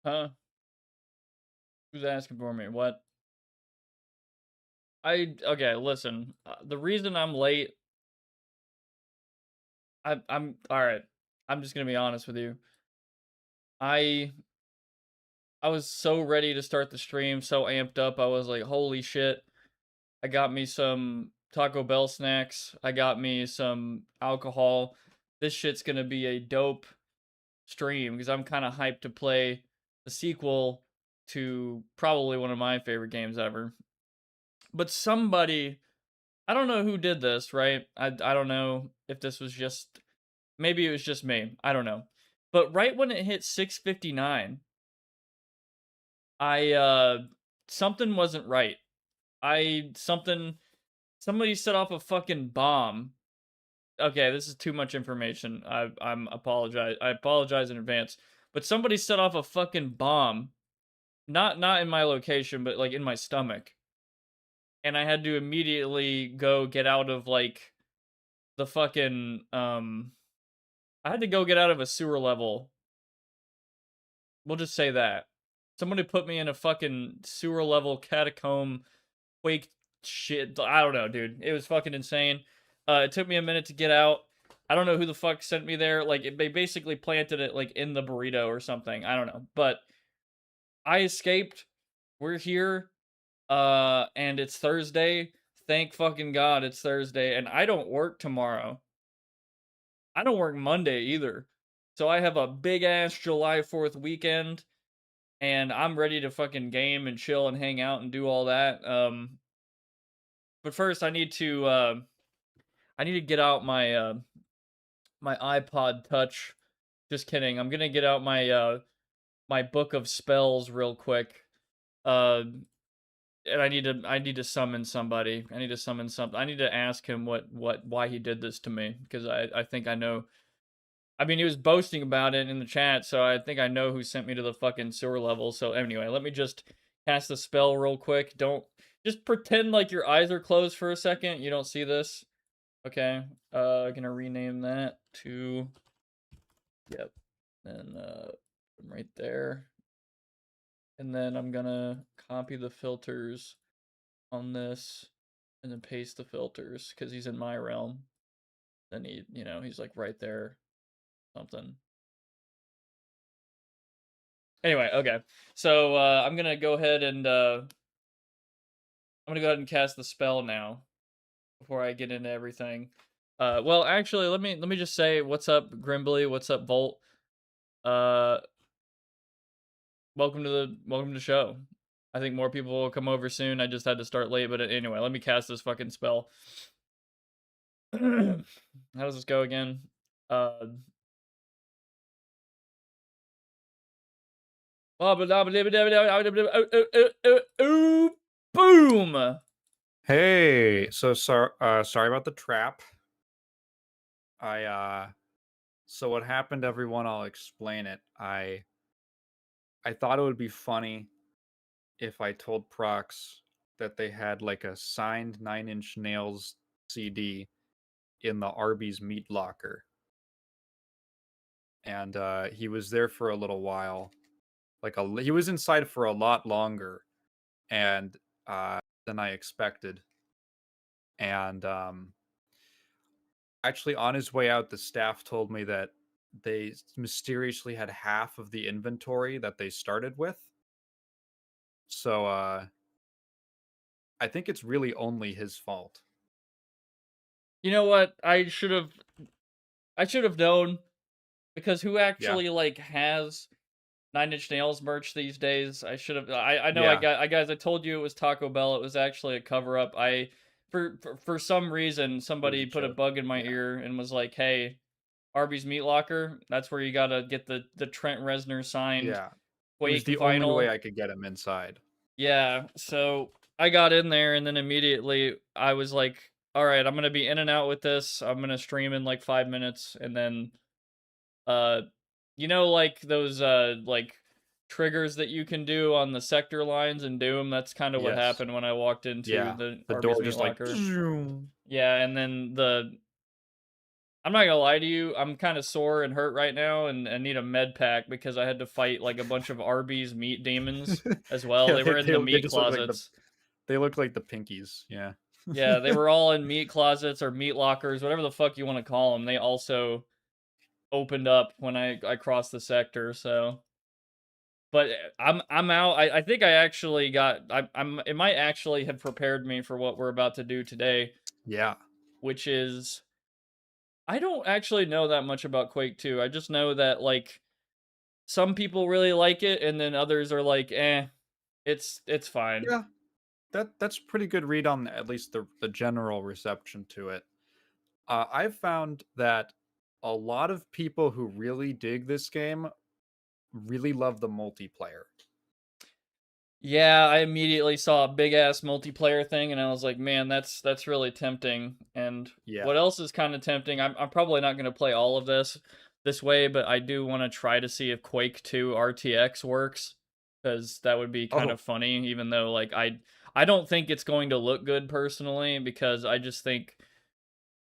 Huh? Who's asking for me? What? Okay, listen. The reason I'm late, I'm all right. I'm just gonna be honest with you. I I was so ready to start the stream, so amped up. I was like, holy shit. I got me some Taco Bell snacks. I got me some alcohol. This shit's gonna be a dope stream because I'm kind of hyped to play the sequel to probably one of my favorite games ever. But somebody, I don't know who did this, right? I don't know if this was just, maybe it was just me. I don't know. But right when it hit 6:59, I something wasn't right. Somebody set off a fucking bomb. Okay, this is too much information. I apologize in advance. But somebody set off a fucking bomb, not in my location, but like in my stomach. And I had to immediately go get out of like the fucking I had to go get out of a sewer level. We'll just say that. Somebody put me in a fucking sewer level catacomb Quake shit. I don't know, dude. It was fucking insane. It took me a minute to get out. I don't know who the fuck sent me there. Like, they basically planted it like in the burrito or something. I don't know, but I escaped. We're here. And it's Thursday. Thank fucking God it's Thursday, and I don't work tomorrow. I don't work Monday either. So I have a big ass July 4th weekend, and I'm ready to fucking game and chill and hang out and do all that. But first I need to get out my iPod Touch. Just kidding. I'm gonna get out my book of spells real quick. Uh, and I need to summon somebody. I need to summon something. I need to ask him why he did this to me because I think I know. I mean, he was boasting about it in the chat, so I think I know who sent me to the fucking sewer level. So anyway, let me just cast the spell real quick. Don't just pretend like your eyes are closed for a second. You don't see this. Okay. Gonna rename that to, yep. And right there. And then I'm gonna copy the filters on this and then paste the filters because he's in my realm. Then he's like right there, something. Anyway, okay. So I'm gonna go ahead and cast the spell now before I get into everything. Well, actually, let me just say what's up, Grimbly. What's up, Volt? Uh, welcome to the show. I think more people will come over soon. I just had to start late, but anyway, let me cast this fucking spell. How does this go again? Boom! Hey, sorry about the trap. So what happened, everyone? I'll explain it. I thought it would be funny if I told Prox that they had like a signed Nine Inch Nails CD in the Arby's meat locker, and he was there for a little while. He was inside for a lot longer, and than I expected. And actually, on his way out, the staff told me that they mysteriously had half of the inventory that they started with. So I think it's really only his fault. You know what? I should have known because who Yeah. actually like has Nine Inch Nails merch these days? I should have. I know. Yeah. Guys. I told you it was Taco Bell. It was actually a cover up. For some reason It was somebody a put a joke. bug in my Yeah. ear and was like, "Hey, Arby's Meat Locker. That's where you gotta get the Trent Reznor signed Yeah. It was Quake the only way vinyl." I could get him inside. Yeah. So I got in there and then immediately I was like, "All right, I'm gonna be in and out with this. I'm gonna stream in like 5 minutes and then uh like those like triggers that you can do on the sector lines in Doom. That's kind of what Yes. happened when I walked into Yeah. the The Arby's door Meat just like Locker. Yeah, and then I'm not gonna lie to you, I'm kinda sore and hurt right now and need a med pack because I had to fight, like, a bunch of Arby's meat demons as well. Yeah, They were in the they meat just look like closets. the pinkies. Yeah. Yeah, they were all in meat closets or meat lockers, whatever the fuck you wanna call them. They also opened up when I crossed the sector, so but, I'm out. I think I actually got I'm it might actually have prepared me for what we're about to do today, Yeah. which is I don't actually know that much about Quake II. I just know that, like, some people really like it, and then others are like, "Eh, it's fine." Yeah. That's pretty good read on at least the general reception to it. I've found that a lot of people who really dig this game really love the multiplayer. Yeah, I immediately saw a big ass multiplayer thing, and I was like, "Man, that's really tempting." And Yeah. what else is kind of tempting? I'm probably not going to play all of this way, but I do want to try to see if Quake 2 RTX works because that would be kind Oh, of funny. Even though like I don't think it's going to look good personally because I just think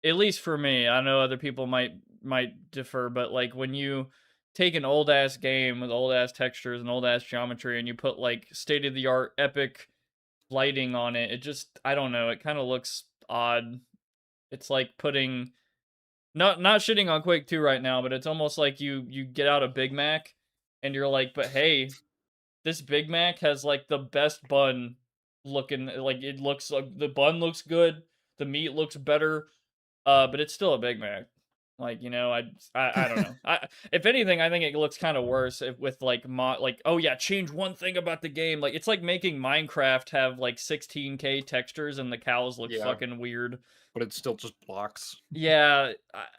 at least for me, I know other people might differ, but like when you take an old ass game with old ass textures and old ass geometry and you put like state of the art epic lighting on it, it just I don't know, it kind of looks odd. It's like putting not shitting on Quake 2 right now, but it's almost like you get out a Big Mac and you're like, "But hey, this Big Mac has like the best bun looking like it looks like the bun looks good, the meat looks better, but it's still a Big Mac. Like, you know, I don't know. I if anything, I think it looks kind of worse if, with like like oh yeah, change one thing about the game. Like it's like making Minecraft have like 16K textures and the cows look yeah, fucking weird. but it's still just blocks. Yeah,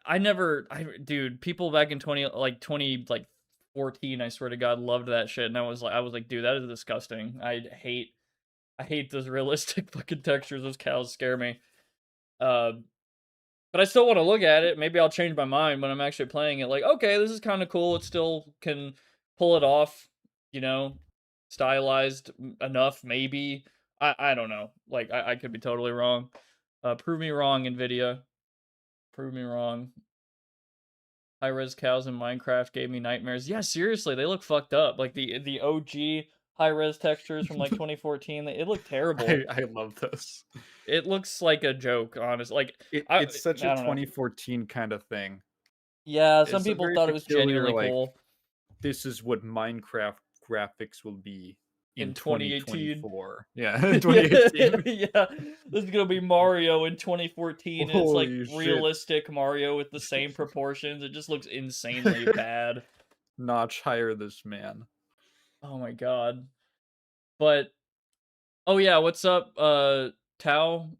I never dude, people back in 20 like 14, I swear to God, loved that shit and I was like, dude, that is disgusting. I hate those realistic fucking textures. Those cows scare me. Uh But I still wanna look at it. Maybe I'll change my mind when I'm actually playing it, like, "Okay, this is kinda cool. It still can pull it off," you know, stylized enough, maybe. I don't know. Like, I could be totally wrong. Prove me wrong, NVIDIA. Prove me wrong. High-res cows in Minecraft gave me nightmares. Yeah, seriously, they look fucked up. Like, the OG high-res textures from, like, 2014, it looked terrible. I love this. It looks like a joke, honest like, I It's such a don't know. 2014 kind of thing. Yeah, some It's a people very thought it was peculiar, genuinely like, cool. this is what Minecraft graphics will be in In 2018. 2024. Yeah, in Yeah, 2018. yeah. This is gonna be Mario in 2014, and it's like Holy shit. realistic Mario with the same proportions. It just looks insanely bad. Notch higher this man. Oh my god. But oh yeah, what's up, Tao?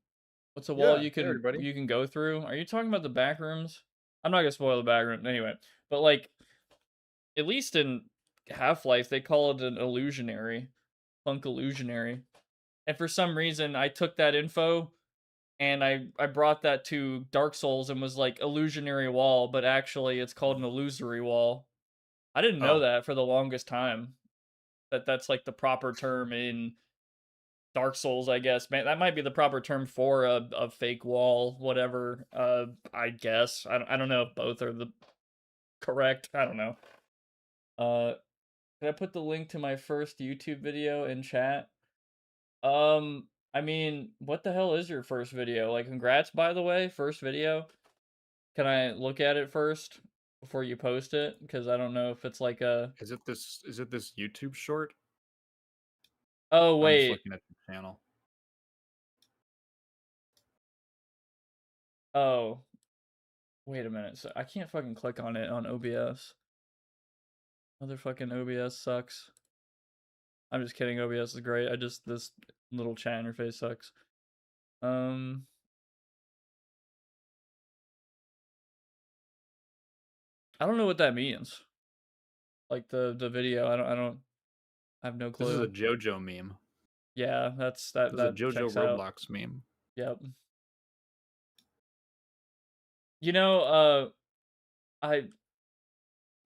What's a wall Yeah, hey everybody. you can go through? Are you talking about the back rooms? I'm not gonna spoil the back room anyway. But like at least in Half-Life, they call it an illusionary, punk illusionary. And for some reason, I took that info and I brought that to Dark Souls and was like illusionary wall, but actually it's called an illusory wall. I didn't know Oh, that for the longest time. That's like the proper term in Dark Souls, I guess. Man, that might be the proper term for a fake wall, whatever. I guess I don't know if both are the correct. I don't know. Uh, can I put the link to my first YouTube video in chat? I mean, what the hell is your first video? Like, congrats, by the way, first video. Can I look at it first before you post it? Because I don't know if it's like a. is it this YouTube short? Oh I'm just wait. looking at the channel. Oh wait a minute. So I can't fucking click on it on OBS. Motherfucking OBS sucks. I'm just kidding. OBS is great. This little chat interface sucks. Um. I don't know what that means. Like the video. I have no This is a clue. JoJo meme. Yeah, This is a that JoJo checks out. Roblox meme. Yep. You know, I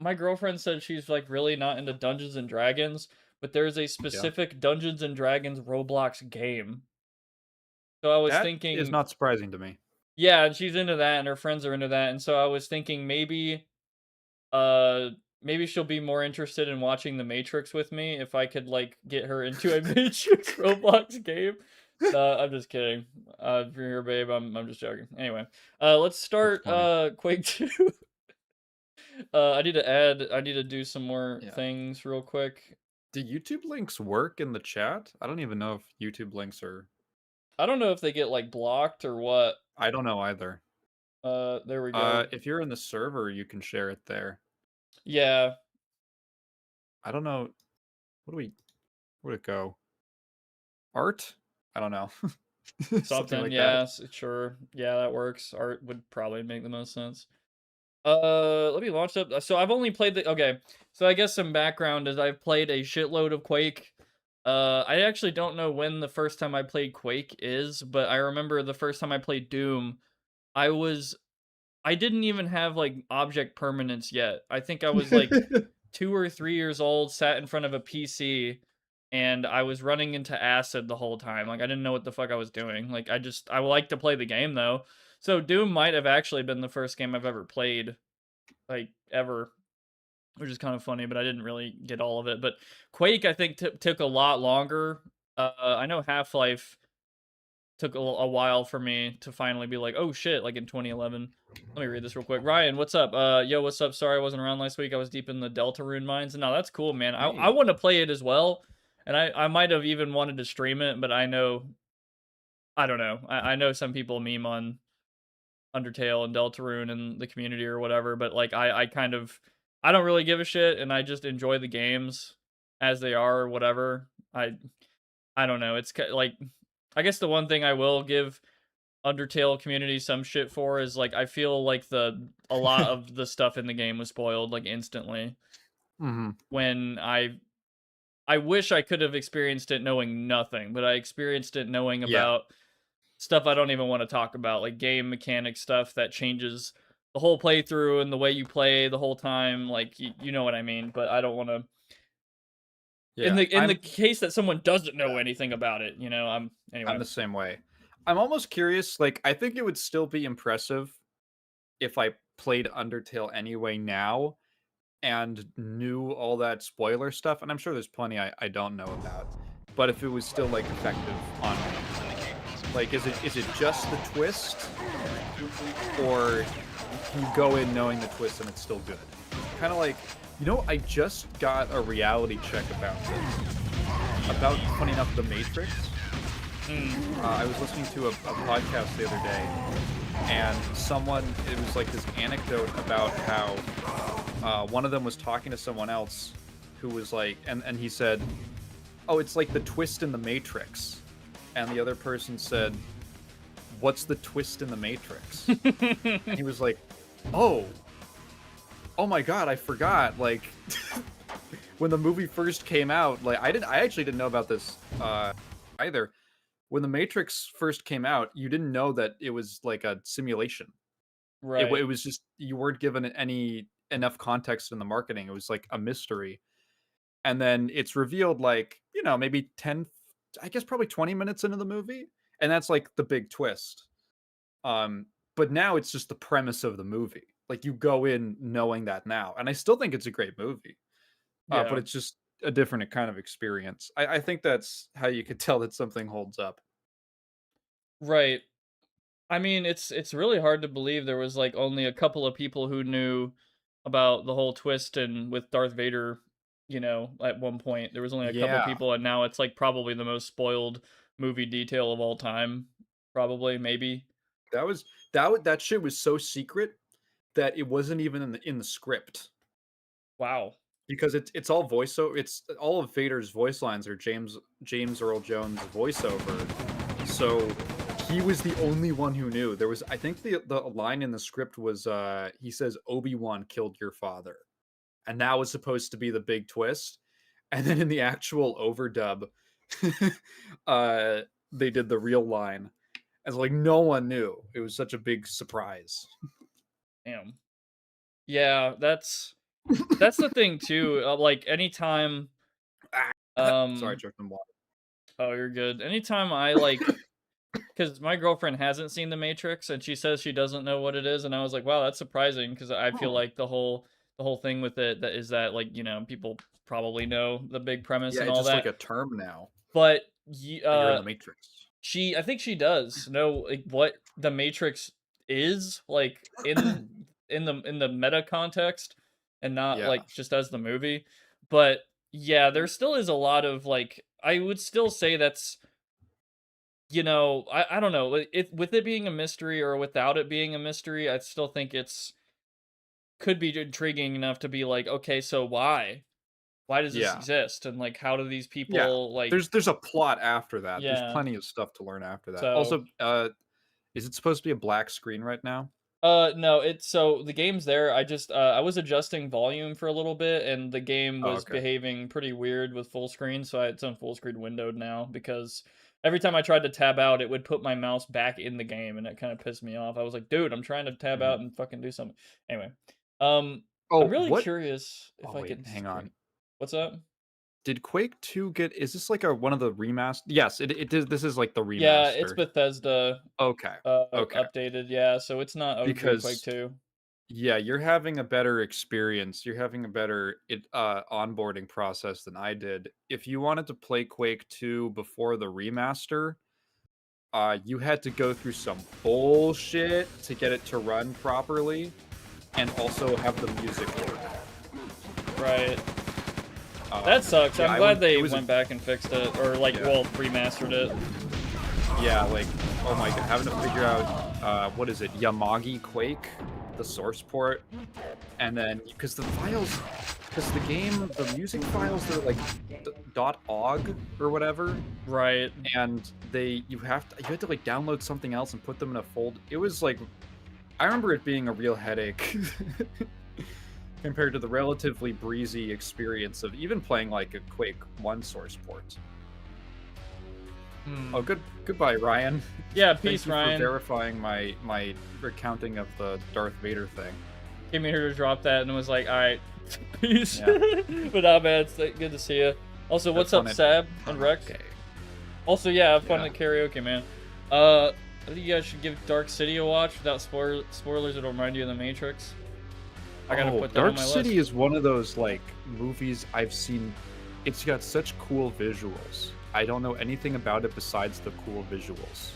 my girlfriend said she's like really not into Dungeons and Dragons, but there's a Yeah. specific Dungeons and Dragons Roblox game. So I was That is thinking, not surprising to me. Yeah, and she's into that, and her friends are into that, and so I was thinking uh, maybe she'll be more interested in watching The Matrix with me if I could, like, get her into a Matrix Roblox game. No, I'm just kidding. If you're here, babe, I'm just joking. Anyway, let's That's start, funny. Quake II. I need to do some more Yeah. things real quick. Do YouTube links work in the chat? I don't even know if YouTube links are. I don't know if they get, like, blocked or what. I don't know either. There we go. If you're in the server, you can share it there. Yeah, I don't know. What do we? Where'd it go? Art? I don't know. Something something, like that. yes, sure. Yeah, that works. Art would probably make the most sense. Let me launch up. So I've only played the okay. So I guess some background is I've played a shitload of Quake. I actually don't know when the first time I played Quake is, but I remember the first time I played Doom, I was I didn't even have like object permanence yet. I think I was like 2 or 3 years old, sat in front of a PC, and I was running into acid the whole time. Like I didn't know what the fuck I was doing. Like I like to play the game though. So Doom might have actually been the first game I've ever played, like ever, which is kind of funny, but I didn't really get all of it. But Quake, I think, took a lot longer. I know Half Life took a while for me to finally be like, oh shit, like in 2011. Let me read this real quick. Ryan, what's up? Yo, what's up? Sorry I wasn't around last week. I was deep in the Deltarune mines. No, that's cool, man. I Hey. want to play it as well, and I might have even wanted to stream it, but I don't know. I know some people meme on Undertale and Deltarune and the community or whatever, but like I kind of I don't really give a shit, and I just enjoy the games as they are or whatever. I don't know. Like I guess the one thing I will give Undertale community some shit for is like I feel like the a lot of the stuff in the game was spoiled like instantly Hmm. when I wish I could have experienced it knowing nothing, but I experienced it knowing Yeah. about stuff I don't even want to talk about, like game mechanic stuff that changes the whole playthrough and the way you play the whole time. Like you know what I mean. But I don't want to. Yeah. In the case that someone doesn't know anything about it, you know, I'm I'm anyway. the same way. I'm almost curious. Like, I think it would still be impressive if I played Undertale anyway now and knew all that spoiler stuff. And I'm sure there's plenty I don't know about. But if it was still like effective on me, like, is it just the twist, or you go in knowing the twist and it's still good? Kind of like, I just got a reality check about this. About, funny enough, The Matrix. Mm, I was listening to a podcast the other day, and it was like this anecdote about how one of them was talking to someone else who was like, and he said, "Oh, it's like the twist in the Matrix," and the other person said, "What's the twist in the Matrix?" And he was like, "Oh, oh my God, I forgot." Like, when the movie first came out, like I actually didn't know about this either. When the Matrix first came out, you didn't know that it was like a simulation. It right. was just, you weren't given any enough context in the marketing. It was like a mystery. And then it's revealed like, maybe 10, I guess probably 20 minutes into the movie, and that's like the big twist. Um but now it's just the premise of the movie. Like, you go in knowing that now. And I still think it's a great movie. But Yeah. it's just a different kind of experience. I think that's how you could tell that something holds up. Right. I mean, it's really hard to believe there was like only a couple of people who knew about the whole twist and with Darth Vader, you know, at one point. There was only a couple Yeah. people and now it's like probably the most spoiled movie detail of all time. Probably, maybe. That shit was so secret that it wasn't even in the script, Wow. because it's all voiceover. It's all of Vader's voice lines are James Earl Jones voiceover. So he was the only one who knew. There was, I think, the line in the script was, he says Obi-Wan killed your father, and that was supposed to be the big twist. And then in the actual overdub, uh, they did the real line, as like no one knew. It was such a big surprise. Damn. Yeah, that's the thing too. Like anytime Sorry, I um choked on water. oh, you're good. Anytime I like because my girlfriend hasn't seen The Matrix, and she says she doesn't know what it is, and I was like, wow, that's surprising, because I feel Huh. like the whole thing with it that is that like people probably know the big premise Yeah, and it's all just like that, a term now but that you're in the Matrix. I think she does know like what the Matrix is like in the meta context, and not Yeah. like just as the movie. But yeah, there still is a lot of like I would still say that's I don't know it with it being a mystery or without it being a mystery. I still think it's could be intriguing enough to be like, okay, so why does this Yeah. exist, and like how do these Yeah. people like There's a plot after that. There's yeah. plenty of stuff to learn after that. So Also, is it supposed to be a black screen right now? no, it's so the game's there. I was adjusting volume for a little bit, and the game Oh, was okay. behaving pretty weird with full screen, so it's on full screen windowed now because every time I tried to tab out, it would put my mouse back in the game, and it kind of pissed me off. I was like, dude, I'm trying to tab Mhm. out and fucking do something. Anyway, um, I'm Oh, really what? curious if Oh, I wait, can hang on. screen. What's up? Did Quake 2 get is this like a one of the remaster? Yes, it is this is like the Yeah, it's remaster. Bethesda Okay. Okay. updated. Yeah, so it's not OG Quake Because 2. yeah, you're having a better experience. You're having a better onboarding process than I did. If you wanted to play Quake 2 before the remaster, you had to go through some bullshit to get it to run properly and also have the music work. Right. That sucks. Yeah, I'm I glad went it they was a went back and fixed it, or like, yeah. well, remastered it. Yeah, like, oh my god, having to figure out, what is it, Yamagi Quake, the source port, and then, because the game, the music files, they're like .ogg or whatever, Right. and you had to like download something else and put them in a fold. It was like, I remember it being a real headache compared to the relatively breezy experience of even playing like a Quake 1 source port. Oh, goodbye, Ryan. Yeah, Thank peace, you Ryan. for verifying my recounting of the Darth Vader thing. Came here to drop that and was like, all right, peace. Yeah. But not bad. It's good to see you. Also, what's up, Sab and Rex? Okay. Also, yeah, have fun Yeah. at karaoke, man. I think you guys should give Dark City a watch without spoilers. It'll remind you of the Matrix. I gotta put that on Dark my City list. is one of those like movies I've seen. It's got such cool visuals. I don't know anything about it besides the cool visuals.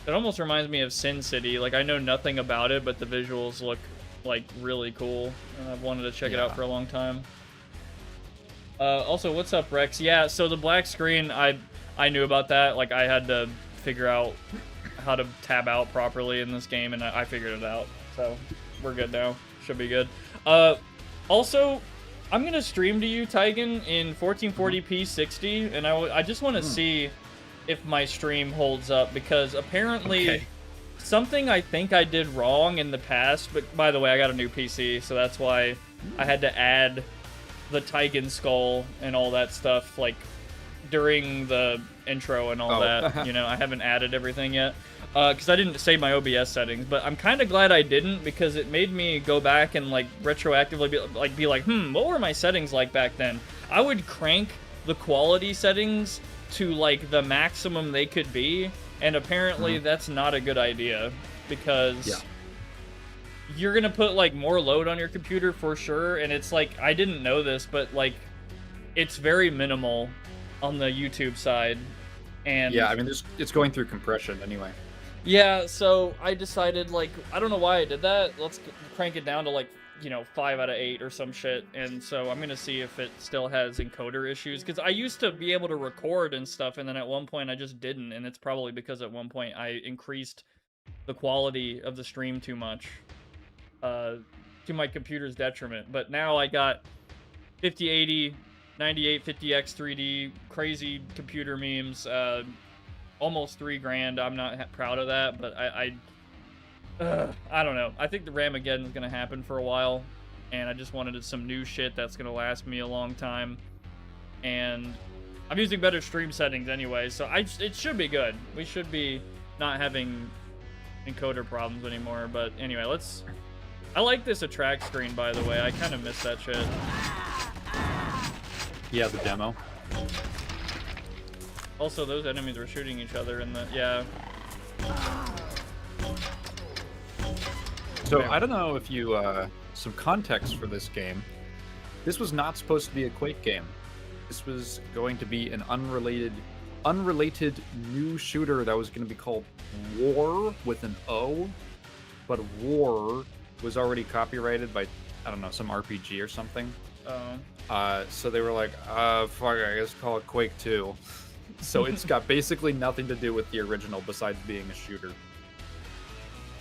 It almost reminds me of Sin City. Like, I know nothing about it, but the visuals look like really cool, and I've wanted to check it out for a long time. Also, what's up, Rex? Yeah, so the black screen, I knew about that. Like, I had to figure out how to tab out properly in this game, and I figured it out. So we're good now. Should be good. Also, I'm gonna stream to you, Taigen, in 1440p 60, and I just want to see if my stream holds up, because apparently something I think I did wrong in the past. But by the way, I got a new PC, so that's why I had to add the Taigen skull and all that stuff like during the intro and all that. I haven't added everything yet because I didn't save my OBS settings, but I'm kind of glad I didn't, because it made me go back and like retroactively be like, what were my settings like back then? I would crank the quality settings to like the maximum they could be, and apparently that's not a good idea, because you're gonna put like more load on your computer for sure. And it's like, I didn't know this, but like it's very minimal on the YouTube side. And yeah, I mean, it's going through compression anyway. Yeah, so I decided, like, I don't know why I did that. Let's crank it down to, like, 5 out of 8 or some shit. And so I'm going to see if it still has encoder issues. Because I used to be able to record and stuff, and then at one point I just didn't. And it's probably because at one point I increased the quality of the stream too much. To my computer's detriment. But now I got 5080, 9850X 3D, crazy computer memes, almost $3,000. I'm not proud of that, but I don't know. I think the Ramageddon is gonna happen for a while, and I just wanted some new shit that's gonna last me a long time. And I'm using better stream settings anyway, so it should be good. We should be not having encoder problems anymore. But anyway, I like this attract screen, by the way. I kind of miss that shit. Yeah, the demo. Also, those enemies were shooting each other in the... Yeah. So, I don't know if you... some context for this game. This was not supposed to be a Quake game. This was going to be an unrelated new shooter that was going to be called War with an O. But War was already copyrighted by, I don't know, some RPG or something. Oh. So they were like, fuck, I guess call it Quake II. So it's got basically nothing to do with the original besides being a shooter.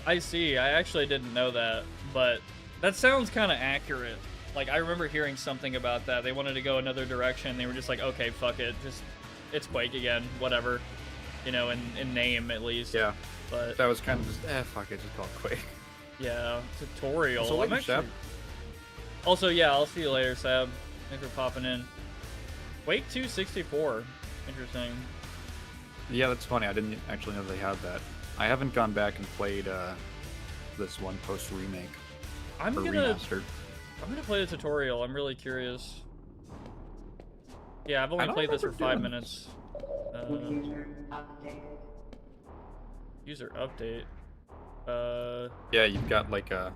I see. I actually didn't know that, but that sounds kind of accurate. Like, I remember hearing something about that. They wanted to go another direction. They were just like, okay, fuck it. Just, it's Quake again. Whatever. You know, in name, at least. Yeah. But that was kind of just, fuck it, just call it Quake. Yeah, tutorial. So later, Sab. Also, yeah, I'll see you later, Sab. Thanks for popping in. Quake II 64. Interesting. Yeah, that's funny. I didn't actually know they had that. I haven't gone back and played this one post-remake. Remastered. I'm gonna play the tutorial. I'm really curious. Yeah, I've only played this for 5 minutes. User update. Yeah, you've got like a...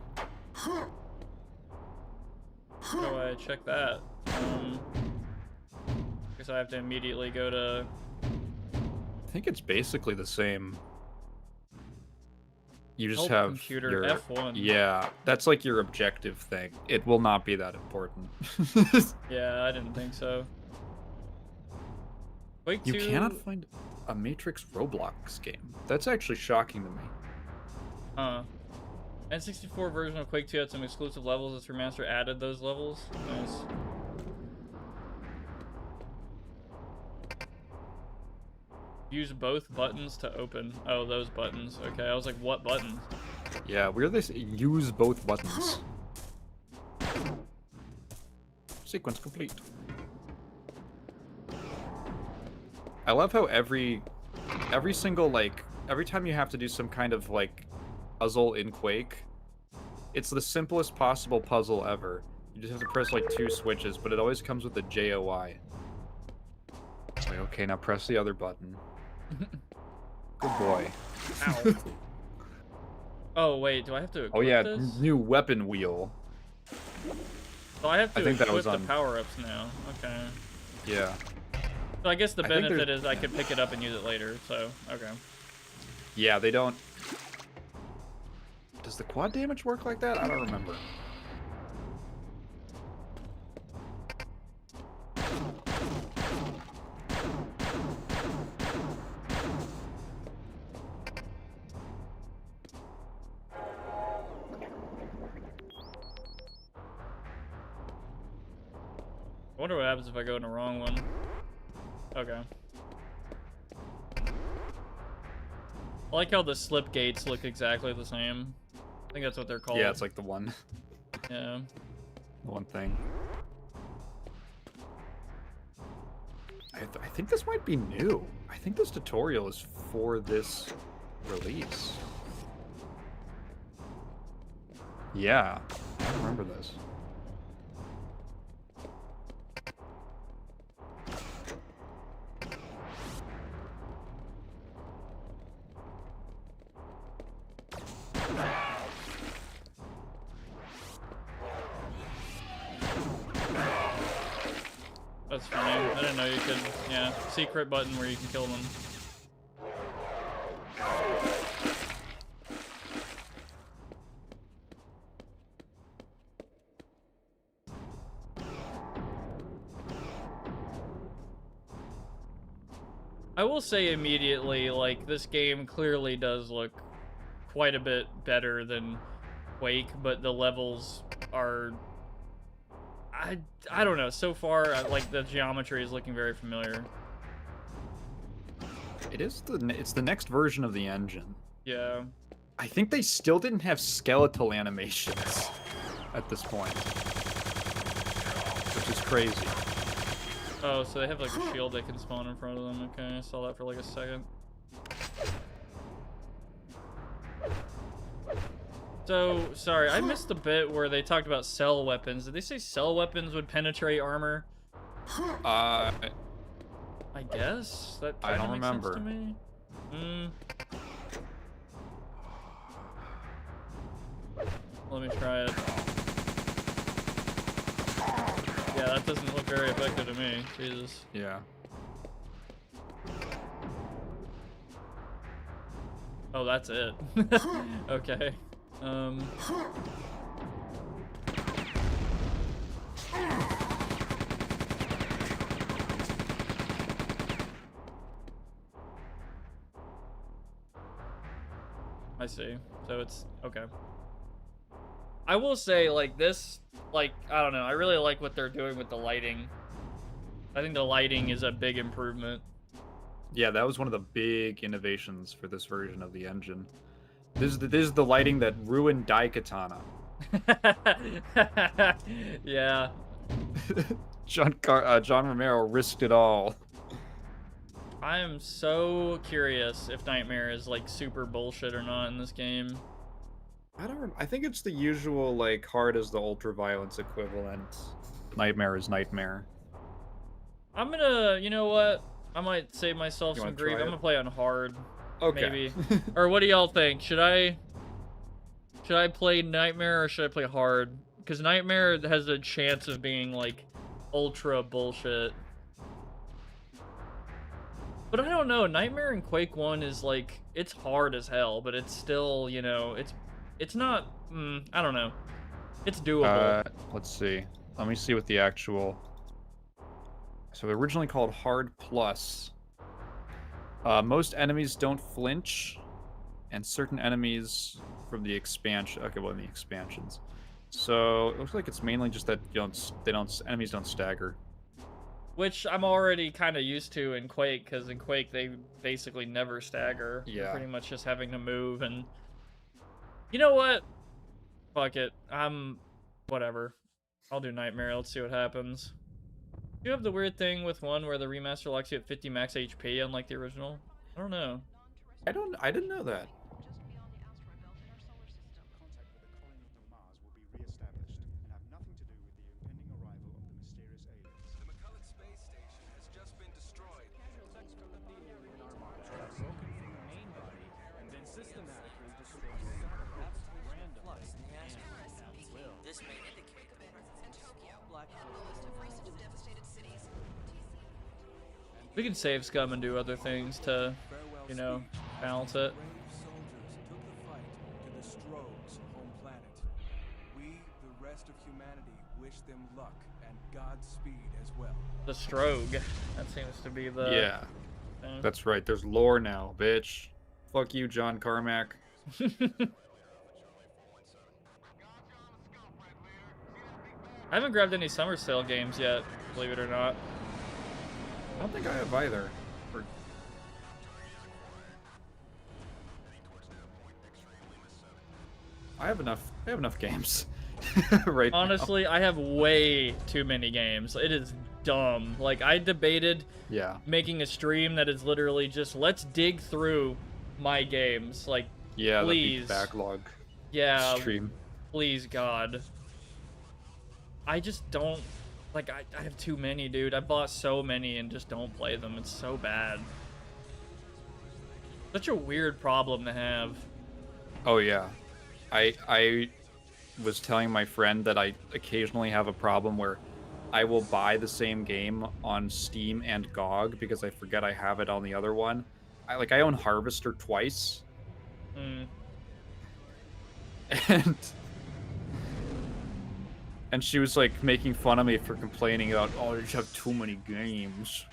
How do I check that? Guess I have to immediately go to... I think it's basically the same. You just Help have computer your... F1. Yeah, that's like your objective thing. It will not be that important. Yeah, I didn't think so. Quake You 2... cannot find a Matrix Roblox game. That's actually shocking to me. Huh. N64 version of Quake 2 had some exclusive levels. This remaster added those levels. Nice. Use both buttons to open. Oh, those buttons. Okay, I was like, what buttons? Yeah, where they say use both buttons. Sequence complete. I love how every single, like, every time you have to do some kind of, like, puzzle in Quake, it's the simplest possible puzzle ever. You just have to press, like, 2 switches, but it always comes with a JOI. It's like, okay, now press the other button. Good boy. Ow. Oh, wait, do I have to equip this? New weapon wheel. So I have to equip the power-ups now. Okay. Yeah. So I guess the benefit is I could pick it up and use it later, so, okay. Yeah, they don't... Does the quad damage work like that? I don't remember. I wonder what happens if I go in the wrong one. Okay. I like how the slip gates look exactly the same. I think that's what they're called. Yeah, it's like the one. Yeah. The one thing. I think this might be new. I think this tutorial is for this release. Yeah, I remember this. That's funny. I didn't know you could, yeah, secret button where you can kill them. I will say immediately, like, this game clearly does look quite a bit better than Quake, but the levels are... I don't know. So far, like, the geometry is looking very familiar. It's the next version of the engine. Yeah. I think they still didn't have skeletal animations at this point, which is crazy. Oh, so they have like a shield that can spawn in front of them. Okay, I saw that for like a second. So, sorry, I missed the bit where they talked about cell weapons. Did they say cell weapons would penetrate armor? I guess that I kind of don't makes sense to remember. me. Let me try it. Yeah, that doesn't look very effective to me. Jesus. Yeah. Oh, that's it. Okay. I see. So it's okay. I will say, like, this, like, I don't know. I really like what they're doing with the lighting. I think the lighting is a big improvement. Yeah, that was one of the big innovations for this version of the engine. This is the lighting that ruined Daikatana. Yeah. John Romero risked it all. I am so curious if Nightmare is, like, super bullshit or not in this game. I think it's the usual, like, hard as the ultraviolence equivalent. Nightmare is nightmare. I'm gonna, you know what? I might save myself You some want to grief. try I'm it? gonna play on hard. Okay. Maybe. Or what do y'all think? Should I play Nightmare or should I play hard? Because Nightmare has a chance of being, like, ultra bullshit. But I don't know. Nightmare in Quake 1 is, like, it's hard as hell, but it's still, you know, it's not, I don't know. It's doable. Let's see. Let me see what the actual... So originally called Hard Plus. Most enemies don't flinch, and certain enemies from the expansion... Okay, well, in the expansions. So it looks like it's mainly just that enemies don't stagger. Which I'm already kind of used to in Quake, because in Quake they basically never stagger. Yeah. You're pretty much just having to move, and you know what? Fuck it. Whatever. I'll do Nightmare. Let's see what happens. Do you have the weird thing with one where the remaster locks you at 50 max HP, unlike the original? I don't know. I didn't know that. We can save scum and do other things to, you know, balance it. The Strogue. That seems to be the... Yeah. thing. That's right. There's lore now, bitch. Fuck you, John Carmack. I haven't grabbed any Summer Sale games yet, believe it or not. I don't think I have either. I have enough games right Honestly, now. I have way too many games. It is dumb. Like, I debated making a stream that is literally just, let's dig through my games. Like, yeah, please. Backlog. Yeah. Stream. Please, God. I just don't... Like, I have too many, dude. I bought so many and just don't play them. It's so bad. Such a weird problem to have. Oh, yeah. I was telling my friend that I occasionally have a problem where I will buy the same game on Steam and GOG because I forget I have it on the other one. I own Harvester twice. And she was like making fun of me for complaining about, oh, you have too many games.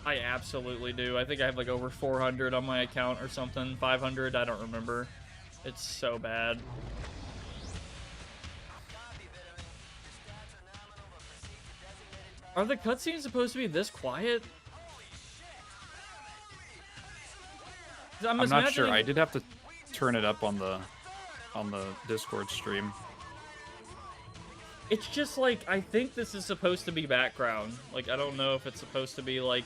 I absolutely do. I think I have like over 400 on my account or something. 500, I don't remember. It's so bad. Are the cutscenes supposed to be this quiet? I'm not sure. I did have to turn it up on the Discord stream. It's just like, I think this is supposed to be background. Like, I don't know if it's supposed to be like...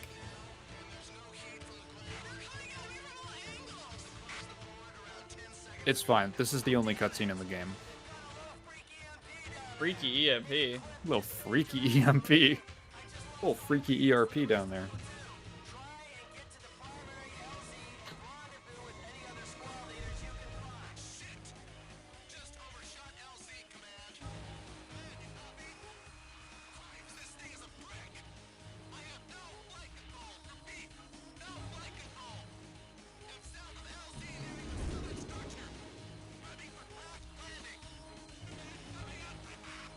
It's fine. This is the only cutscene in the game. Freaky EMP. Little freaky EMP. Oh, freaky ERP down there.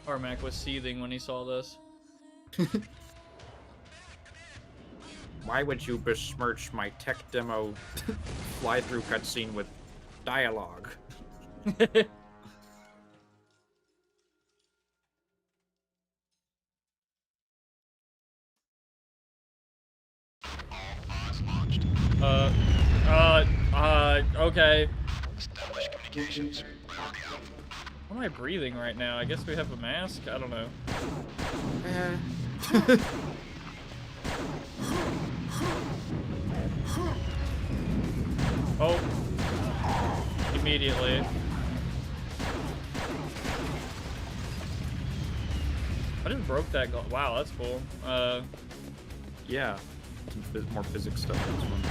Armac was seething when he saw this. Why would you besmirch my tech demo fly-through cutscene with dialogue? Okay. Why am I breathing right now? I guess we have a mask? I don't know. Oh. Immediately. I just broke that wow, that's cool. Yeah. Some more physics stuff in this one.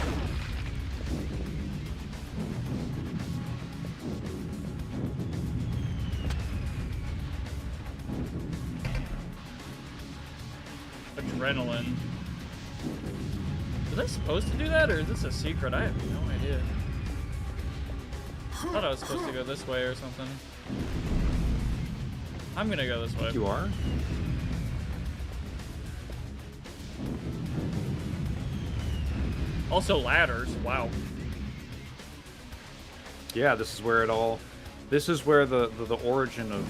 Adrenaline. Was I supposed to do that, or is this a secret? I have no idea. I thought I was supposed to go this way or something. I'm gonna go this way. You are? Also ladders, wow. Yeah, this is where it all... This is where the origin of...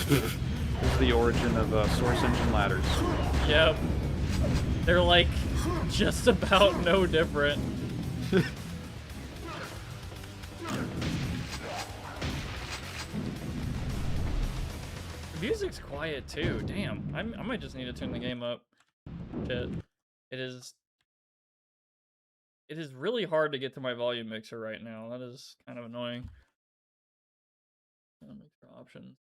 this is the origin of Source Engine ladders. Yep. They're like just about no different. The music's quiet too. Damn. I might just need to turn the game up. Shit. It is really hard to get to my volume mixer right now. That is kind of annoying. Mixer options.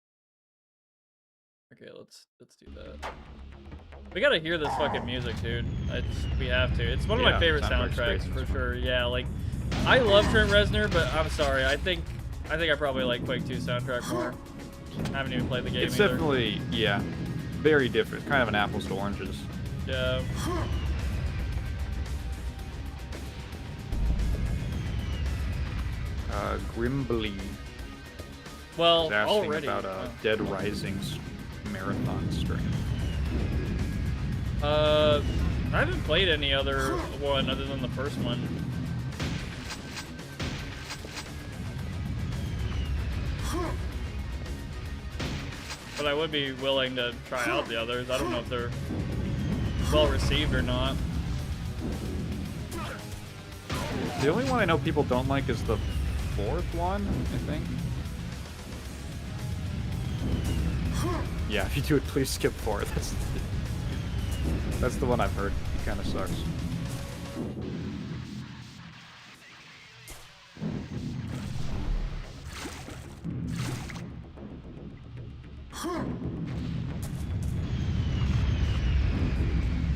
Okay, let's do that. We gotta hear this fucking music, dude. We have to. It's one of my favorite soundtracks for sure. Yeah, like I love Trent Reznor, but I'm sorry. I think I probably like Quake II soundtrack more. I haven't even played the game. It's either. definitely, yeah, very different. Kind of an apples to oranges. Yeah. Grimbly. Well, asking already about Dead Rising's marathon stream. I haven't played any other one other than the first one. But I would be willing to try out the others. I don't know if they're well received or not. The only one I know people don't like is the fourth one, I think. Yeah, if you do it, please skip 4. That's the one I've heard. It kind of sucks.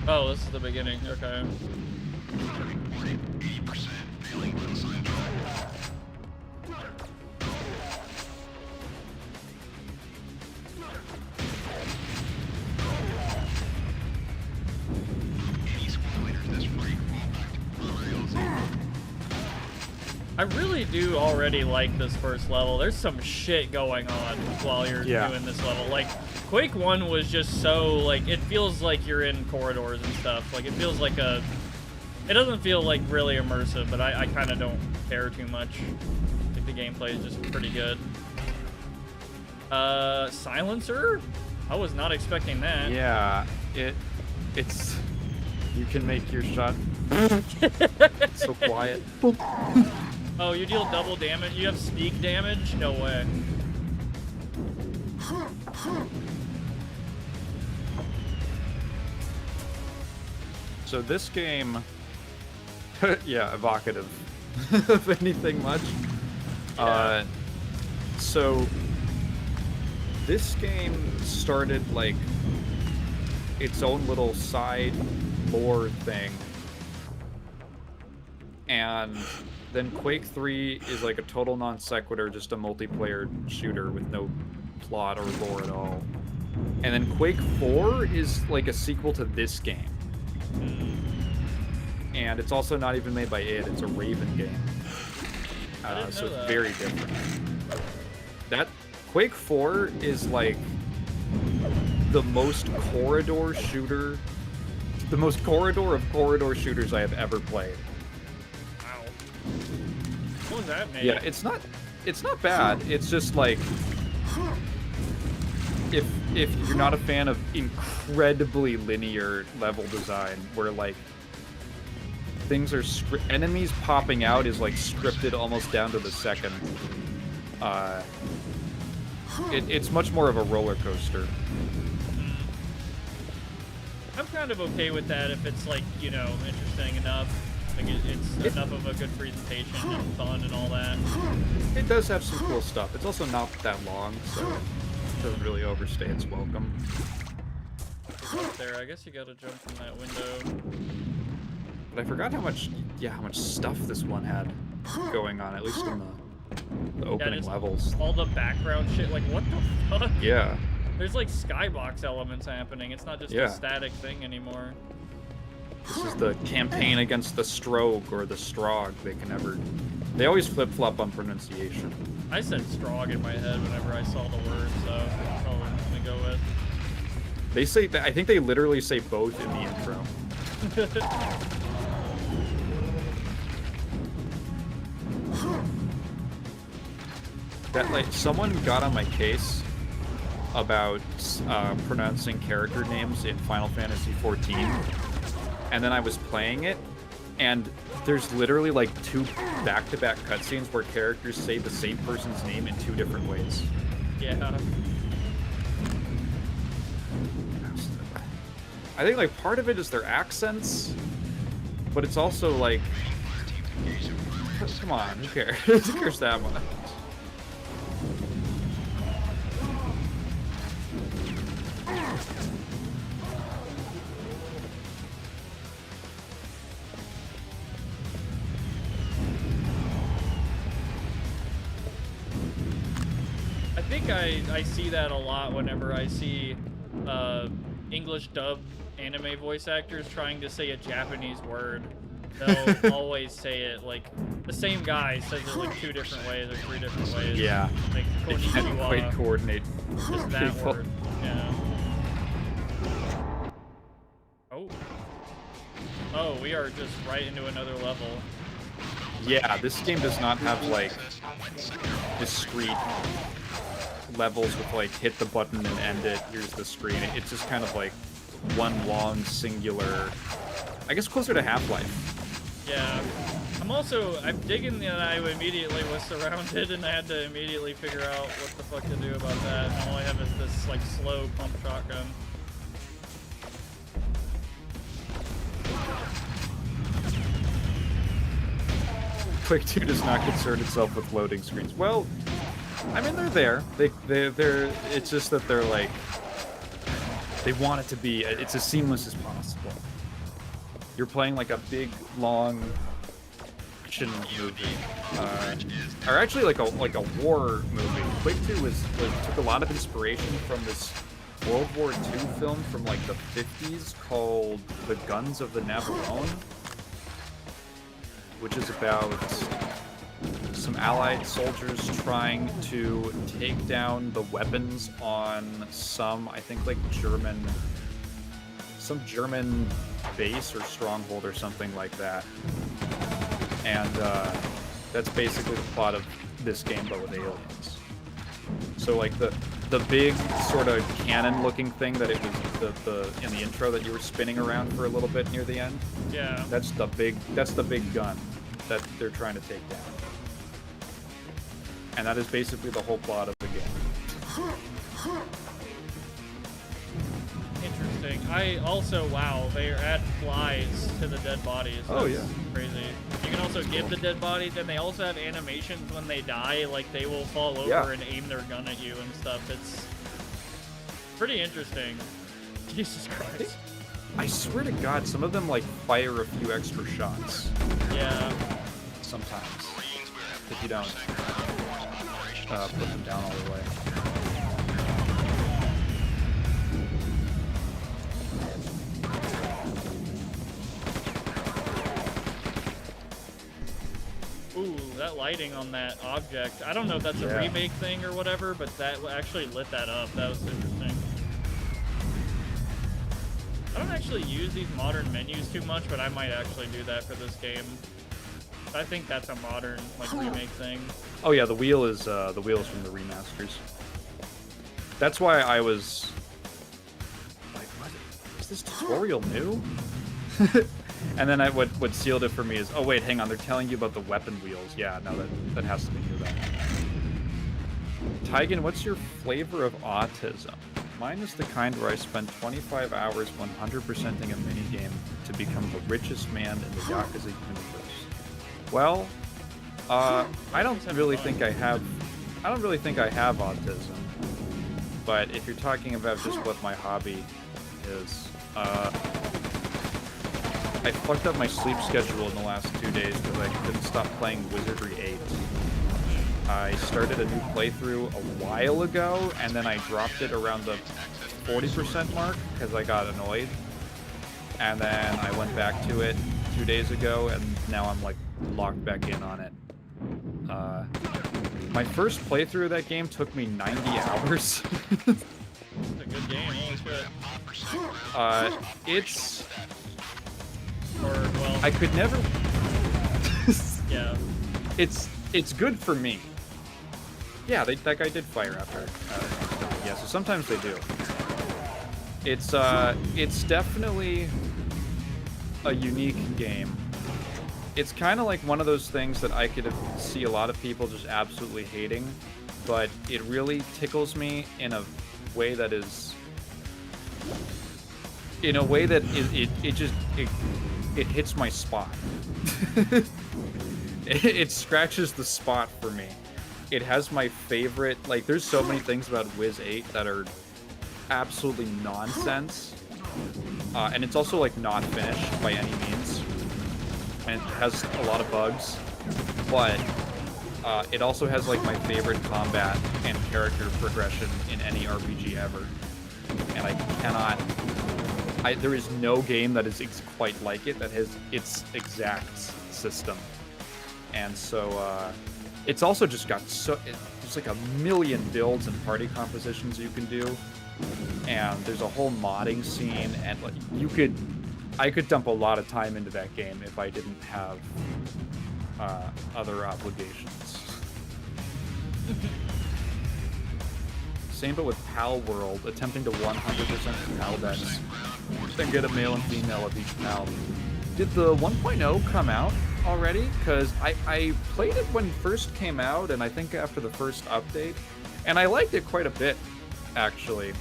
Oh, this is the beginning. Okay. I really do already like this first level. There's some shit going on while you're doing this level. Like, Quake 1 was just so, like, it feels like you're in corridors and stuff. Like, it feels like a... It doesn't feel, like, really immersive, but I kind of don't care too much. I think the gameplay is just pretty good. Silencer? I was not expecting that. Yeah, it's... You can make your shot... It's so quiet. Oh, you deal double damage? You have sneak damage? No way. So this game... yeah, evocative of anything much. Yeah. So... This game started, like... its own little side lore thing. And then Quake 3 is like a total non sequitur, just a multiplayer shooter with no plot or lore at all. And then Quake 4 is like a sequel to this game. And it's also not even made by id, it's a Raven game. So it's very different. That Quake 4 is like the most corridor shooter, the most corridor of corridor shooters I have ever played. Wow. What was that made? Yeah, it's not bad. It's just like if you're not a fan of incredibly linear level design, where like things are enemies popping out is like scripted almost down to the second. It's much more of a roller coaster. I'm kind of okay with that if it's like, you know, interesting enough. Like it's enough of a good presentation and fun and all that. It does have some cool stuff. It's also not that long, so it doesn't really overstay its welcome. Up there, I guess you gotta jump from that window. But I forgot how much stuff this one had going on, at least in the opening levels. All the background shit, like what the fuck? Yeah. There's like skybox elements happening. It's not just a static thing anymore. This is the campaign against the Strogue or the Strog. They always flip-flop on pronunciation. I said Strog in my head whenever I saw the word, so that's probably what I'm gonna go with. They say I think they literally say both in the intro. That like someone got on my case about pronouncing character names in Final Fantasy XIV, and then I was playing it, and there's literally like 2 back-to-back cutscenes where characters say the same person's name in 2 different ways. Yeah. I think like part of it is their accents, but it's also like, come on, who cares? Who cares that much? I think I see that a lot whenever I see English dub anime voice actors trying to say a Japanese word. They'll always say it like the same guy says it like 2 different ways or 3 different ways. Yeah. Like They can't quite coordinate. Just that word. Yeah. Oh, we are just right into another level. Yeah, this game does not have like discrete levels with like hit the button and end it, here's the screen. It's just kind of like one long singular, I guess closer to Half-Life. Yeah. I'm digging that I immediately was surrounded and I had to immediately figure out what the fuck to do about that. And all I have is this like slow pump shotgun. Quake 2 does not concern itself with loading screens. Well, I mean, they're there. They're it's just that they're like, they want it to be, it's as seamless as possible. You're playing like a big, long action movie, or actually like a war movie. Quake 2 took a lot of inspiration from this World War II film from like the 50s called The Guns of the Navarone, which is about some Allied soldiers trying to take down the weapons on some, I think, like some German base or stronghold or something like that. And that's basically the plot of this game, but with aliens. So like the big sort of cannon-looking thing that it was the in the intro that you were spinning around for a little bit near the end. Yeah. That's the big gun that they're trying to take down. And that is basically the whole plot of the game. Interesting. I also, wow, they add flies to the dead bodies. Oh, That's yeah. crazy. You can also give the dead bodies, and they also have animations when they die, like they will fall over and aim their gun at you and stuff. It's pretty interesting. Jesus Christ. I swear to God, some of them like fire a few extra shots. Yeah. Sometimes, if you don't put them down all the way. Ooh, that lighting on that object. I don't know if that's a remake thing or whatever, but that actually lit that up. That was interesting. I don't actually use these modern menus too much, but I might actually do that for this game. I think that's a modern, like, remake thing. Oh yeah, the wheel is from the remasters. That's why I was like, what? Is this tutorial new? And then what sealed it for me is, oh wait, hang on, they're telling you about the weapon wheels. Yeah, no, that has to be new then. Taigen, what's your flavor of autism? Mine is the kind where I spend 25 hours 100%ing a minigame to become the richest man in the Yakuza universe. Well, I don't really think I have autism. But if you're talking about just what my hobby is, I fucked up my sleep schedule in the last 2 days because I couldn't stop playing Wizardry 8. I started a new playthrough a while ago, and then I dropped it around the 40% mark because I got annoyed. And then I went back to it 2 days ago, and now I'm like locked back in on it. My first playthrough of that game took me 90 hours. It's a good game, holy shit. It's... Or, well... I could never... Yeah. It's good for me. Yeah, that guy did fire after. Yeah, so sometimes they do. It's definitely a unique game. It's kind of like one of those things that I could see a lot of people just absolutely hating, but it really tickles me in a way that is... In a way that it hits my spot. It scratches the spot for me. It has my favorite, like, there's so many things about Wiz 8 that are absolutely nonsense. And it's also, like, not finished by any means. And it has a lot of bugs. But it also has, like, my favorite combat and character progression in any RPG ever. And I cannot... there is no game that is quite like it that has its exact system. And so, it's also just got there's like a million builds and party compositions you can do. And there's a whole modding scene, and like, I could dump a lot of time into that game if I didn't have, other obligations. Same but with Pal World, attempting to 100% Pal decks, then get a male and female of each Pal. Did the 1.0 come out already? Because I played it when it first came out, and I think after the first update, and I liked it quite a bit, actually.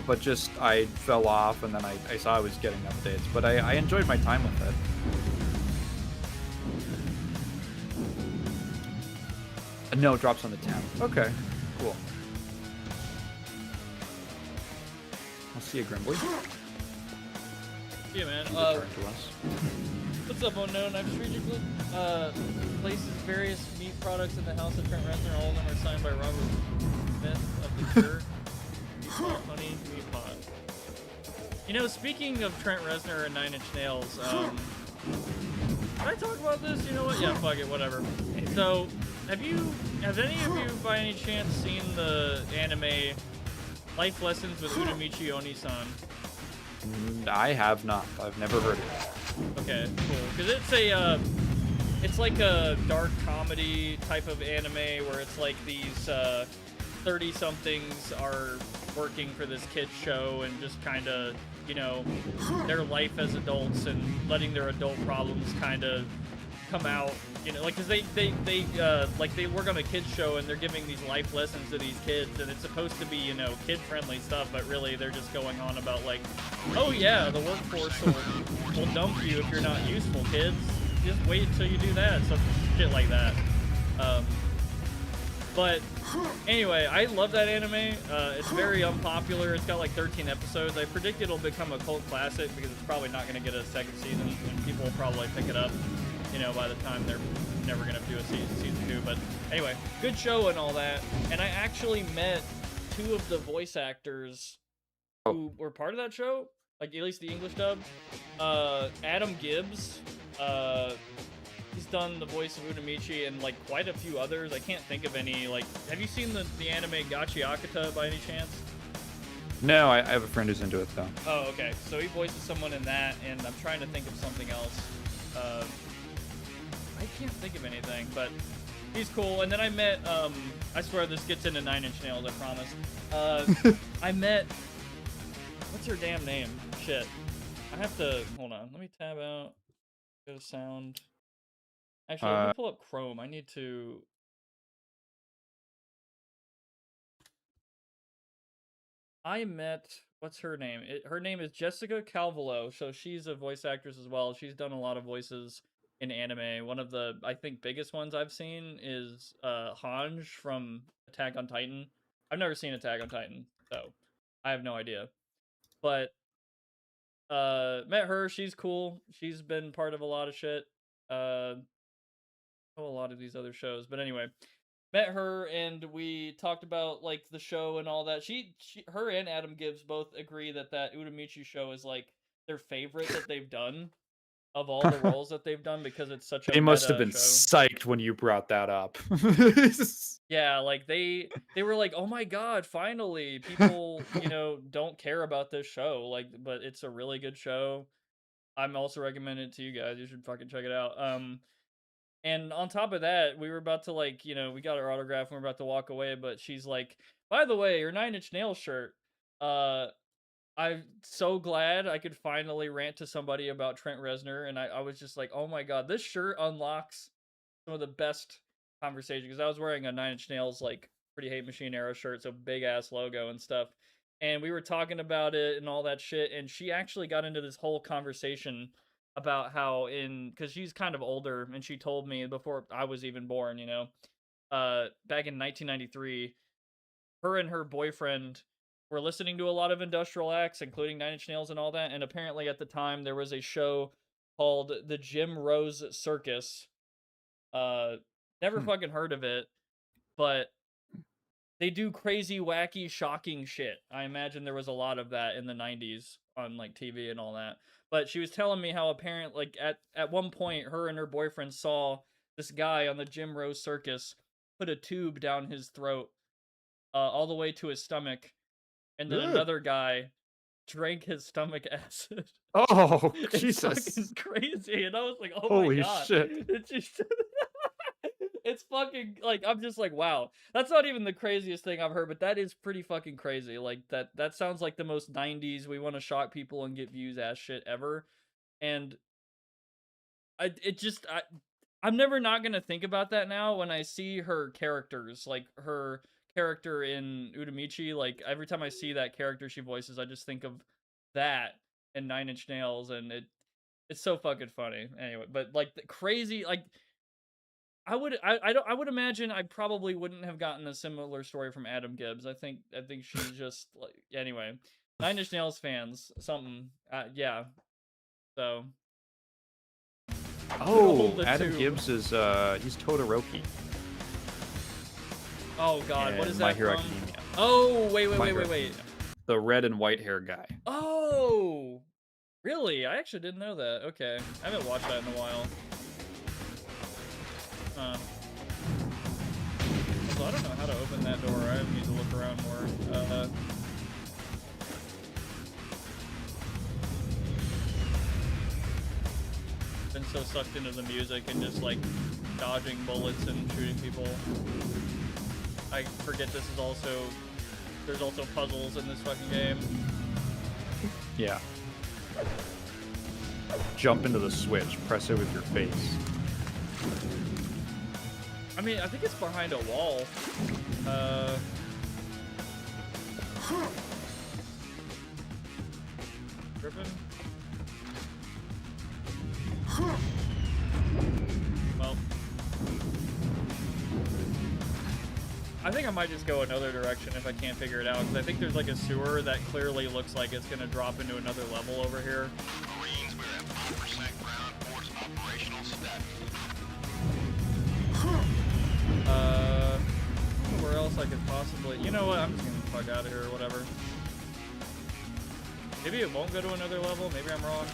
But just, I fell off, and then I saw I was getting updates, but I enjoyed my time with it. No, it drops on the 10th. Okay, cool. I'll see you, Grimbley. Yeah, man. What's up, Unknown? I've strategically places various meat products in the house of Trent Reznor. All of them are signed by Robert Smith of the Cure. Honey meat pot. You know, speaking of Trent Reznor and 9 Inch Nails, did I talk about this? You know what? Yeah, fuck it, whatever. So, have any of you by any chance seen the anime Life Lessons with Uramichi Oni-san? I have not. I've never heard of it. Okay, cool. Because it's like a dark comedy type of anime where it's like these 30-somethings are working for this kids show and just kind of, you know, their life as adults and letting their adult problems kind of come out, you know, like, because they work on a kids show and they're giving these life lessons to these kids, and it's supposed to be, you know, kid-friendly stuff, but really they're just going on about, like, oh yeah, the workforce will dump you if you're not useful, kids. Just wait until you do that, some shit like that. But Anyway, I love that anime. It's very unpopular. It's got like 13 episodes. I predict it'll become a cult classic because it's probably not going to get a second season, and people will probably pick it up, you know, by the time they're never going to do a season 2. But anyway, good show and all that. And I actually met 2 of the voice actors who were part of that show, like at least the English dub. Adam Gibbs. He's done the voice of Uramichi and like quite a few others. I can't think of any. Like, have you seen the anime Gachi Akata by any chance? No, I have a friend who's into it though. Oh, okay. So he voices someone in that, and I'm trying to think of something else. I can't think of anything, but he's cool. And then I met, I swear this gets into 9 Inch Nails, I promise. I met, what's her damn name? Shit. I have to, hold on. Let me tab out. Go to sound. Actually, let me pull up Chrome. I need to. I met, what's her name? Her name is Jessica Calvolo, so she's a voice actress as well. She's done a lot of voices in anime. One of the, I think, biggest ones I've seen is Hanj from Attack on Titan. I've never seen Attack on Titan, so I have no idea. But met her. She's cool. She's been part of a lot of shit. A lot of these other shows, but anyway, met her and we talked about like the show and all that. Her and Adam Gibbs both agree that Uramichi show is like their favorite that they've done of all the roles that they've done because it's such a They must have meta been show. psyched when you brought that up. Yeah, like they were like, oh my god, finally people, you know, don't care about this show, like, but it's a really good show. I'm also recommending it to you guys. You should fucking check it out. And on top of that, we were about to, like, you know, we got our autograph and we we're about to walk away, but she's like, by the way, your 9 Inch Nails shirt, I'm so glad I could finally rant to somebody about Trent Reznor, and I was just like, oh my god, this shirt unlocks some of the best conversation, because I was wearing a 9 Inch Nails, like, Pretty Hate Machine era shirt, so big-ass logo and stuff, and we were talking about it and all that shit, and she actually got into this whole conversation about how because she's kind of older, and she told me before I was even born, you know, back in 1993, her and her boyfriend were listening to a lot of industrial acts, including 9 Inch Nails and all that, and apparently at the time there was a show called the Jim Rose Circus. Never fucking heard of it, but they do crazy, wacky, shocking shit. I imagine there was a lot of that in the 90s on like TV and all that. But she was telling me how apparently, like, at one point, her and her boyfriend saw this guy on the Jim Rose Circus put a tube down his throat all the way to his stomach, and then another guy drank his stomach acid. Oh, it's Jesus. fucking crazy. And I was like, oh Holy my god. shit. It's just... it's fucking, like, I'm just like, wow. That's not even the craziest thing I've heard, but that is pretty fucking crazy. Like, that sounds like the most 90s, we want to shock people and get views ass shit ever. And I'm never not gonna think about that now when I see her characters, like her character in Uramichi. Like, every time I see that character she voices, I just think of that and 9 Inch Nails, and it's so fucking funny. Anyway, but like the crazy, like, I would imagine I probably wouldn't have gotten a similar story from Adam Gibbs. I think she's just like, anyway, 9 Inch Nails fans, something, yeah. So. Oh, Adam Gibbs is he's Todoroki. Oh god, what is that My Hero from? Academia. Oh, wait. The red and white hair guy. Oh, really? I actually didn't know that. Okay, I haven't watched that in a while. So I don't know how to open that door. I need to look around more. Been so sucked into the music and just like dodging bullets and shooting people. I forget this is also, there's also puzzles in this fucking game. Yeah. Jump into the switch, press it with your face. I mean, I think it's behind a wall. Tripping? Well. I think I might just go another direction if I can't figure it out, because I think there's like a sewer that clearly looks like it's gonna drop into another level over here. Marines, we're at 5% ground force operational status. Where else I could possibly... You know what? I'm just gonna fuck out of here or whatever. Maybe it won't go to another level. Maybe I'm wrong.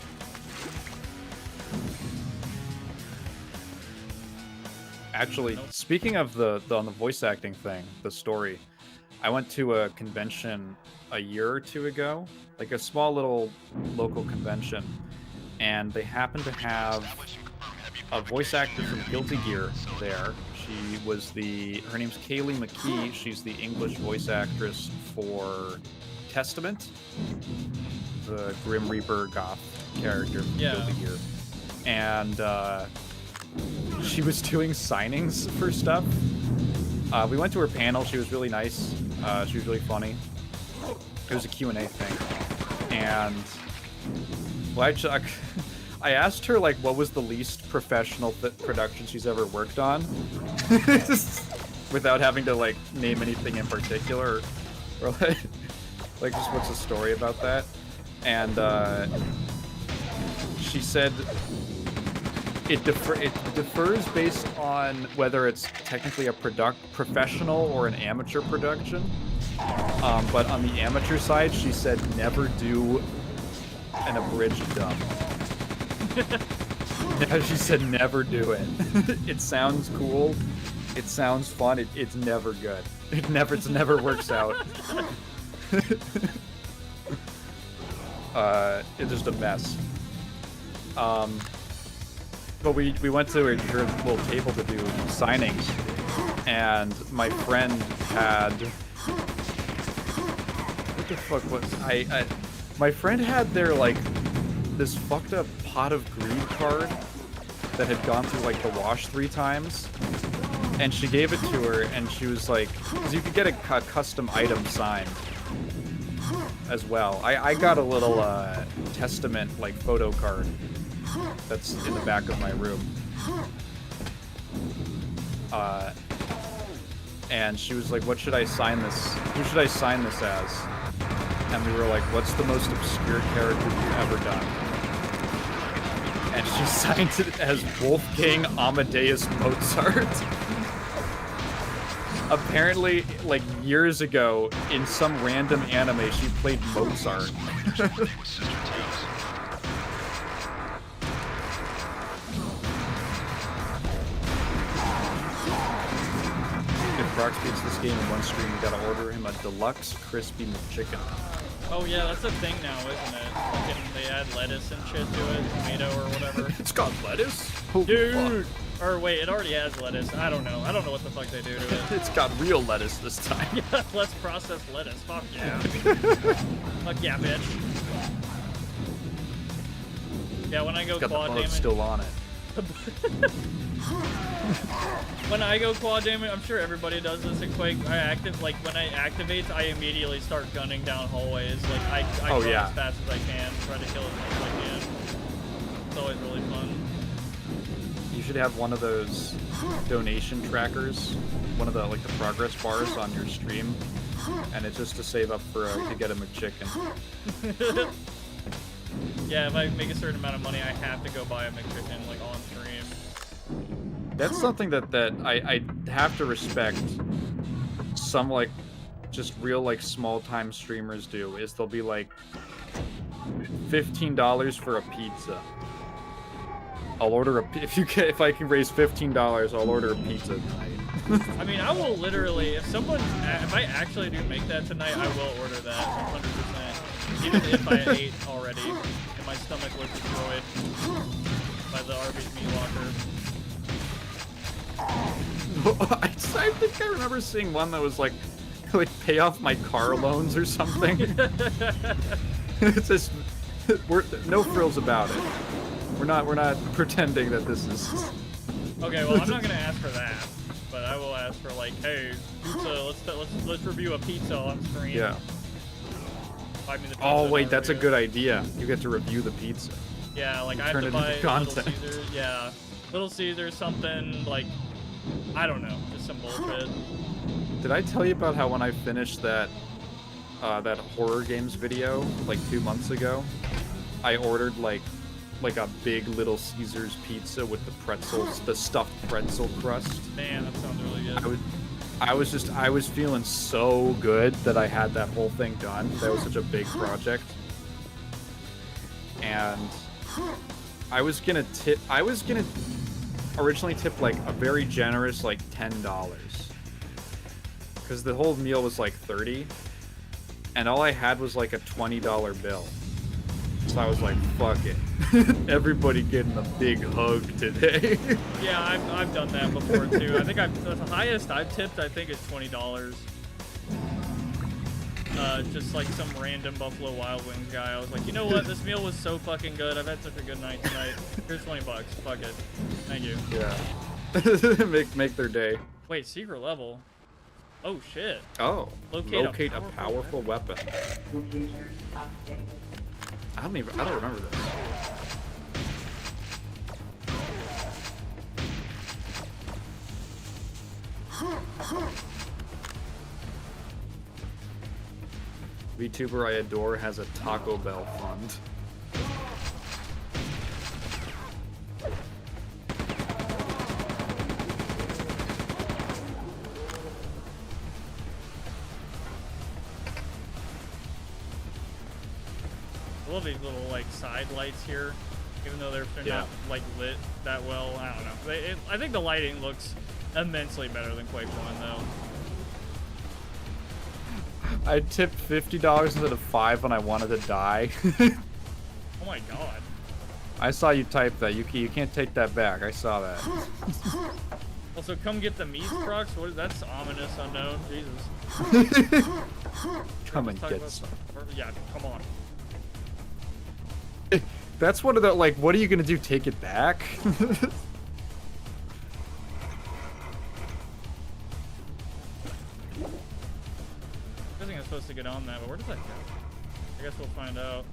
Actually, speaking of on the voice acting thing, the story, I went to a convention a year or two ago, like a small little local convention, and they happened to have a voice actor from Guilty Gear there. She was her name's Kaylee McKee. She's the English voice actress for Testament, the Grim Reaper goth character from Guilty Gear. And she was doing signings for stuff. We went to her panel. She was really nice. She was really funny. It was a Q&A thing. And well, I asked her, like, what was the least professional production she's ever worked on? Without having to, like, name anything in particular. Or like, just what's the story about that? And she said it differs based on whether it's technically a professional or an amateur production. But on the amateur side, she said never do an abridged dub. She said never do it. It sounds cool. It sounds fun. It's never good. It never works out. It's just a mess. But we went to her little table to do signings, and my friend had... What the fuck was... my friend had their, like, this fucked up Pot of Greed card that had gone through, like, the wash 3 times, and she gave it to her, and she was like... Because you could get a custom item signed as well. I got a little, Testament, like, photo card that's in the back of my room. And she was like, what should I sign this? Who should I sign this as? And we were like, what's the most obscure character you've ever done? And she signed it as Wolfgang Amadeus Mozart. Apparently, like, years ago, in some random anime, she played Mozart. Prox beats this game in one stream, you gotta order him a deluxe crispy McChicken. Oh yeah, that's a thing now, isn't it? Like, they add lettuce and shit to it, tomato or whatever. It's got lettuce? Dude! Or wait, it already has lettuce. I don't know. I don't know what the fuck they do to it. It's got real lettuce this time. Yeah, less processed lettuce. Fuck yeah. Fuck yeah, bitch. Yeah, when I go got quad the damage... still on it. When I go quad damage, I'm sure everybody does this in Quake. When I activate, I immediately start gunning down hallways. Like, I go as fast as I can, try to kill as much as I can. It's always really fun. You should have one of those donation trackers, one of the, like, the progress bars on your stream, and it's just to save up for to get a McChicken. Yeah, if I make a certain amount of money, I have to go buy a McChicken, like, on stream. That's something that I have to respect. Some, like, just real, like, small-time streamers do, is they'll be like, $15 for a pizza. I'll order if I can raise $15, I'll order a pizza tonight. I mean, I will literally, if I actually do make that tonight, I will order that 100%. Even if I ate already and my stomach was destroyed by the Arby's meat locker. I think I remember seeing one that was like pay off my car loans or something. It's just no frills about it. We're not pretending that this is. Okay, well, I'm not gonna ask for that, but I will ask for, like, hey, pizza. Let's review a pizza on stream. Yeah. Buy me the pizza. Oh wait, that's a good idea. You get to review the pizza. Yeah, like, I have to buy Little Caesars. Yeah, Little Caesars, something like, I don't know, just some bullshit. Did I tell you about how when I finished that that horror games video like 2 months ago, I ordered like a big Little Caesars pizza with the pretzels, the stuffed pretzel crust. Man, that sounds really good. I was feeling so good that I had that whole thing done. That was such a big project. And I was gonna originally tip like a very generous like $10. Because the whole meal was like $30. And all I had was like a $20 bill. So I was like, fuck it. Everybody getting a big hug today. Yeah, I've done that before too. I think the highest I've tipped, I think, is $20. Just like some random Buffalo Wild Wings guy. I was like, you know what? This meal was so fucking good. I've had such a good night tonight. Here's $20. Fuck it. Thank you. Yeah. make their day. Wait, secret level. Oh shit. Oh. Locate a powerful weapon. I don't remember this. VTuber I adore has a Taco Bell fund. I love these little like side lights here, even though they're not like lit that well. I don't know. I think the lighting looks immensely better than Quake 1 though. I tipped $50 instead of $5 when I wanted to die. Oh my god. I saw you type that. You can't take that back. I saw that. Also, come get the meats, Prox. That's ominous unknown. Jesus. Come and get some. Yeah, come on. That's one of the, like, what are you gonna do? Take it back? I think I'm supposed to get on that, but where does that go? I guess we'll find out.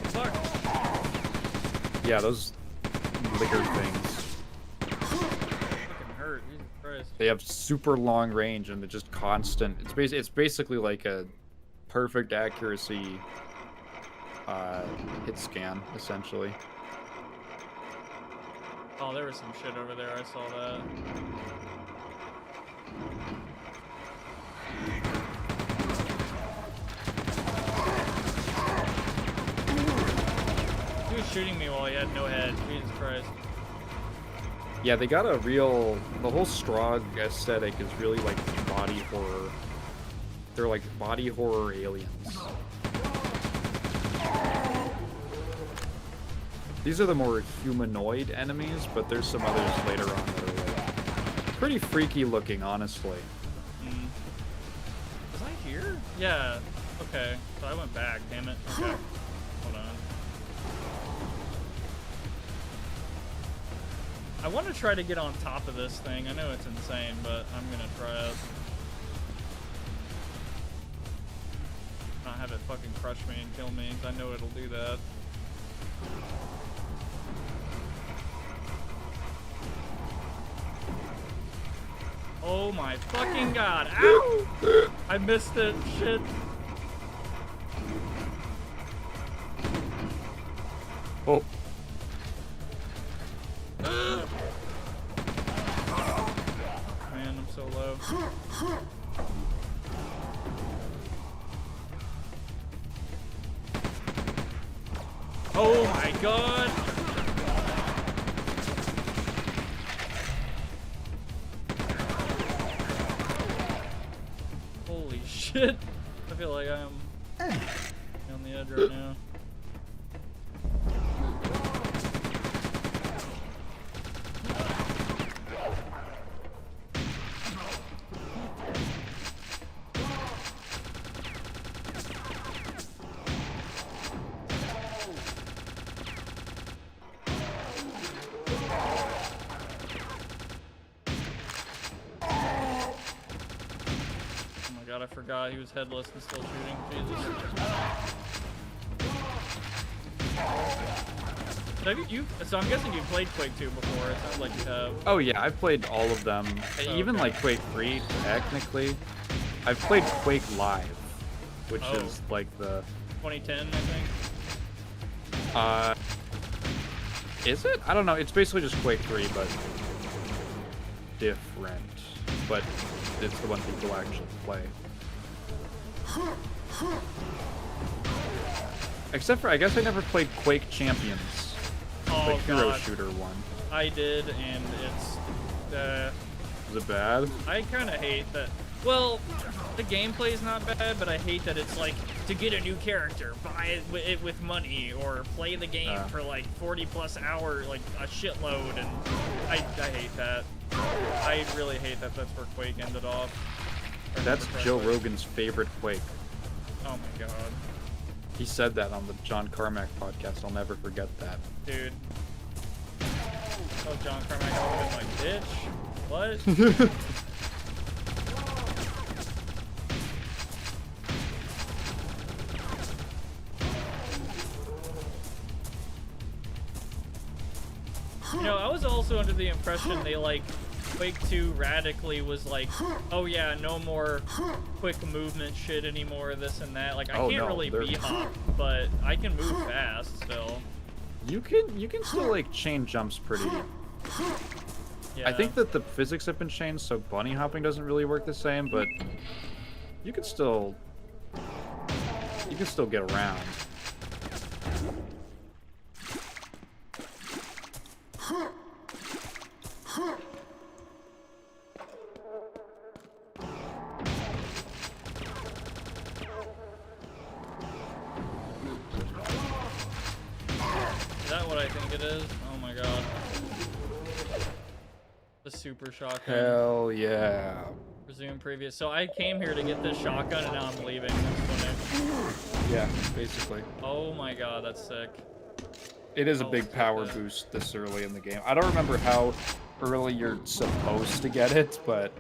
Fuck. Yeah, those liquor things. Fucking hurt. Jesus Christ. They have super long range and they're just constant. It's basically like a perfect accuracy hit scan, essentially. Oh, there was some shit over there. I saw that. He was shooting me while he had no head. Jesus Christ. Yeah, they got the whole Strogg aesthetic is really like body horror. They're like body horror aliens. These are the more humanoid enemies, but there's some others later on that are like pretty freaky looking, honestly. Was I here? Yeah. Okay. So I went back. Damn it. Okay. Hold on. I want to try to get on top of this thing. I know it's insane, but I'm gonna try it. Not have it fucking crush me and kill me, 'cause I know it'll do that. Oh my fucking god. Ow! I missed it. Shit. Oh. Man, I'm so low. Oh my god! Holy shit! I feel like I'm on the edge right now. I forgot he was headless and still shooting. Jesus. So I'm guessing you've played Quake 2 before. It sounds like you have. Oh yeah, I've played all of them. Even like Quake 3, technically. I've played Quake Live, which is like the 2010, I think. Is it? I don't know. It's basically just Quake 3, but different. But it's the one people actually play. Except for, I guess I never played Quake Champions, the hero shooter one. I did, and it's Is it bad? I kind of hate that. Well, the gameplay is not bad, but I hate that it's like, to get a new character, buy it with money, or play the game for like 40+ hours, like a shitload, and I hate that. I really hate that that's where Quake ended off. That's Joe Rogan's favorite Quake. Oh my god. He said that on the John Carmack podcast. I'll never forget that. Dude. Oh, John Carmack, I would have been like, bitch. What? You know, I was also under the impression they, like, Quake 2 radically was like, oh yeah, no more quick movement shit anymore, this and that. Like, I can't really b-hop, but I can move fast still. You can still, like, chain jumps pretty. Yeah. I think that the physics have been changed, so bunny hopping doesn't really work the same, but you can still get around. Is that what I think it is? Oh my god. The super shotgun. Hell yeah. Resume previous. So I came here to get this shotgun and now I'm leaving. That's funny. Yeah, basically. Oh my god, that's sick. It is a big power boost this early in the game. I don't remember how early you're supposed to get it, but...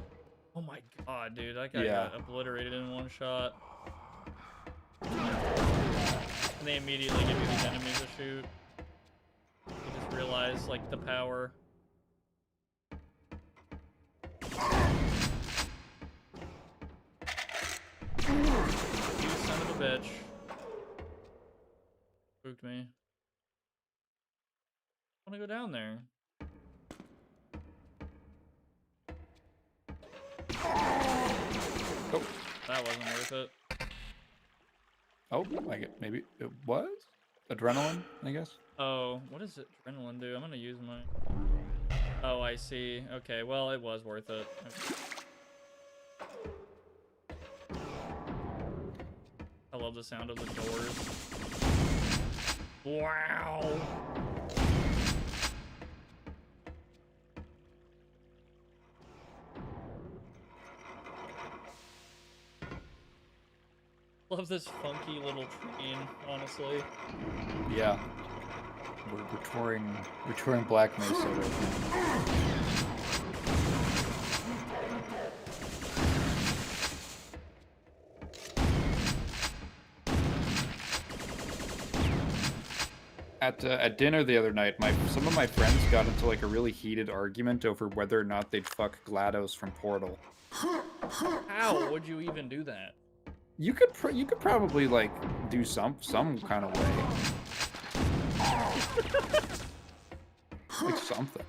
Oh my god, dude. That guy got obliterated in one shot. And they immediately give you these enemies to shoot. You just realize, like, the power. You son of a bitch. Spooked me. I wanna go down there. Oh. That wasn't worth it. Oh, maybe it was? Adrenaline, I guess? Oh, what does adrenaline do? I'm gonna use my... Oh, I see. Okay, well, it was worth it. I love the sound of the doors. Wow! Love this funky little train, honestly. Yeah. We're touring Black Mesa right now. At dinner the other night, some of my friends got into like a really heated argument over whether or not they'd fuck GLaDOS from Portal. How would you even do that? You could probably like do some kind of way. Like something.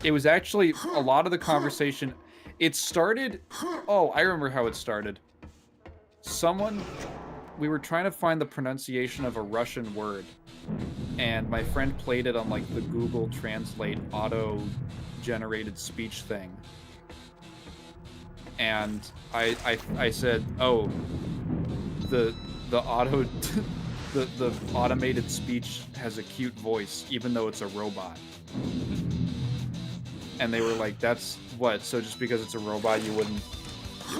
It was actually a lot of the conversation. It started. Oh, I remember how it started. We were trying to find the pronunciation of a Russian word, and my friend played it on like the Google Translate auto-generated speech thing. And I said, oh, the automated speech has a cute voice, even though it's a robot. And they were like, that's what? So just because it's a robot, you wouldn't?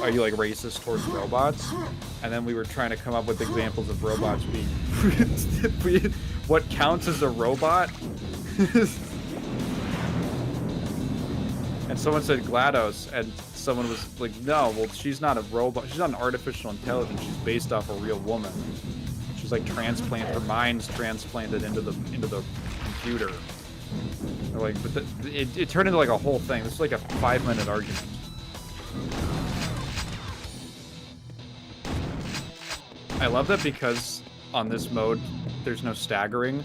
Are you like racist towards robots? And then we were trying to come up with examples of robots being what counts as a robot. And someone said GLaDOS, and someone was like, no, well, she's not a robot. She's not an artificial intelligence. She's based off a real woman. She's like transplanted. Her mind's transplanted into the computer. They're like, but it turned into like a whole thing. This is like a 5-minute argument. I love that because on this mode, there's no staggering.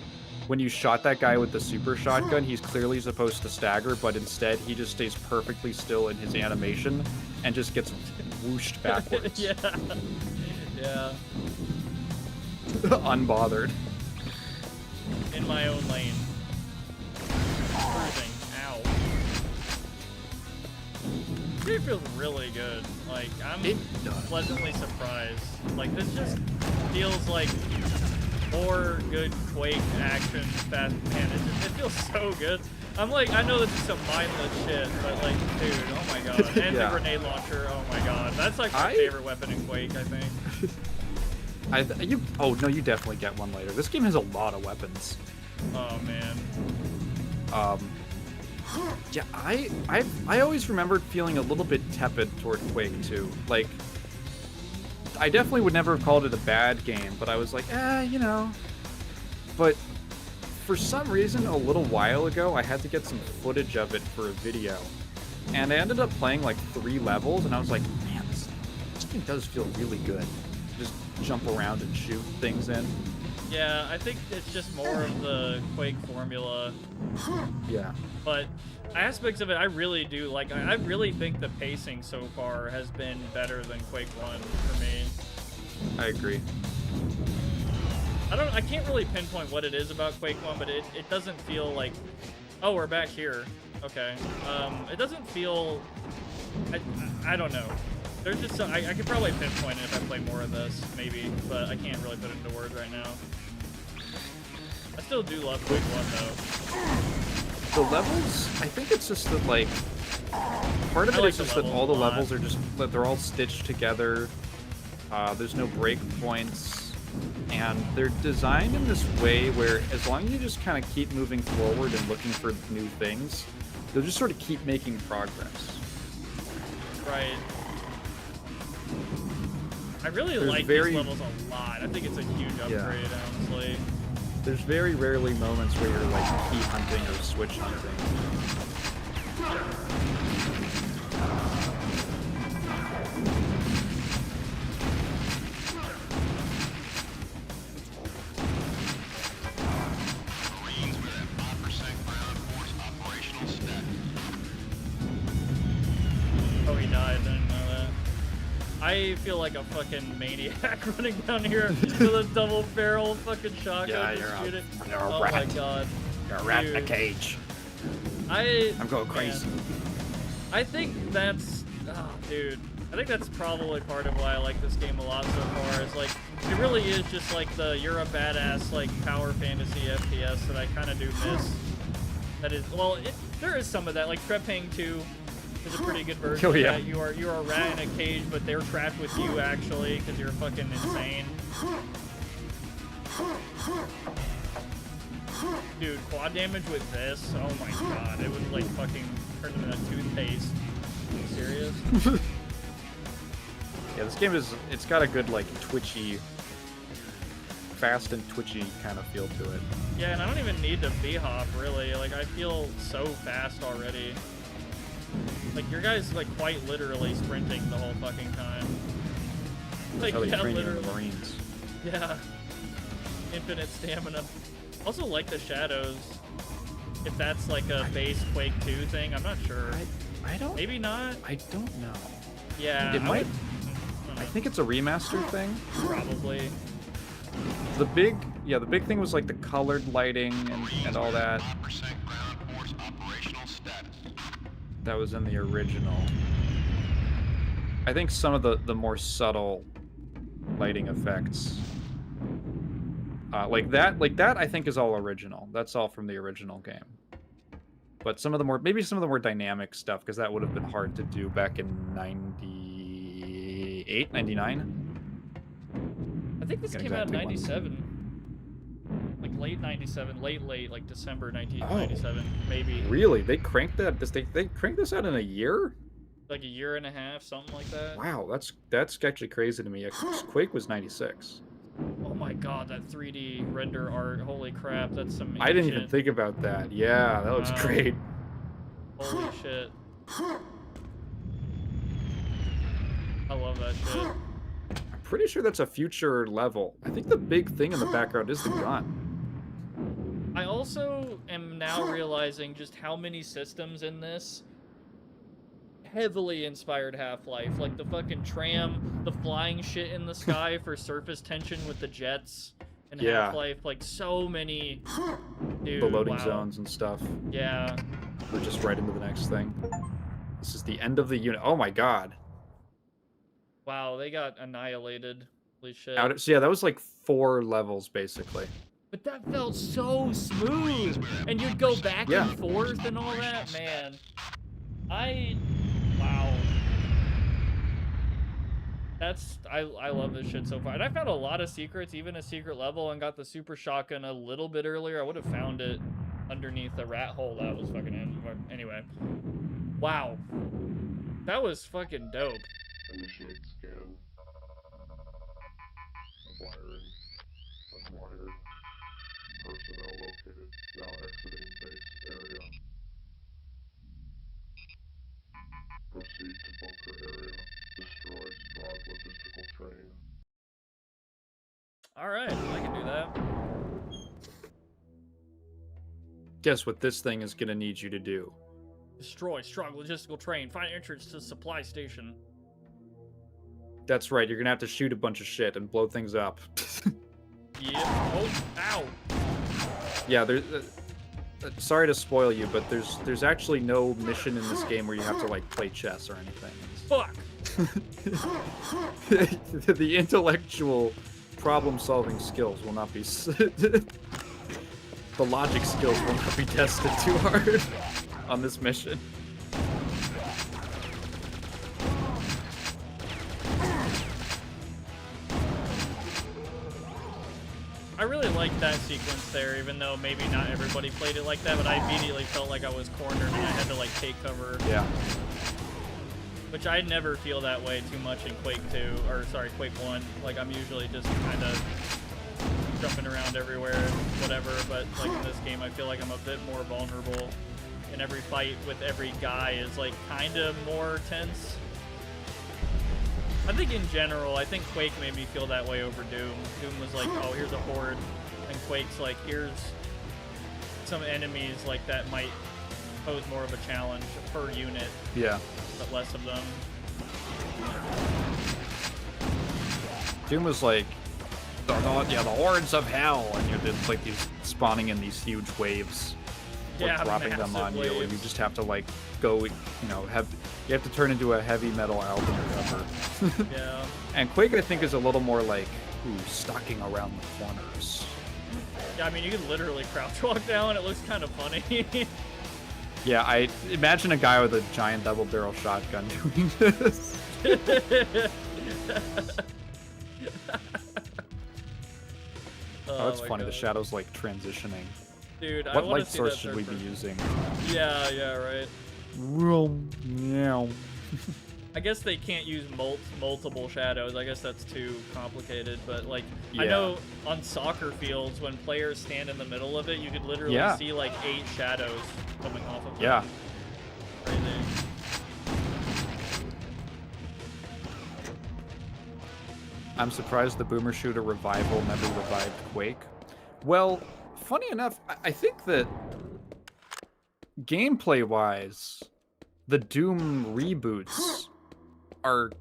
When you shot that guy with the super shotgun, he's clearly supposed to stagger, but instead he just stays perfectly still in his animation and just gets whooshed backwards. Yeah. Yeah. Unbothered. In my own lane. Cruising. Ow. It feels really good. Like, I'm pleasantly surprised. Like, this just feels like more good Quake action, fast, man, it feels so good. I'm like, I know this is some mindless shit, but like, dude, oh my god. And Yeah. the grenade launcher, oh my god. That's like my favorite weapon in Quake, I think. Oh no, you definitely get one later. This game has a lot of weapons. Oh man. Yeah, I always remembered feeling a little bit tepid toward Quake II. Like, I definitely would never have called it a bad game, but I was like, you know. But for some reason, a little while ago, I had to get some footage of it for a video. And I ended up playing like 3 levels, and I was like, man, this game does feel really good. Just jump around and shoot things in. Yeah, I think it's just more of the Quake formula. Yeah. But aspects of it, I really do like. I really think the pacing so far has been better than Quake 1 for me. I agree. I can't really pinpoint what it is about Quake 1, but it doesn't feel like, oh, we're back here. Okay. It doesn't feel, I don't know. There's just some, I could probably pinpoint it if I play more of this, maybe, but I can't really put it into words right now. I still do love Quake 1 though. The levels, I think it's just that, like, part of it is just that all the levels are just, that they're all stitched together. There's no break points, and they're designed in this way where as long as you just kind of keep moving forward and looking for new things, they'll just sort of keep making progress. Right. I really like these levels a lot. I think it's a huge upgrade, honestly. There's very rarely moments where you're like key hunting or switch hunting. Marines with that 5% ground force operational status. Oh, he died. I didn't know that. I feel like a fucking maniac running down here with a double barrel fucking shotgun. Yeah, you're a oh rat. my god. You're a rat in a cage. I'm going crazy. Man, I think that's, oh, dude. I think that's probably part of why I like this game a lot so far. Is like, it really is just like the you're a badass like power fantasy FPS that I kind of do miss. That is, well, there is some of that. Like Trepanning 2 is a pretty good version of that. You're a rat in a cage, but they're trapped with you actually because you're fucking insane. Dude, quad damage with this, oh my god, it would like fucking turn them into toothpaste. Are you serious? Yeah, this game it's got a good like twitchy, fast and twitchy kind of feel to it. Yeah, and I don't even need to B-hop really, like I feel so fast already. Like your guy's like quite literally sprinting the whole fucking time. Like, That's how they yeah, train you in literally. the Marines. Yeah. Infinite stamina. Also like the shadows. If that's like a base Quake 2 thing, I'm not sure. I don't. Maybe not. I don't know. Yeah. It might. I I think it's a remaster thing. Probably. The big thing was like the colored lighting and all that. 5% ground force operational status. That was in the original. I think some of the more subtle lighting effects, like that, I think is all original. That's all from the original game. But some of the more dynamic stuff, because that would have been hard to do back in 98, 99. I think this Get came out in exactly one. 97. Like late 97, late, like December 1997, maybe. Really? They cranked that? They cranked this out in a year? Like a year and a half, something like that. Wow, that's actually crazy to me. Quake was 96. Oh my god, that 3D render art. Holy crap, that's some I didn't even ancient- think about that. Yeah, that looks Wow. great. Holy shit. I love that shit. I'm pretty sure that's a future level. I think the big thing in the background is the gun. I also am now realizing just how many systems in this heavily inspired Half-Life. Like the fucking tram, the flying shit in the sky for surface tension with the jets in Yeah. Half-Life. Like so many... Dude, The loading wow. zones and stuff. Yeah. We're just right into the next thing. This is the end of the unit. Oh my god. Wow, they got annihilated. Holy shit. So yeah, that was like 4 levels basically. But that felt so smooth! And you'd go back Yeah. and forth and all that, man. Wow. I love this shit so far. And I found a lot of secrets, even a secret level, and got the super shotgun a little bit earlier. I would have found it underneath the rat hole that was fucking in. Anyway. Wow. That was fucking dope. Initiate scan. Acquiring. Acquired. Personnel located. Now exiting base area. Proceed to bunker area. Destroy Strahd logistical train. Alright, I can do that. Guess what this thing is gonna need you to do. Destroy Strahd logistical train. Find entrance to supply station. That's right, you're gonna have to shoot a bunch of shit and blow things up. Yep. Oh, ow. Yeah, there's... sorry to spoil you, but there's actually no mission in this game where you have to, like, play chess or anything. Fuck. The intellectual problem-solving skills will not be... the logic skills will not be tested too hard on this mission. I really liked that sequence there, even though maybe not everybody played it like that, but I immediately felt like I was cornered and I had to, like, take cover. Yeah. Which I never feel that way too much in Quake 2, or sorry, Quake 1. Like, I'm usually just kind of jumping around everywhere and whatever, but, like, in this game I feel like I'm a bit more vulnerable. And every fight with every guy is, like, kind of more tense. I think in general, I think Quake made me feel that way over Doom. Doom was like, oh, here's a horde, and Quake's like, here's some enemies like that might pose more of a challenge per unit, Yeah. but less of them. Doom was like, the hordes of hell, and you're just like these spawning in these huge waves, Yeah, dropping them massive on you, and you waves. just have to like go, you know, you have to turn into a heavy metal album cover. Yeah. And Quake, I think, is a little more like, stalking around the corners. Yeah, I mean, you can literally crouch walk down. It looks kind of funny. Yeah, I imagine a guy with a giant double barrel shotgun doing this. Oh, that's my funny. God. The shadow's like transitioning. Dude, I What want light to see source that should we third be person. using? Yeah, right. Meow. I guess they can't use multiple shadows. I guess that's too complicated. But like, I Yeah. know on soccer fields when players stand in the middle of it, you could literally Yeah. see like 8 shadows coming off of them. Yeah. Crazy. I'm surprised the Boomer Shooter revival never revived Quake. Well, funny enough, I think that gameplay-wise, the Doom reboots are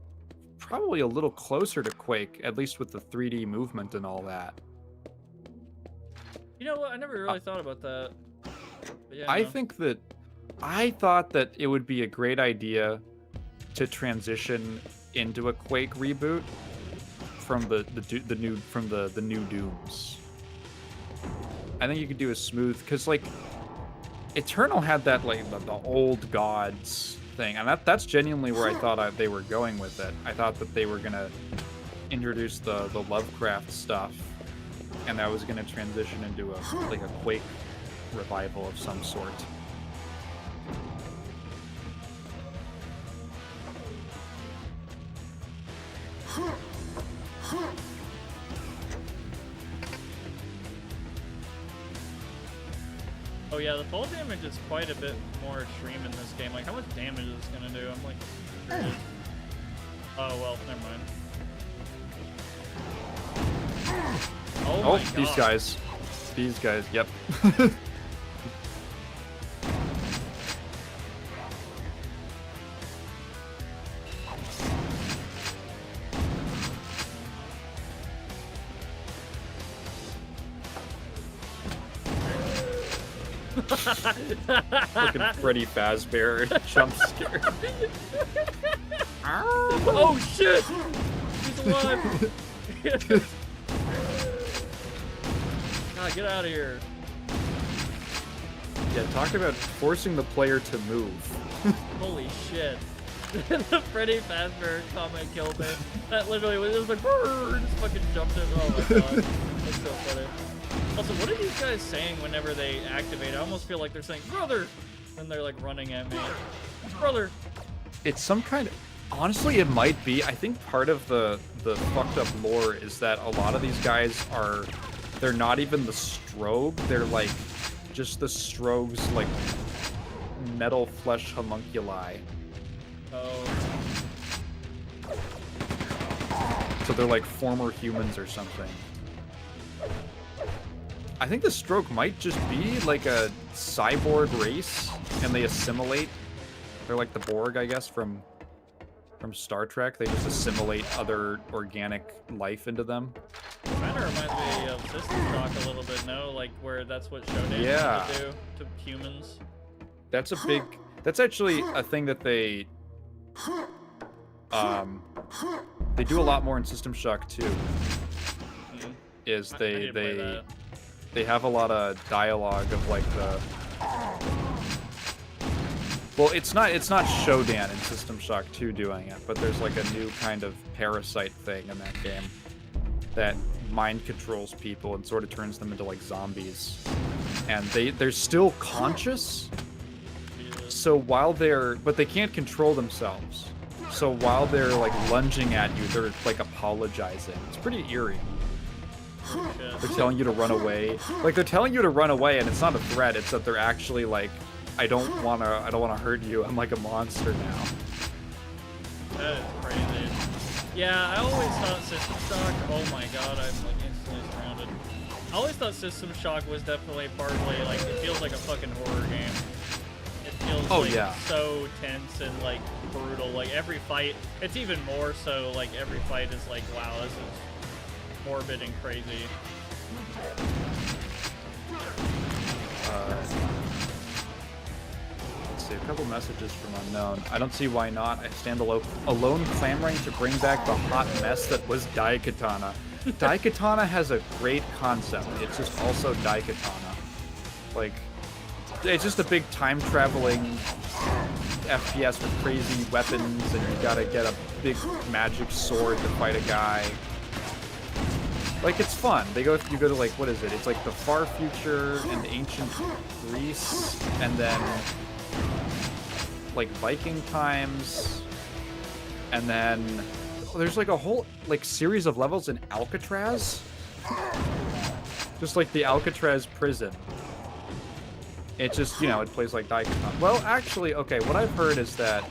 probably a little closer to Quake, at least with the 3D movement and all that. You know what? I never really thought about that. But yeah, I no. think that I thought that it would be a great idea to transition into a Quake reboot from the new Dooms. I think you could do a smooth, because like Eternal had that like the old gods thing, and that's genuinely where I thought they were going with it. I thought that they were gonna introduce the Lovecraft stuff and that was going to transition into a Quake revival of some sort. Oh yeah, the fall damage is quite a bit more extreme in this game. Like, how much damage is this gonna do? I'm like, oh well, never mind. Oh my God. These guys. These guys, yep. Fucking Freddy Fazbear jump scare. Oh shit! He's alive! God, get out of here. Yeah, talk about forcing the player to move. Holy shit. The Freddy Fazbear comment killed me. That literally was just like, brrr, just fucking jumped it. Oh my God. That's so funny. Also, what are these guys saying whenever they activate? I almost feel like they're saying, brother! And they're like running at me. Brother! It's some kind of... Honestly, it might be. I think part of the fucked up lore is that a lot of these guys are... They're not even the Strogue. They're like... Just the Strogue's like... metal flesh homunculi. Oh. So they're like former humans or something. I think the Stroke might just be like a cyborg race, and they assimilate. They're like the Borg, I guess, from Star Trek. They just assimilate other organic life into them. Kind of reminds me of System Shock a little bit, no? Like where that's what Shodan Yeah. do to humans. That's a big... That's actually a thing that they do a lot more in System Shock too. Is they have a lot of dialogue of like the... Well, it's not Shodan in System Shock 2 doing it, but there's like a new kind of parasite thing in that game that mind controls people and sort of turns them into like zombies. And they're still conscious. So while but they can't control themselves. So while they're like lunging at you, they're like apologizing. It's pretty eerie. They're telling you to run away. Like they're telling you to run away, and it's not a threat. It's that they're actually like, I don't wanna hurt you. I'm like a monster now. That is crazy. Yeah, I always thought System Shock. Oh my God, I'm like instantly surrounded. I always thought System Shock was definitely partly like it feels like a fucking horror game. Feels like so tense and like brutal. Like every fight, it's even more so. Like every fight is like, wow, this is morbid and crazy. Let's see, a couple messages from Unknown. I don't see why not. I stand alone clamoring to bring back the hot mess that was Daikatana. Daikatana has a great concept. It's just also Daikatana. Like, it's just a big time-traveling FPS with crazy weapons, and you gotta get a big magic sword to fight a guy. Like, it's fun. You go to, like, what is it? It's like the far future and ancient Greece, and then, like, Viking times, and then there's, like, a whole, like, series of levels in Alcatraz. Just like the Alcatraz prison. It just, you know, it plays like Daikatana. Well, actually, okay, what I've heard is that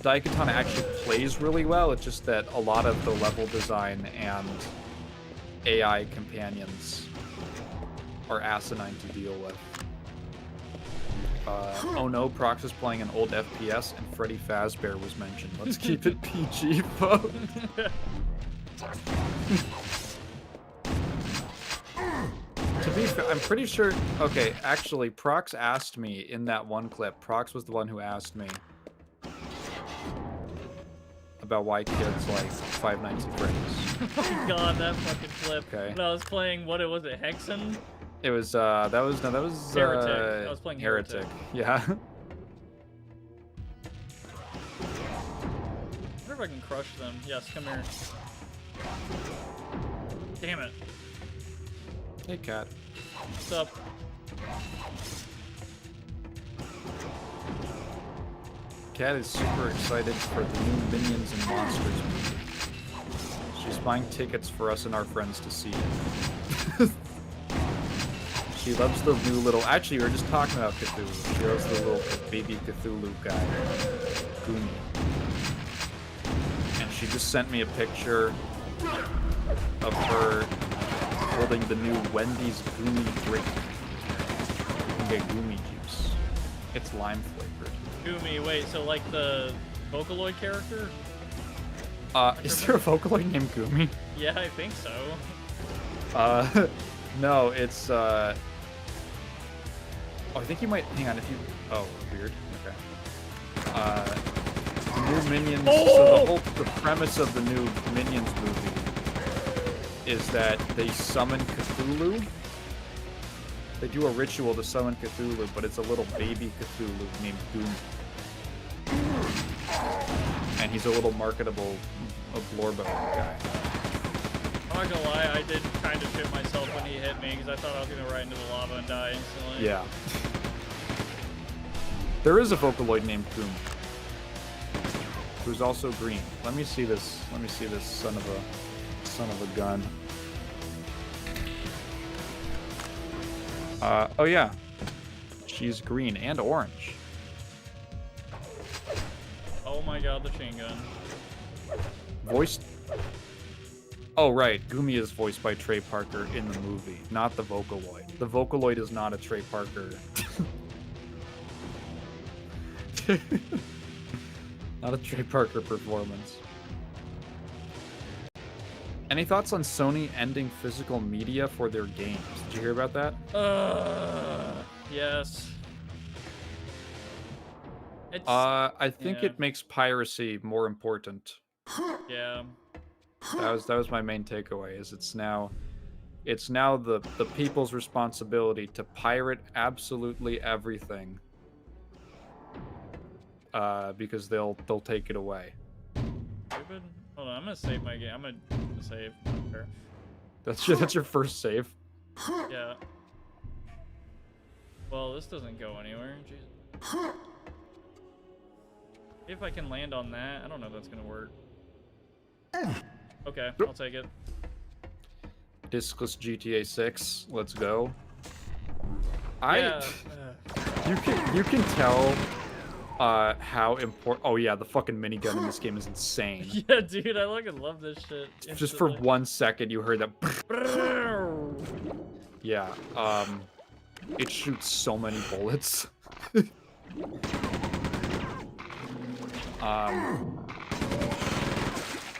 Daikatana actually plays really well. It's just that a lot of the level design and AI companions are asinine to deal with. Oh no, Prox is playing an old FPS and Freddy Fazbear was mentioned. Let's keep it PG, folks. To be fair, I'm pretty sure... Okay, actually, Prox asked me in that one clip. Prox was the one who asked me about why kids like Five Nights at Freddy's. Oh my God, that fucking clip. Okay. When I was playing, what was it, Hexen? It was, that was Heretic. I was playing Heretic. Yeah. I wonder if I can crush them. Yes, come here. Damn it. Hey, cat. What's up? Cat is super excited for the new Minions and Monsters movie. She's buying tickets for us and our friends to see it. She loves the new little... Actually, we were just talking about Cthulhu. She loves the little baby Cthulhu guy, Goomy. And she just sent me a picture of her holding the new Wendy's Goomy drink. You can get Goomy juice. It's lime flavored. Goomy, wait, so like the Vocaloid character? Is there a Vocaloid named Goomy? Yeah, I think so. No, it's, oh, I think you might, hang on, if you, oh, weird, okay. New Minions, so the premise of the new Minions movie is that they summon Cthulhu. They do a ritual to summon Cthulhu, but it's a little baby Cthulhu named Goomy. And he's a little marketable Blorbo guy. I'm not gonna lie, I did kind of shit myself when he hit me because I thought I was gonna right into the lava and die instantly. Yeah. There is a Vocaloid named Goom, who's also green. Let me see this. Let me see this son of a gun. Oh yeah. She's green and orange. Oh my god, the chain gun. Voiced. Oh right, Goomy is voiced by Trey Parker in the movie, not the Vocaloid. The Vocaloid is not a Trey Parker. Not a Trey Parker performance. Any thoughts on Sony ending physical media for their games? Did you hear about that? Yes. It's, I think yeah. it makes piracy more important. Yeah. That was my main takeaway. Is it's now the people's responsibility to pirate absolutely everything. Because they'll take it away. Stupid. Hold on, I'm gonna save my game. I'm gonna save. Sure. That's your first save. Yeah. Well, this doesn't go anywhere. Jesus. If I can land on that, I don't know if that's gonna work. Okay, I'll take it. Discless GTA 6. Let's go. Yeah. You can tell how important. Oh yeah, the fucking minigun in this game is insane. Yeah, dude, I fucking love this shit. Just for 1 second, you heard that. Yeah. It shoots so many bullets.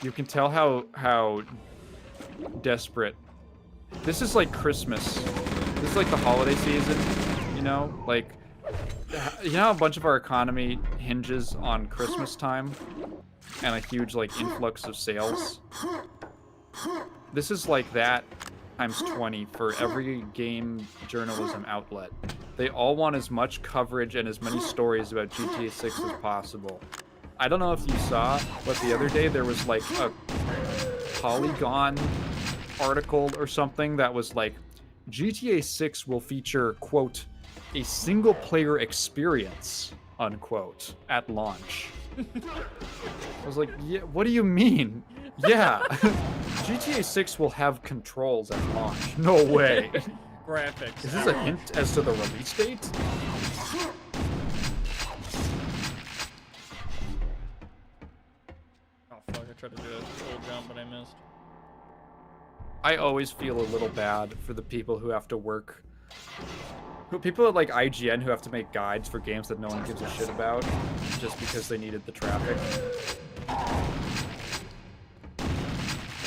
You can tell how desperate. This is like Christmas. This is like the holiday season, you know? Like, you know how a bunch of our economy hinges on Christmas time and a huge like influx of sales? This is like that times 20 for every game journalism outlet. They all want as much coverage and as many stories about GTA 6 as possible. I don't know if you saw, but the other day there was like a Polygon article or something that was like, GTA 6 will feature, quote, a single-player experience, unquote, at launch. I was like, yeah, what do you mean? Yeah, GTA 6 will have controls at launch. No way. Graphics. Is this a hint as to the release date? Oh fuck, I tried to do a full jump, but I missed. I always feel a little bad for the people who have to work. People at like IGN who have to make guides for games that no one gives a shit about just because they needed the traffic.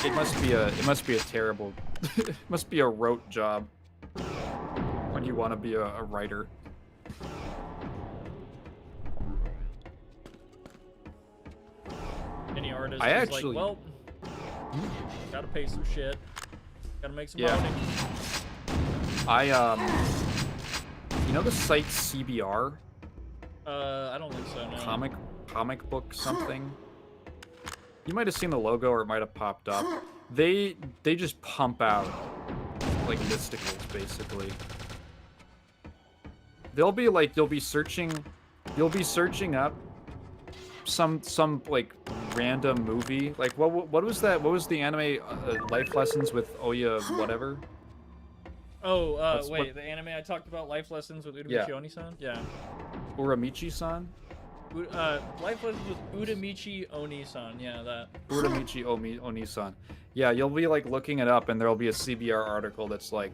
It must be a terrible, it must be a rote job when you want to be a writer. Any artist I is actually- like, well, gotta pay some shit. Gotta make some Yeah. money. You know the site CBR? I don't think so, no. Comic book something? You might have seen the logo or it might have popped up. They just pump out like listicles basically. They'll be like you'll be searching up some like random movie. Like what was that? What was the anime Life Lessons with Oya whatever? Oh, What's- wait, what- the anime I talked about, Life Lessons with Yeah. Udamichi Oni-san? Yeah. Uramichi-san? Life Lessons with Udamichi Oni-san, yeah, that. Uramichi Oni-san. Yeah, you'll be like looking it up and there'll be a CBR article that's like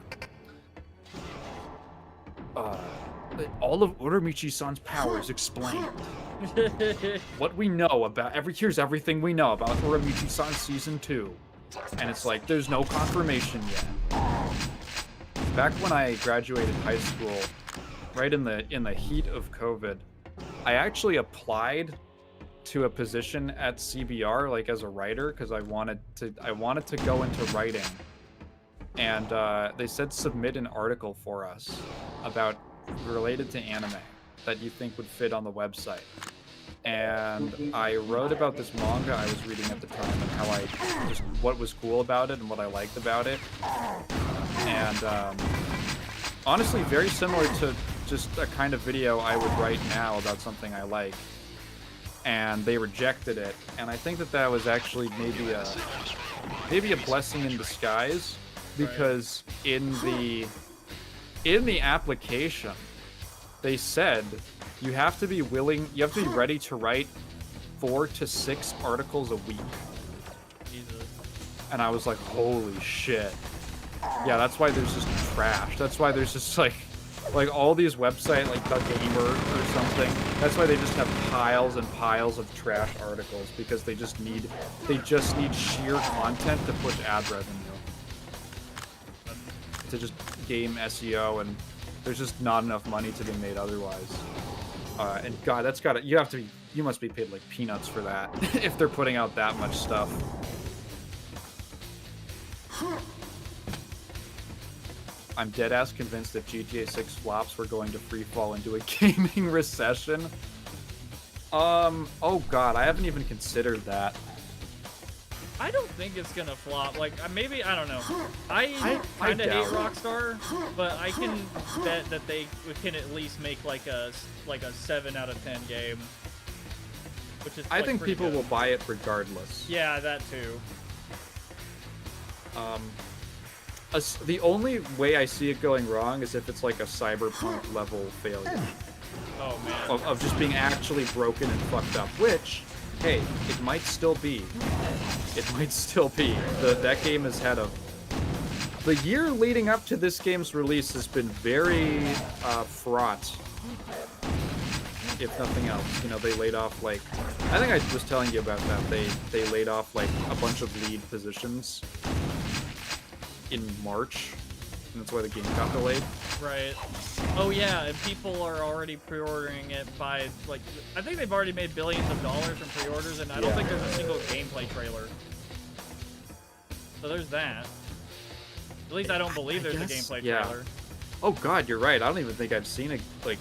all of Uramichi-san's powers explained. What we know about here's everything we know about Uramichi-san season 2. And it's like there's no confirmation yet. Back when I graduated high school, right in the heat of COVID, I actually applied to a position at CBR like as a writer because I wanted to go into writing. And they said submit an article for us about related to anime that you think would fit on the website. And I wrote about this manga I was reading at the time and how what was cool about it and what I liked about it. And honestly, very similar to just a kind of video I would write now about something I like. And they rejected it. And I think that was actually maybe a blessing in disguise, because in the application they said you have to be ready to write 4 to 6 articles a week. Jesus. And I was like, holy shit. Yeah, that's why there's just trash. That's why there's just like all these websites like The Gamer or something. That's why they just have piles and piles of trash articles, because they just need sheer content to push ad revenue. To just game SEO, and there's just not enough money to be made otherwise. And God, you must be paid like peanuts for that if they're putting out that much stuff. I'm deadass convinced if GTA 6 flops, we're going to free fall into a gaming recession. Oh God, I haven't even considered that. I don't think it's gonna flop. Like, maybe, I don't know. I kind of hate doubt it. Rockstar, but I can bet that they can at least make like a 7 out of 10 game. Which is, I like, think pretty people good. will buy it regardless. Yeah, that too. The only way I see it going wrong is if it's like a Cyberpunk level failure. Oh man. Of just being actually broken and fucked up, which, hey, it might still be. It might still be. That game has had the year leading up to this game's release has been very fraught. If nothing else, they laid off like, I think I was telling you about that. They laid off like a bunch of lead positions in March, and that's why the game got delayed. Right. Oh yeah, and people are already pre-ordering it by, like, I think they've already made billions of dollars from pre-orders, and I don't think there's a single gameplay trailer. So there's that. At least I don't believe there's a gameplay trailer. Oh God, you're right. I don't even think I've seen it. Like,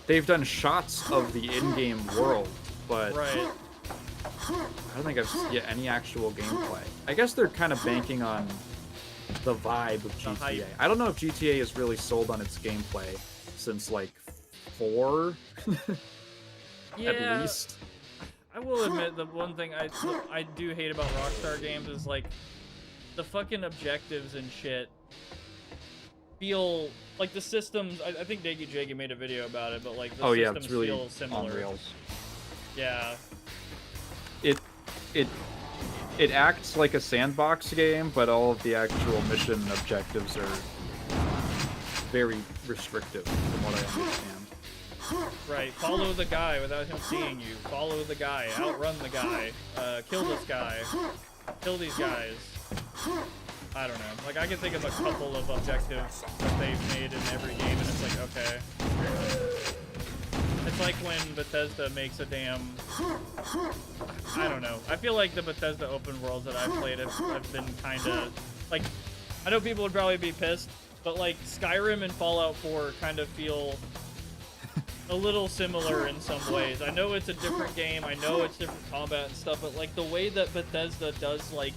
they've done shots of the in-game world, but right. I don't think I've seen any actual gameplay. I guess they're kind of banking on the vibe of GTA. I don't know if GTA is really sold on its gameplay since like 4 Yeah, at least. I will admit the one thing I do hate about Rockstar games is like the fucking objectives and shit feel like the systems. I think Daggy Jaggy made a video about it, but like the systems it's really feel similar. on rails. Yeah. It acts like a sandbox game, but all of the actual mission objectives are very restrictive, from what I understand. Right, follow the guy without him seeing you. Follow the guy, outrun the guy, kill this guy, kill these guys. I don't know. Like, I can think of a couple of objectives that they've made in every game, and it's like, okay. It's like when Bethesda makes a damn... I don't know. I feel like the Bethesda open worlds that I've played have been kind of... Like, I know people would probably be pissed, but like Skyrim and Fallout 4 kind of feel a little similar in some ways. I know it's a different game, I know it's different combat and stuff, but like the way that Bethesda does like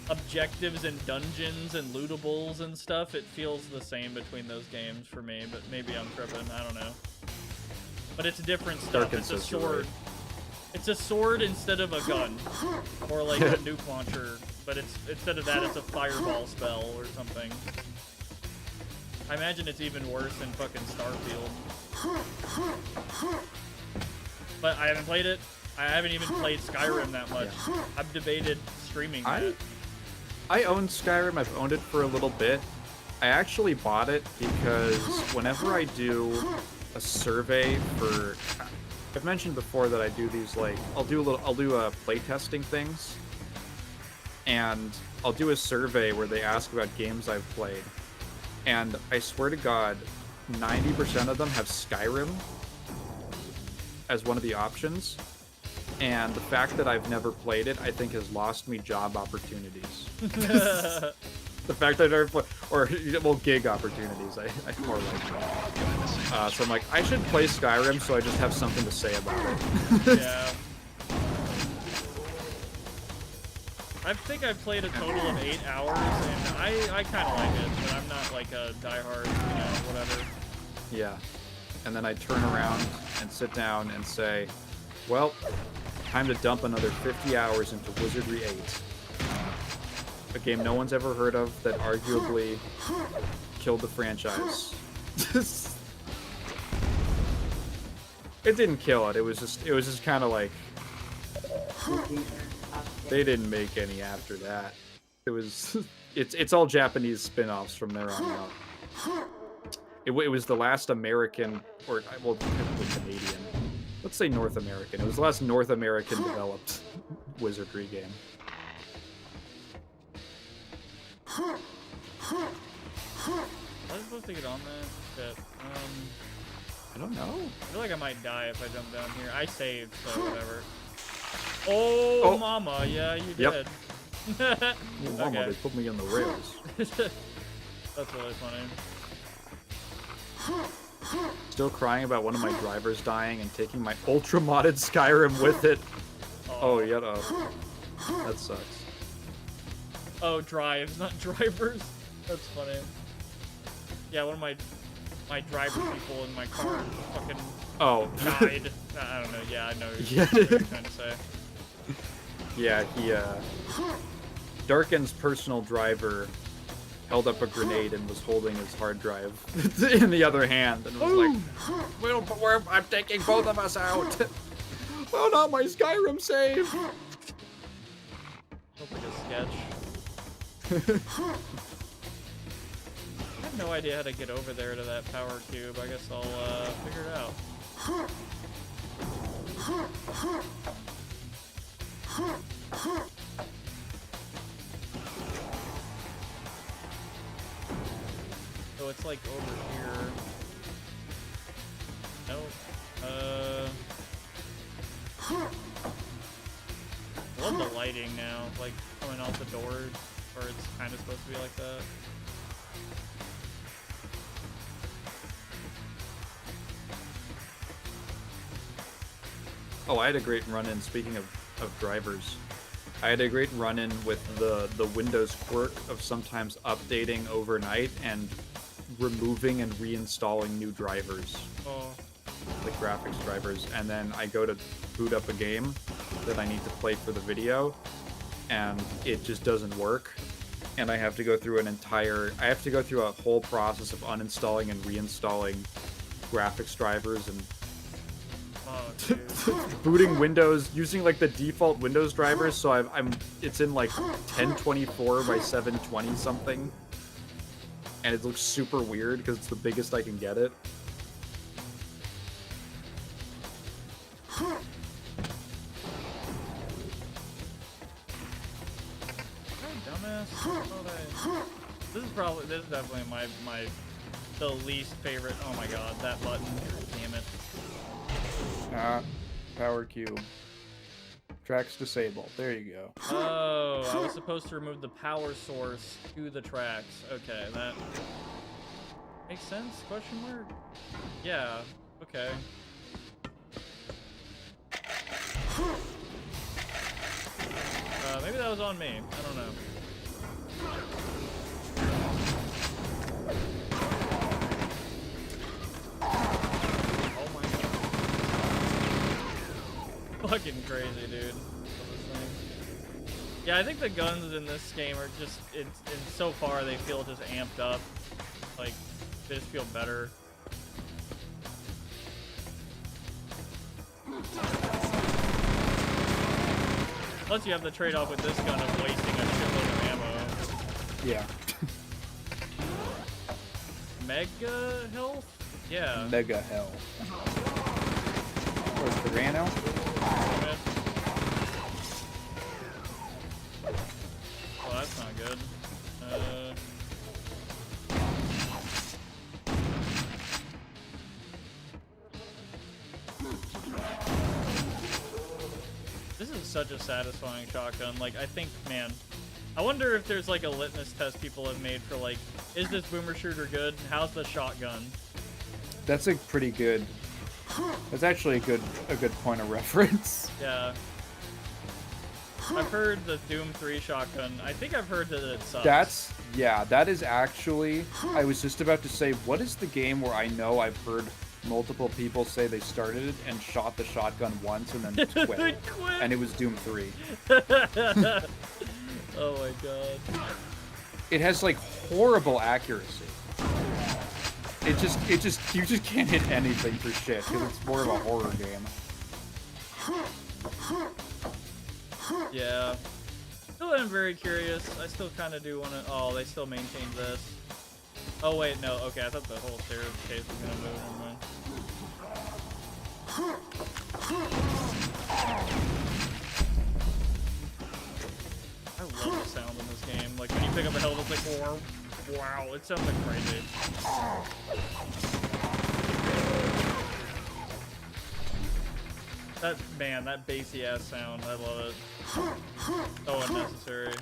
objectives and dungeons and lootables and stuff, it feels the same between those games for me, but maybe I'm tripping, I don't know. But it's different stuff. It's a sword. It's a sword instead of a gun. Or like a nuke launcher, but it's instead of that it's a fireball spell or something. I imagine it's even worse than fucking Starfield. But I haven't played it. I haven't even played Skyrim that much. Yeah. I've debated streaming that. I own Skyrim. I've owned it for a little bit. I actually bought it because whenever I do a survey for... I've mentioned before that I do these, like... I'll do playtesting things. And I'll do a survey where they ask about games I've played. And I swear to God, 90% of them have Skyrim as one of the options. And the fact that I've never played it, I think, has lost me job opportunities. The fact that I've never played, or, well, gig opportunities, I more like that. So I'm like, I should play Skyrim so I just have something to say about it. Yeah. I think I've played a total of 8 hours, and I kind of like it, but I'm not like a diehard, whatever. Yeah. And then I turn around and sit down and say, well, time to dump another 50 hours into Wizardry 8. A game no one's ever heard of that arguably killed the franchise. It didn't kill it. It was just kind of like they didn't make any after that. It's all Japanese spin-offs from there on out. It was the last American, or well, technically Canadian. Let's say North American. It was the last North American developed Wizardry game. Was I supposed to get on that? Shit. I don't know. I feel like I might die if I jump down here. I saved, so whatever. Oh, mama. Yeah, you did. Oh, mama, they put me on the rails. That's really funny. Still crying about one of my drivers dying and taking my ultra-modded Skyrim with it. Oh, yeah. That sucks. Oh, drives, not drivers. That's funny. Yeah, one of my driver people in my car fucking died. I don't know. Yeah, I know what you're trying to say. Yeah, Darken's personal driver held up a grenade and was holding his hard drive in the other hand and was like, I'm taking both of us out. Oh, not my Skyrim save. Looks like a sketch. I have no idea how to get over there to that power cube. I guess I'll figure it out. So it's like over here. Nope. I love the lighting now, like coming out the door, or it's kind of supposed to be like that. Oh, I had a great run-in, speaking of drivers. I had a great run-in with the Windows quirk of sometimes updating overnight and removing and reinstalling new drivers. Oh. Like graphics drivers. And then I go to boot up a game that I need to play for the video, and it just doesn't work. And I have to go through a whole process of uninstalling and reinstalling graphics drivers and booting Windows using like the default Windows drivers, so it's in like 1024 by 720 something, and it looks super weird because it's the biggest I can get it. Dumbass. This is definitely the least favorite. Oh my god, that button. Damn it. Power cube. Tracks disabled. There you go. Oh, I was supposed to remove the power source to the tracks. Okay, that makes sense? Question mark? Yeah. Okay. Maybe that was on me. I don't know. Oh my god. Fucking crazy, dude. Yeah, I think the guns in this game are just, it's so far they feel just amped up. Like, they just feel better. Plus you have the trade-off with this gun of wasting a shitload of ammo. Yeah. Mega health? Yeah. Mega hell. Where's the Rano? Okay. Well, that's not good. This is such a satisfying shotgun. Like, I think, man, I wonder if there's like a litmus test people have made for like, is this boomer shooter good? How's the shotgun? That's a pretty good. That's actually a good point of reference. Yeah. I've heard the Doom 3 shotgun. I think I've heard that it sucks. That is actually, I was just about to say, what is the game where I know I've heard multiple people say they started it and shot the shotgun once and then quit. And it was Doom 3. Oh my god. It has like horrible accuracy. You just can't hit anything for shit because it's more of a horror game. Yeah. Still am very curious. I still kind of do want to... Oh, they still maintain this. Oh, wait, no. Okay, I thought the whole staircase was going to move. Never mind. I love the sound in this game. Like, when you pick up a hill, it's like, wow, it sounds like crazy. That bassy ass sound, I love it. So unnecessary.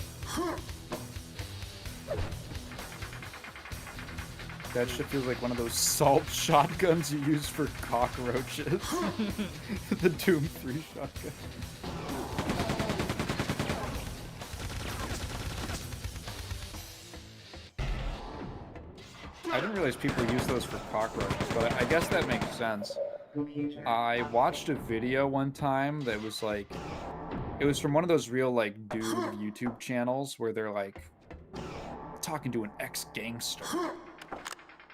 That shit feels like one of those salt shotguns you use for cockroaches. The Doom 3 shotgun. I didn't realize people use those for cockroaches, but I guess that makes sense. I watched a video one time that was like, it was from one of those real like dude YouTube channels where they're like talking to an ex-gangster.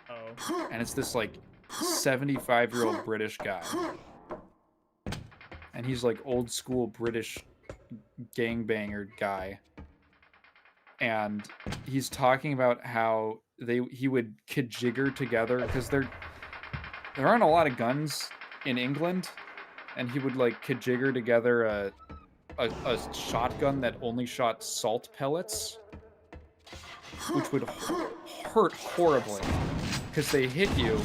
Oh. And it's this like 75-year-old British guy. And he's like old school British gangbanger guy. And he's talking about how he would kajigger together because there aren't a lot of guns in England, and he would like kajigger together a shotgun that only shot salt pellets, which would hurt horribly because they hit you,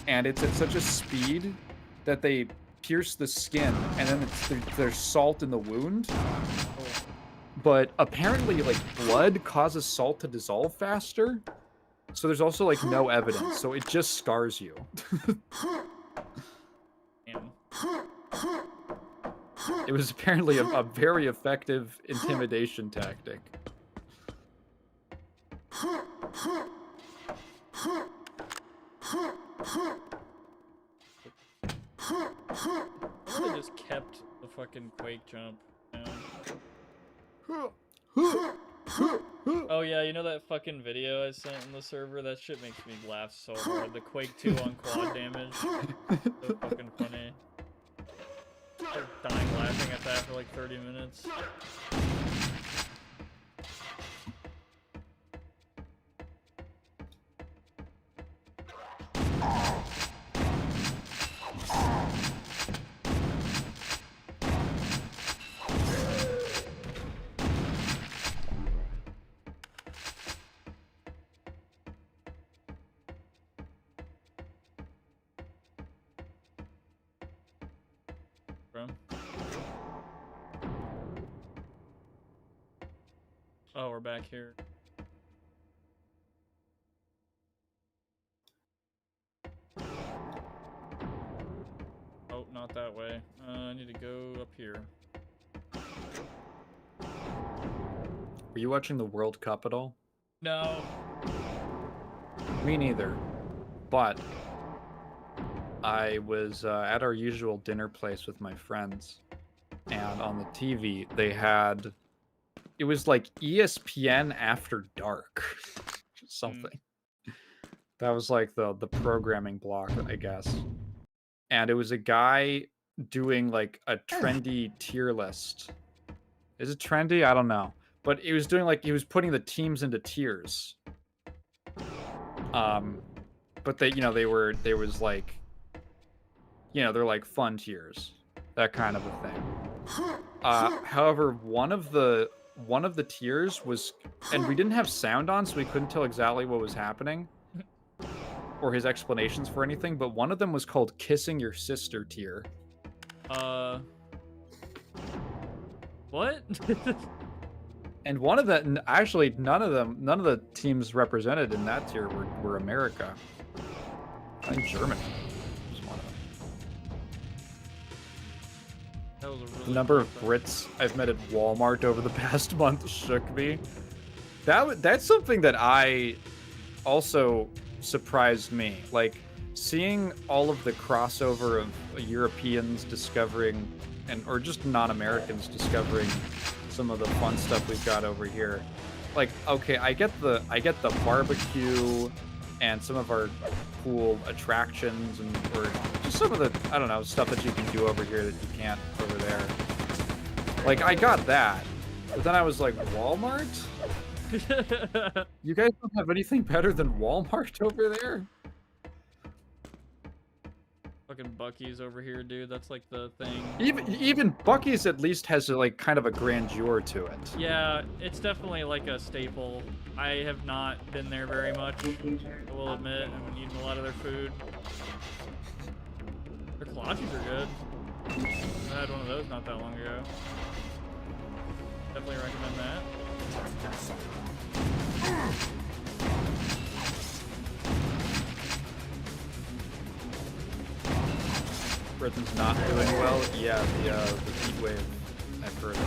and it's at such a speed that they pierce the skin, and then there's salt in the wound. But apparently, like, blood causes salt to dissolve faster. So there's also, like, no evidence. So it just scars you. Damn. It was apparently a very effective intimidation tactic. They just kept the fucking Quake jump. Oh yeah, you know that fucking video I sent in the server? That shit makes me laugh so hard. The Quake II on quad damage. So fucking funny. I was dying laughing at that for like 30 minutes. Oh, we're back here. Oh, not that way. I need to go up here. Were you watching the World Cup at all? No. Me neither. But I was at our usual dinner place with my friends, and on the TV they had, it was like ESPN After Dark, something. That was like the programming block, I guess. And it was a guy doing like a trendy tier list. Is it trendy? I don't know. But he was doing like, he was putting the teams into tiers. But they, there was like, they're like fun tiers, that kind of a thing. However, one of the tiers was, and we didn't have sound on, so we couldn't tell exactly what was happening or his explanations for anything, but one of them was called Kissing Your Sister tier. What? And one of the, actually, none of the teams represented in that tier were America. I think Germany was one of them. That was a really The number of Brits I've met at Walmart over the past month shook me. That's something that I also surprised me. Like, seeing all of the crossover of Europeans discovering, or just non-Americans discovering some of the fun stuff we've got over here. Like, okay, I get the barbecue and some of our cool attractions, or just some of the, I don't know, stuff that you can do over here that you can't over there. Like, I got that, but then I was like, Walmart? You guys don't have anything better than Walmart over there? Fucking Bucky's over here, dude. That's like the thing. Even Bucky's at least has like kind of a grandeur to it. Yeah, it's definitely like a staple. I have not been there very much, I will admit. I've been eating a lot of their food. Their kolaches are good. I had one of those not that long ago. Definitely recommend that. Britain's not doing well. Yeah, the heat wave, I've heard, is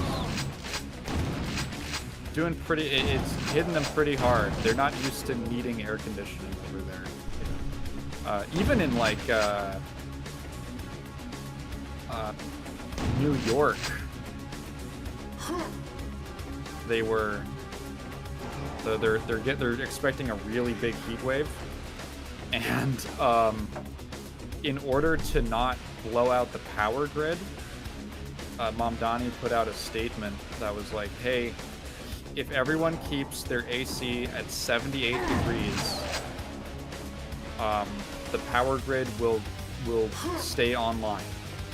doing pretty. It's hitting them pretty hard. They're not used to needing air conditioning over there. Even in like New York, they were. They're expecting a really big heat wave, and in order to not blow out the power grid, Mom Donnie put out a statement that was like, hey, if everyone keeps their AC at 78 degrees, the power grid will stay online.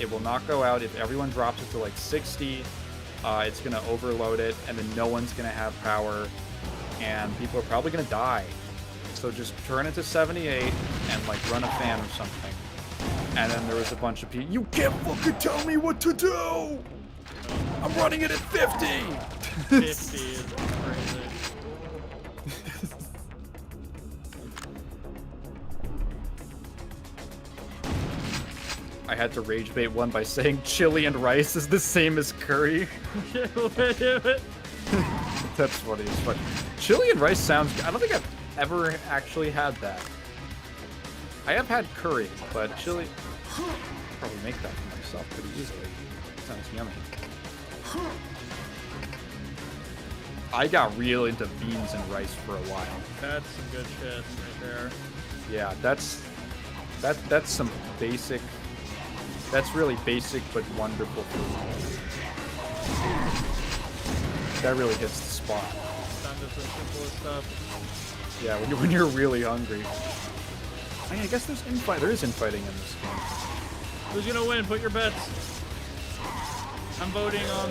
It will not go out. If everyone drops it to like 60, it's going to overload it, and then no one's going to have power, and people are probably going to die. So just turn it to 78 and like run a fan or something. And then there was a bunch of people, you can't fucking tell me what to do! I'm running it at 50! 50 is crazy. I had to rage bait one by saying chili and rice is the same as curry. That's funny as fuck. Chili and rice sounds good. I don't think I've ever actually had that. I have had curry, but chili... I'll probably make that for myself pretty easily. Sounds yummy. I got real into beans and rice for a while. That's some good shit right there. Yeah, that's some basic... That's really basic but wonderful food. That really hits the spot. Down to some simplest stuff. Yeah, when you're really hungry. I mean, I guess there is infighting in this game. Who's gonna win? Put your bets. I'm voting on,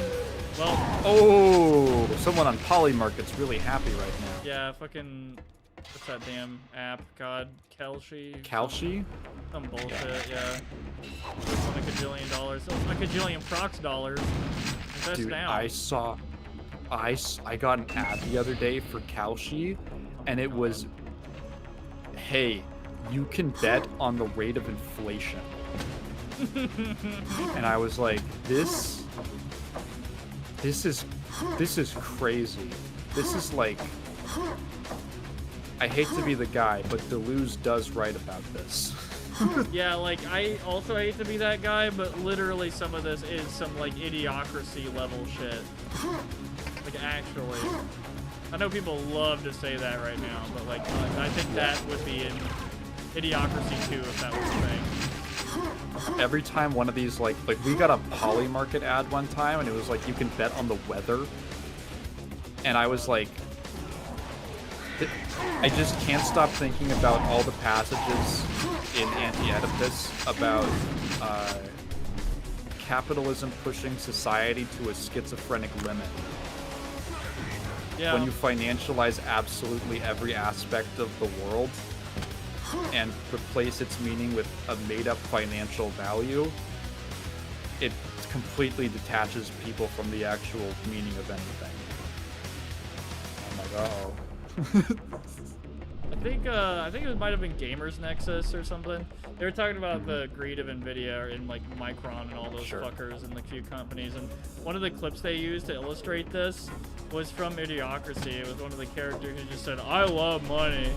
well... Oh! Someone on Polymarket's really happy right now. Yeah, fucking... What's that damn app? God, Kelshi? Kalshi? Some bullshit, yeah. Just won $1 gajillion. $1 gajillion Prox dollars. Invest Dude, now. I got an ad the other day for Kalshi, and it was, hey, you can bet on the rate of inflation. And I was like, this is crazy. this is like, I hate to be the guy, but Deleuze does write about this. Yeah, like, I also hate to be that guy, but literally some of this is some, like, idiocracy level shit. Like, actually. I know people love to say that right now, but, like, I think that would be in Idiocracy 2 if that was a thing. Every time one of these, like we got a Polymarket ad one time, and it was like, you can bet on the weather. And I was like, I just can't stop thinking about all the passages in Anti-Oedipus about capitalism pushing society to a schizophrenic limit. Yeah. When you financialize absolutely every aspect of the world and replace its meaning with a made-up financial value, it completely detaches people from the actual meaning of anything. I'm like, uh-oh. I think it might have been Gamers Nexus or something. They were talking about the greed of Nvidia and like Micron and all those fuckers and the few companies. And one of the clips they used to illustrate this was from Idiocracy. It was one of the characters who just said, "I love money."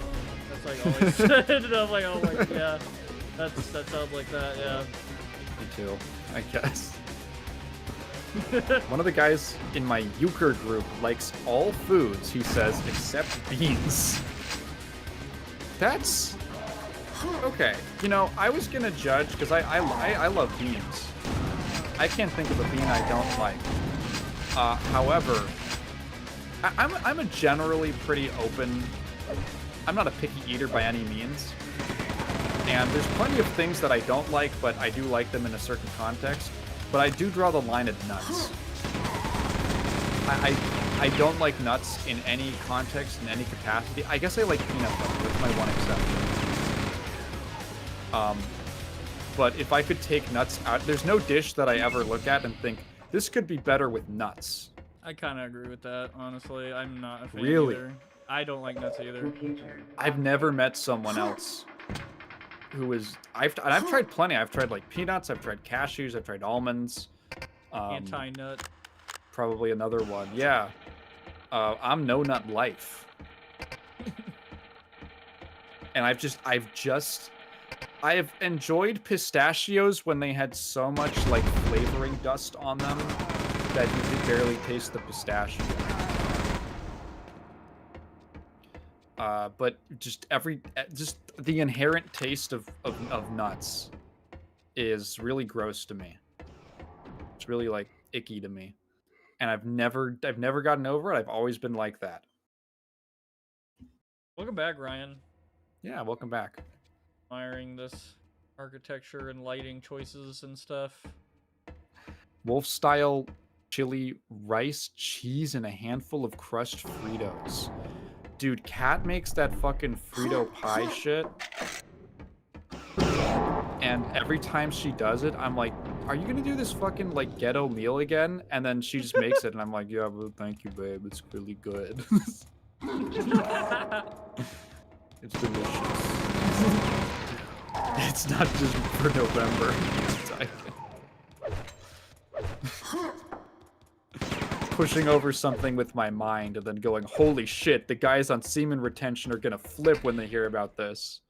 That's like always said. And I'm like, oh my, yeah, that sounds like that, yeah. Me too, I guess. One of the guys in my euchre group likes all foods, he says, except beans. That's okay. You know, I was gonna judge because I love beans. I can't think of a bean I don't like. However, I'm a generally pretty open. I'm not a picky eater by any means, and there's plenty of things that I don't like, but I do like them in a certain context. But I do draw the line at nuts. I don't like nuts in any context, in any capacity. I guess I like peanut butter, with my one exception. But if I could take nuts out, there's no dish that I ever look at and think, this could be better with nuts. I kind of agree with that, honestly. I'm not a fan Really? either. I don't like nuts either. I've never met someone else who is... I've tried plenty. I've tried, like, peanuts. I've tried cashews. I've tried almonds. Anti-nut. Probably another one. Yeah. I'm no nut life. And I've enjoyed pistachios when they had so much, like, flavoring dust on them that you could barely taste the pistachio. But just the inherent taste of nuts is really gross to me. It's really, like, icky to me. And I've never gotten over it. I've always been like that. Welcome back, Ryan. Yeah, welcome back. Admiring this architecture and lighting choices and stuff. Wolf style chili, rice, cheese, and a handful of crushed Fritos. Dude, Kat makes that fucking Frito pie shit. And every time she does it, I'm like, are you gonna do this fucking, like, ghetto meal again? And then she just makes it, and I'm like, yeah, well, thank you, babe. It's really good. It's delicious. It's not just for November. Pushing over something with my mind and then going, holy shit, the guys on semen retention are gonna flip when they hear about this.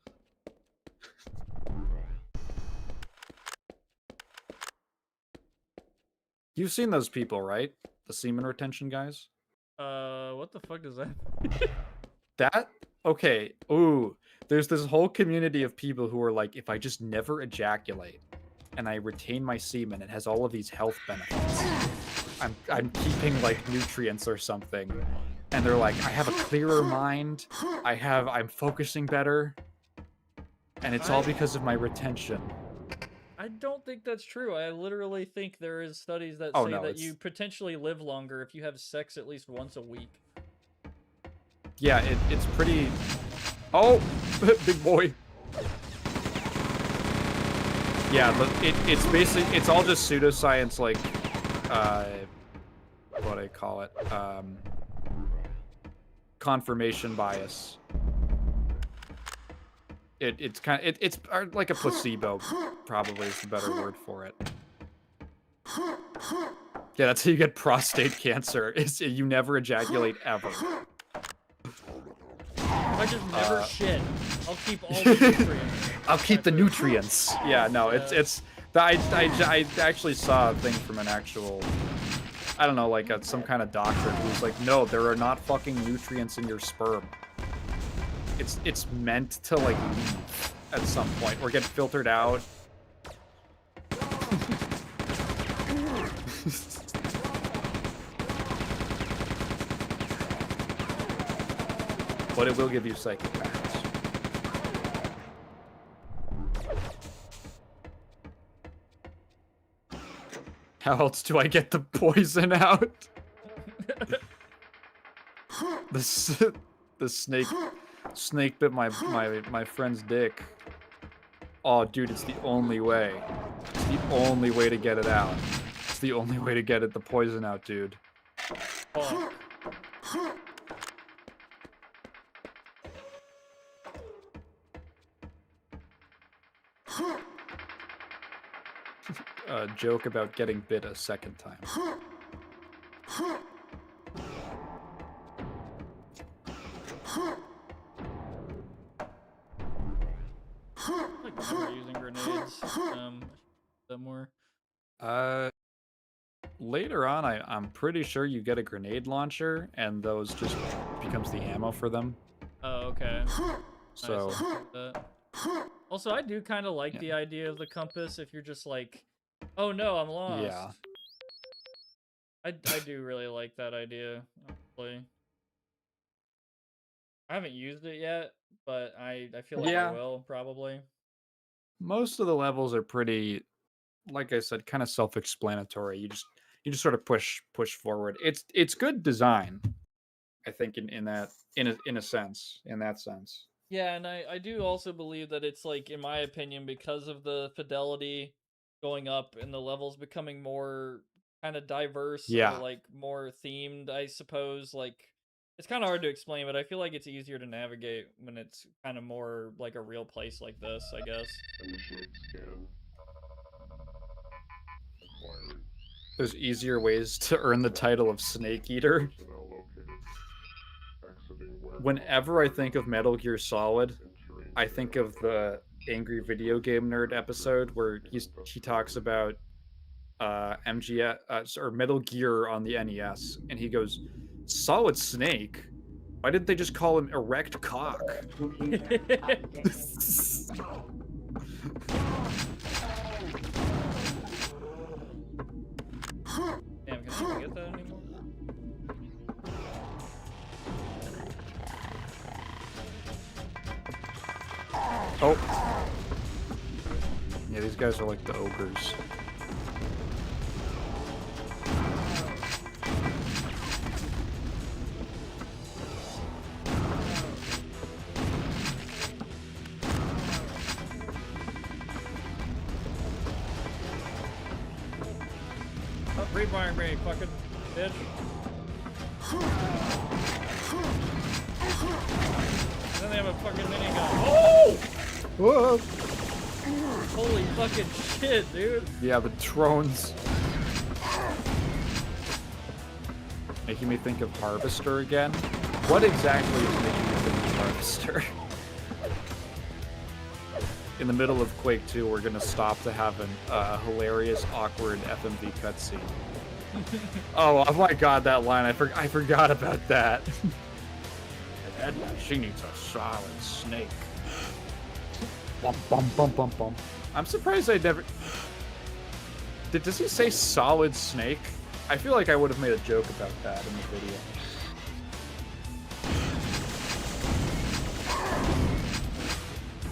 You've seen those people, right? The semen retention guys? What the fuck is that? That? Okay. Ooh. There's this whole community of people who are like, if I just never ejaculate and I retain my semen, it has all of these health benefits. I'm keeping, like, nutrients or something. And they're like, I have a clearer mind. I'm focusing better. And it's all because of my retention. I don't think that's true. I literally think there is studies that Oh, say no, that it's... you potentially live longer if you have sex at least once a week. Yeah, it's pretty... Oh! Big boy. Yeah, but it's basically... It's all just pseudoscience, like... what do I call it? Confirmation bias. It's kind of... It's like a placebo, probably is the better word for it. Yeah, that's how you get prostate cancer. Is you never ejaculate ever. I just never shit. I'll keep all the nutrients. I'll keep the nutrients. Yeah, no, it's. I actually saw a thing from an actual, I don't know, like some kind of doctor who was like, no, there are not fucking nutrients in your sperm. It's meant to like leave at some point or get filtered out. But it will give you psychic powers. How else do I get the poison out? The snake bit my friend's dick. Oh, dude, it's the only way. It's the only way to get it out. It's the only way to get the poison out, dude. Oh. A joke about getting bit a second time. Like never using grenades. That more. Later on, I'm pretty sure you get a grenade launcher, and those just becomes the ammo for them. Oh, okay. So. Nice, like that. Also, I do kind of like the idea of the compass. If you're just like, oh no, I'm lost. Yeah. I do really like that idea. Honestly. I haven't used it yet, but I feel like I will probably. Most of the levels are pretty, like I said, kind of self-explanatory. You just sort of push forward. It's good design, I think, in a sense. Yeah, and I do also believe that it's like, in my opinion, because of the fidelity going up and the levels becoming more kind of diverse, or like more themed, I suppose. Like, it's kind of hard to explain, but I feel like it's easier to navigate when it's kind of more like a real place like this, I guess. There's easier ways to earn the title of Snake Eater. Whenever I think of Metal Gear Solid, I think of the Angry Video Game Nerd episode where he talks about MGS or Metal Gear on the NES, and he goes, "Solid Snake? Why didn't they just call him Erect Cock?" Damn, can I get that anymore? Oh. Yeah, these guys are like the ogres. Stop refiring me, fucking bitch. And then they have a fucking minigun. Oh! Whoa! Holy fucking shit, dude. Yeah, the drones. Making me think of Harvester again. What exactly is making me think of Harvester? In the middle of Quake II, we're gonna stop to have a hilarious, awkward FMV cutscene. Oh my god, that line! I forgot about that. She needs a solid snake. Bum bum bum bum bum. I'm surprised I never. Does he say solid snake? I feel like I would have made a joke about that in the video.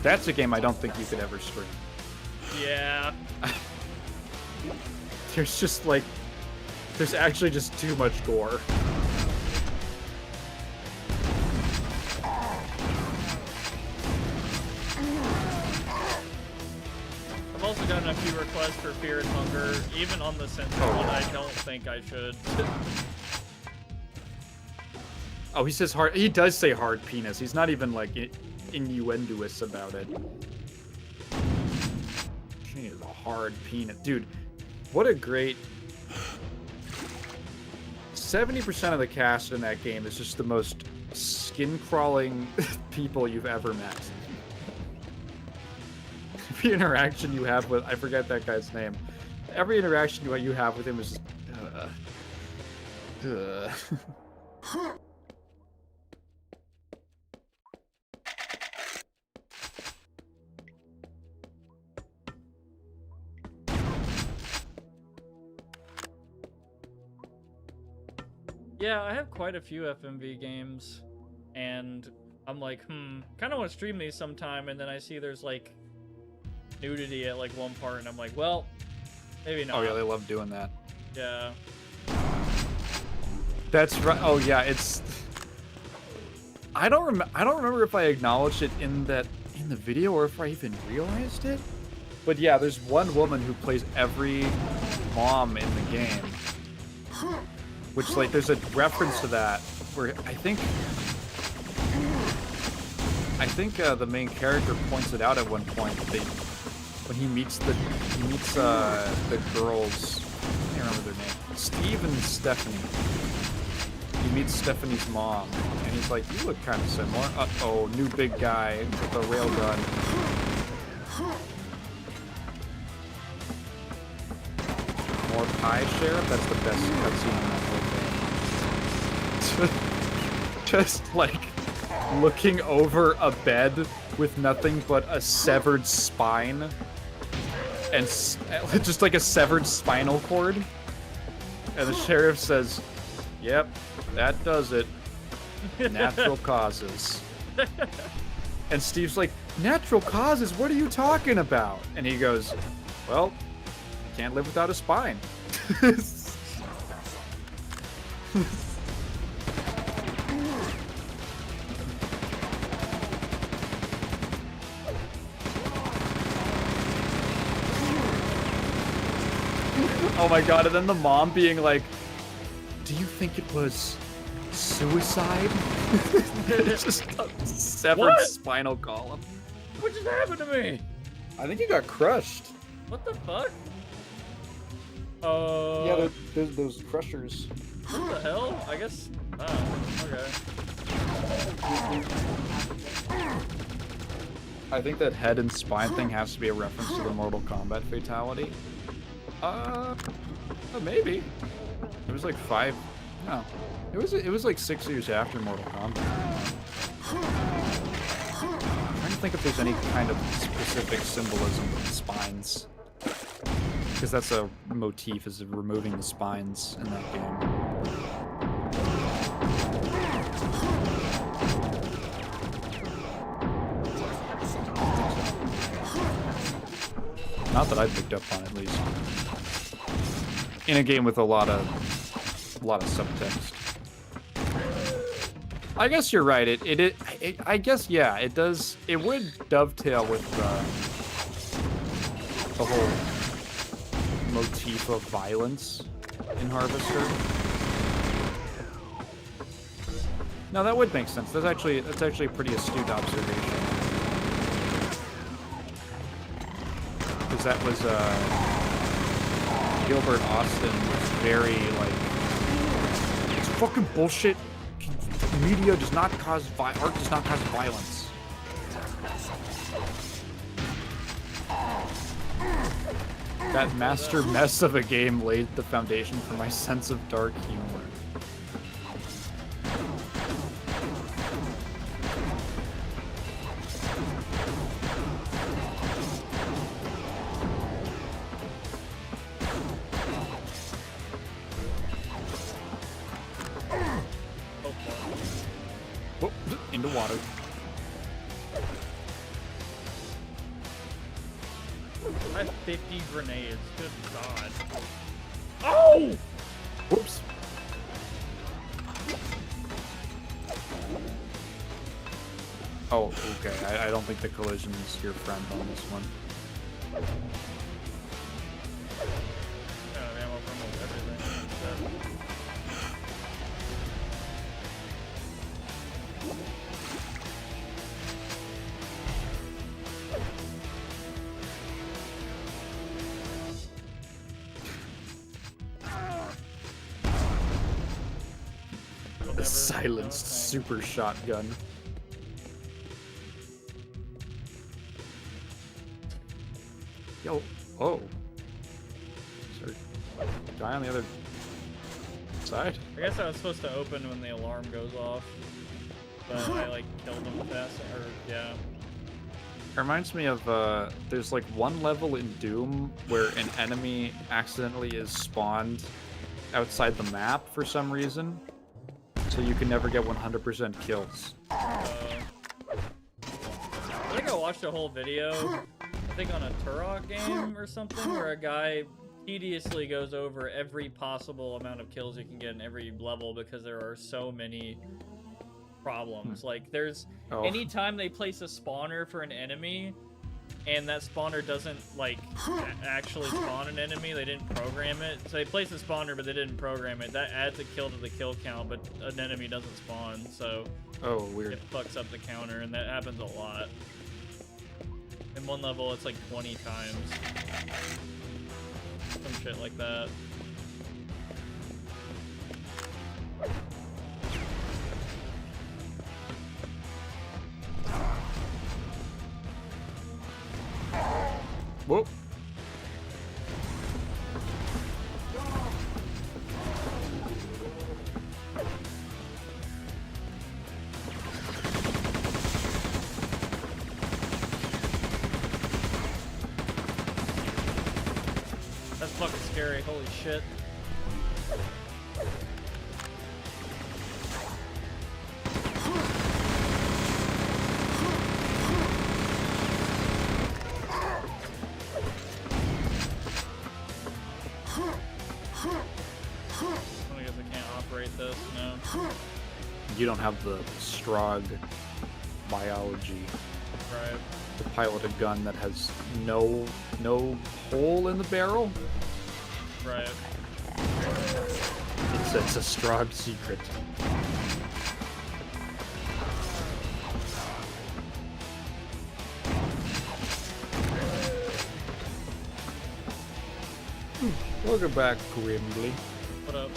That's a game I don't think you could ever stream. Yeah. There's just like, there's actually just too much gore. I've also gotten a few requests for Fear and Hunger, even on the censor one. I don't think I should. Oh, he says hard. He does say hard penis. He's not even like innuendoous about it. She is a hard penis, dude. What a great 70% of the cast in that game is just the most skin-crawling people you've ever met. Every interaction you have with... I forget that guy's name. Every interaction you have with him is just... Yeah, I have quite a few FMV games, and I'm like, kind of want to stream these sometime, and then I see there's like nudity at like one part, and I'm like, well, maybe not. Oh yeah, they love doing that. Yeah. That's right. Oh yeah, it's... I don't remember if I acknowledged it in the video or if I even realized it. But yeah, there's one woman who plays every mom in the game. Which, like, there's a reference to that where I think the main character points it out at one point. When he meets the girls, I can't remember their name, Steve and Stephanie. He meets Stephanie's mom, and he's like, "You look kind of similar." Uh-oh, new big guy with a railgun. More pie sheriff? That's the best cutscene in that whole game. Just like looking over a bed with nothing but a severed spine and just like a severed spinal cord. And the sheriff says, "Yep, that does it. Natural causes." And Steve's like, "Natural causes? What are you talking about?" And he goes, "Well, can't live without a spine." Oh my god, and then the mom being like, "Do you think it was suicide?" It's just a severed spinal column. What just happened to me? I think you got crushed. What the fuck? Yeah, there's those crushers. What the hell? I guess... Oh, okay. I think that head and spine thing has to be a reference to the Mortal Kombat fatality. Maybe. It was like 5... No. It was like 6 years after Mortal Kombat. I'm trying to think if there's any kind of specific symbolism with spines. Because that's a motif, is removing the spines in that game. Not that I picked up on, at least. In a game with a lot of subtext. I guess you're right. I guess, yeah, it does. It would dovetail with the whole motif of violence in Harvester. No, that would make sense. That's actually a pretty astute observation. Because that was Gilbert Austin was very like, it's fucking bullshit. Media does not cause art does not cause violence. That master mess of a game laid the foundation for my sense of dark humor. Whoop, into water. I have 50 grenades. Good God. Oh! Whoops. Oh, okay. I don't think the collision is your friend on this one. Ammo from everything. The silenced thing. super shotgun. Yo, oh. Is there a guy on the other side? I guess I was supposed to open when the alarm goes off, but I like killed him fast. Or yeah. It reminds me of, there's like one level in Doom where an enemy accidentally is spawned outside the map for some reason, so you can never get 100% kills. I think I watched a whole video, I think on a Turok game or something, where a guy tediously goes over every possible amount of kills you can get in every level because there are so many problems. Like, there's anytime they place a spawner for an enemy and that spawner doesn't like actually spawn an enemy, they didn't program it. So they place a spawner but they didn't program it. That adds a kill to the kill count, but an enemy doesn't spawn, so weird. it fucks up the counter, and that happens a lot. In one level it's like 20 times. Some shit like that. Whoa. That's fucking scary, holy shit. I guess I can't operate this, no. You don't have the Strog biology Right. to pilot a gun that has no hole in the barrel. Right. It's a Strog secret. Welcome back, Grimly. What up?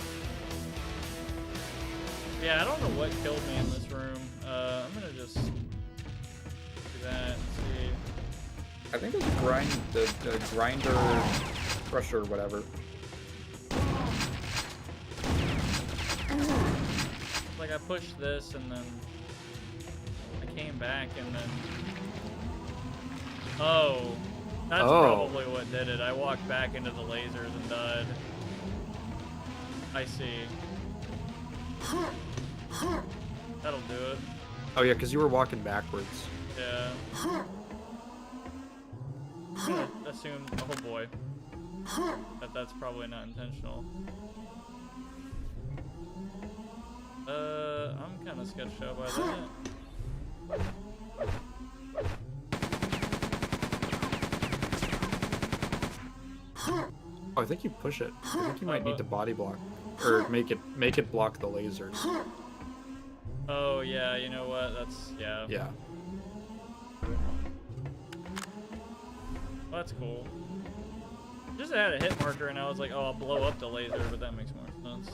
Yeah, I don't know what killed me in this room. I'm gonna just do that and see. I think it was the grinder crusher or whatever. Like, I pushed this and then I came back and then... Oh, that's probably what did it. I walked back into the lasers and died. I see. That'll do it. Oh yeah, because you were walking backwards. Yeah. I'm gonna assume, oh boy, that's probably not intentional. I'm kind of sketched out by that. Oh, I think you push it. I think you might need to body block, or make it block the lasers. Oh yeah, you know what? That's yeah. Yeah. Well, that's cool. Just had a hit marker and I was like, oh, I'll blow up the laser, but that makes more sense.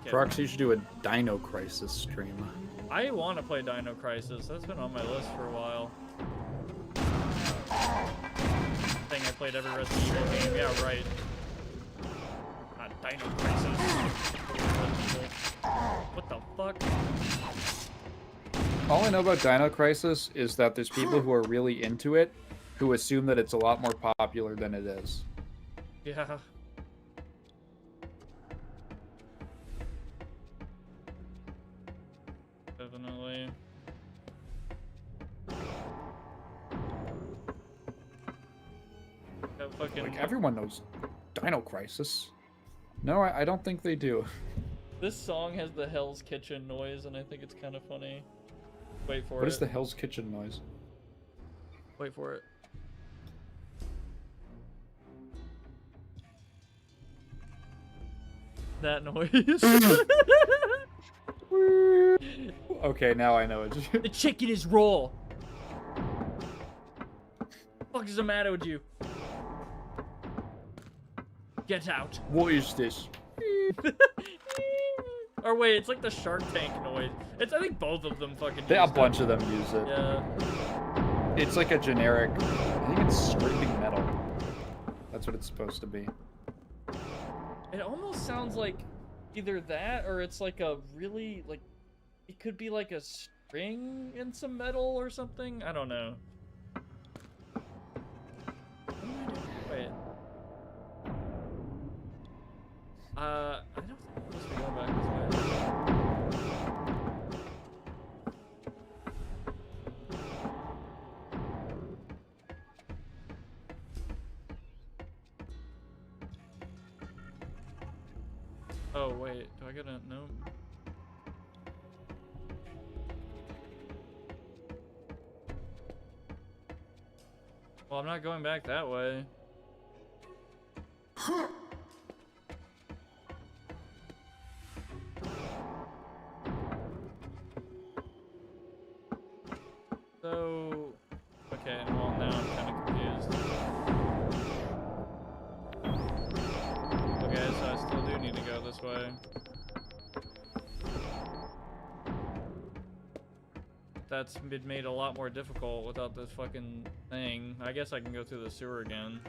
Prox, you should do a Dino Crisis stream. I want to play Dino Crisis. That's been on my list for a while. Thing I played every Resident Evil game. Yeah, right. Not Dino Crisis. What the fuck? All I know about Dino Crisis is that there's people who are really into it who assume that it's a lot more popular than it is. Yeah. Definitely. That fucking... Like, everyone knows Dino Crisis. No, I don't think they do. This song has the Hell's Kitchen noise, and I think it's kind of funny. Wait for it. What is the Hell's Kitchen noise? Wait for it. That noise. Okay, now I know it. The chicken is raw. What the fuck is the matter with you? Get out. What is this? Or wait, it's like the Shark Tank noise. I think both of them fucking A use bunch of them use it. Yeah. It's like a generic. I think it's scraping metal. That's what it's supposed to be. It almost sounds like either that or it's like a really, like, it could be like a string in some metal or something. I don't know. Wait. I don't think we're supposed to be going back this way. Oh, wait. Do I get a... No. Well, I'm not going back that way. So... Okay, well, now I'm kind of confused. Okay, so I still do need to go this way. That's been made a lot more difficult without this fucking thing. I guess I can go through the sewer again.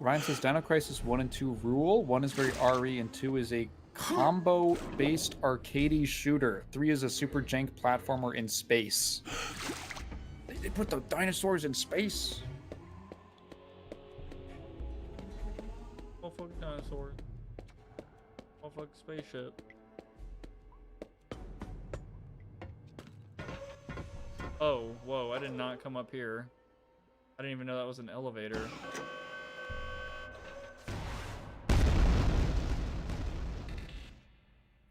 Ryan says Dino Crisis 1 and 2 rule. 1 is very RE and 2 is a combo-based arcadey shooter. 3 is a super jank platformer in space. They put the dinosaurs in space. Oh fuck dinosaur. Oh fuck spaceship. Oh, whoa, I did not come up here. I didn't even know that was an elevator.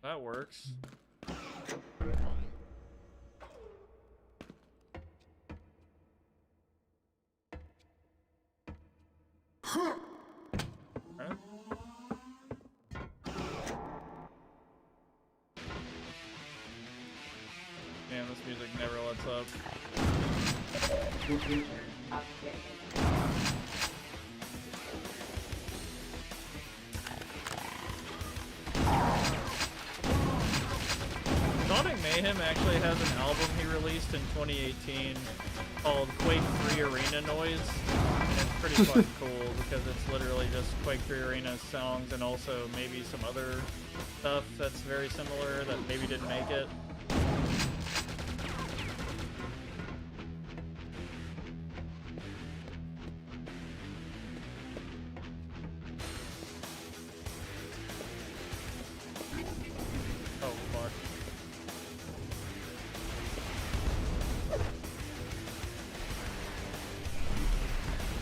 That works. Huh? Damn, this music never lets up. Sonic Mayhem actually has an album he released in 2018 called Quake III Arena Noise. And it's pretty fucking cool because it's literally just Quake III Arena songs and also maybe some other stuff that's very similar that maybe didn't make it.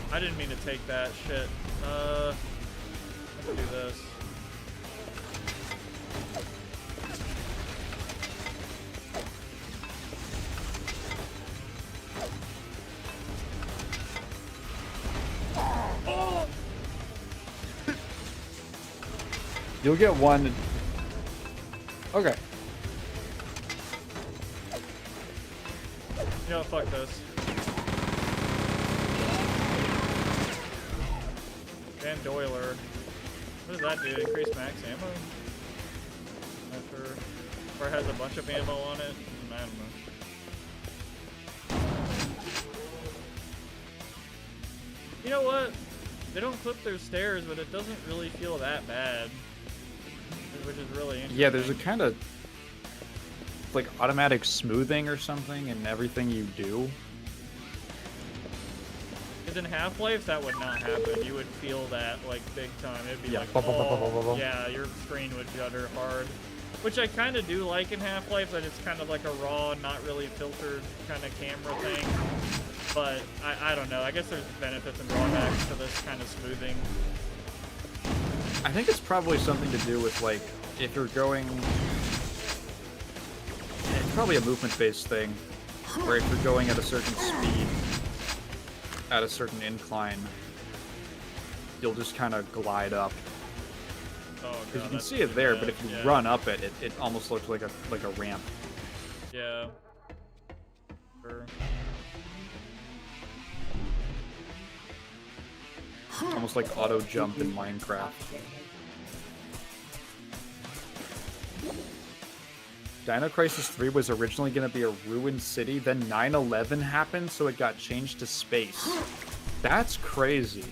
I didn't mean to take that shit. Let's do this. Oh! You'll get one. Okay. You know what, fuck this. Van Doiler. What does that do? Increase max ammo? After, or it has a bunch of ammo on it? I don't know. You know what? They don't clip their stairs, but it doesn't really feel that bad. Which is really interesting. Yeah, there's a kind of like automatic smoothing or something in everything you do. Because in Half-Life, that would not happen. You would feel that, like, big time. It'd be Yeah. like, oh, yeah, your screen would judder hard. Which I kind of do like in Half-Life, that it's kind of like a raw, not really filtered kind of camera thing. But, I don't know. I guess there's benefits and drawbacks to this kind of smoothing. I think it's probably something to do with, like, if you're going... It's probably a movement-based thing, where if you're going at a certain speed, at a certain incline, you'll just kind of glide up. Oh, Because you God, can see it there, bad. but if you Yeah. run up it, it almost looks like a ramp. Yeah. Sure. Almost like auto jump in Minecraft. Dino Crisis 3 was originally going to be a ruined city, then 9/11 happened, so it got changed to space. That's crazy.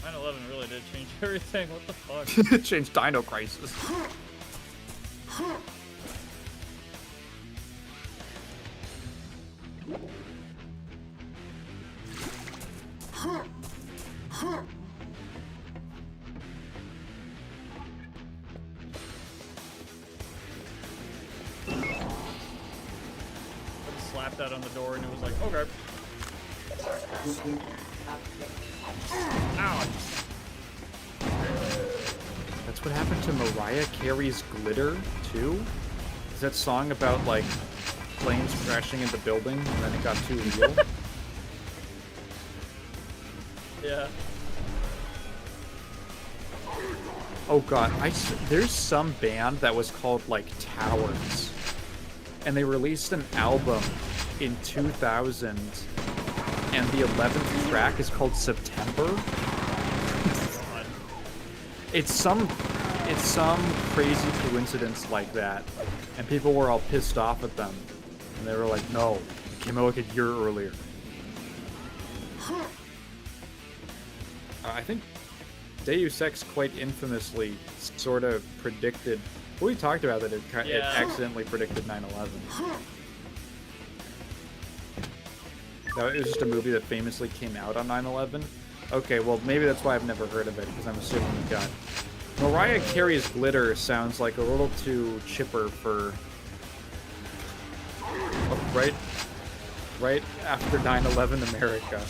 9/11 really did change everything. What the fuck? It changed Dino Crisis. Slapped that on the door and it was like, okay. Ouch. That's what happened to Mariah Carey's Glitter, too? Is that song about, like, planes crashing into buildings and then it got too real? Yeah. Oh god, there's some band that was called, like, Towers. And they released an album in 2000, and the 11th track is called September. It's some crazy coincidence like that, and people were all pissed off at them, and they were like, no, it came out like a year earlier. I think Deus Ex quite infamously sort of predicted, we talked about that it accidentally predicted 9/11. No, it was just a movie that famously came out on 9/11. Okay, well, maybe that's why I've never heard of it, because I'm assuming you got... Mariah Carey's Glitter sounds like a little too chipper for... Oh, right after 9/11 America.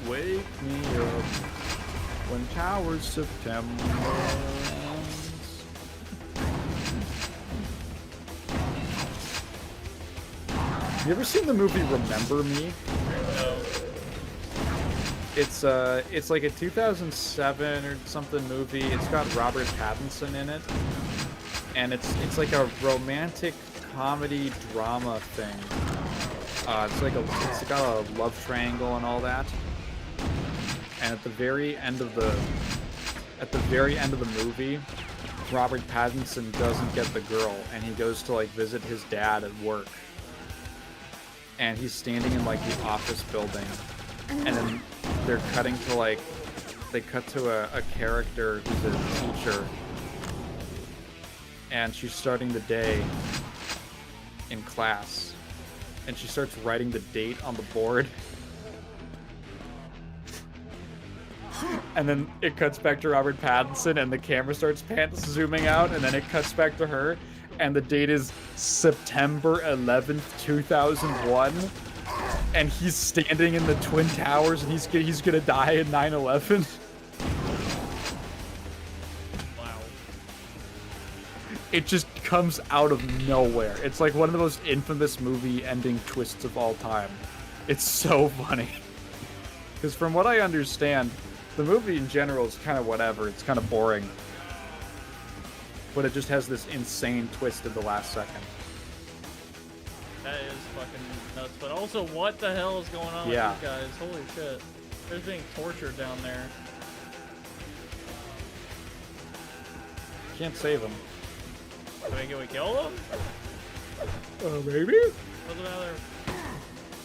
Wake me up when Towers September... You ever seen the movie Remember Me? No. It's like a 2007 or something movie. It's got Robert Pattinson in it, and it's like a romantic comedy drama thing. It's got a love triangle and all that. And at the very end of the movie, Robert Pattinson doesn't get the girl, and he goes to like visit his dad at work. And he's standing in like the office building, and then they're cutting to like, they cut to a character who's a teacher, and she's starting the day in class, and she starts writing the date on the board, and then it cuts back to Robert Pattinson, and the camera starts zooming out, and then it cuts back to her, and the date is September 11th, 2001, and he's standing in the Twin Towers, and he's gonna die in 9/11. Wow. It just comes out of nowhere. It's like one of the most infamous movie ending twists of all time. It's so funny. Because from what I understand, the movie in general is kind of whatever. It's kind of boring. But it just has this insane twist at the last second. That is fucking nuts. But also, what the hell is going on with these guys? Holy shit. They're being tortured down there. Can't save them. Can we kill them? Maybe? What's the matter?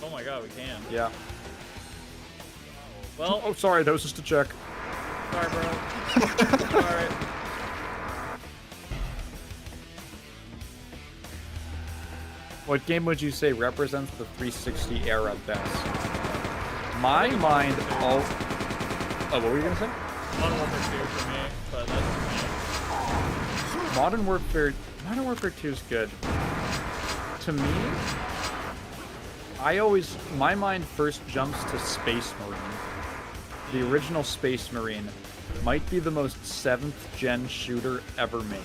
Oh my god, we can. Yeah. Well. Oh, sorry, that was just a check. Sorry, bro. Alright. What game would you say represents the 360 era best? My mind all... Oh, what were you gonna say? Modern Warfare 2 for me, but that's for me. Modern Warfare 2 is good. To me, my mind first jumps to Space Marine. The original Space Marine might be the most 7th gen shooter ever made.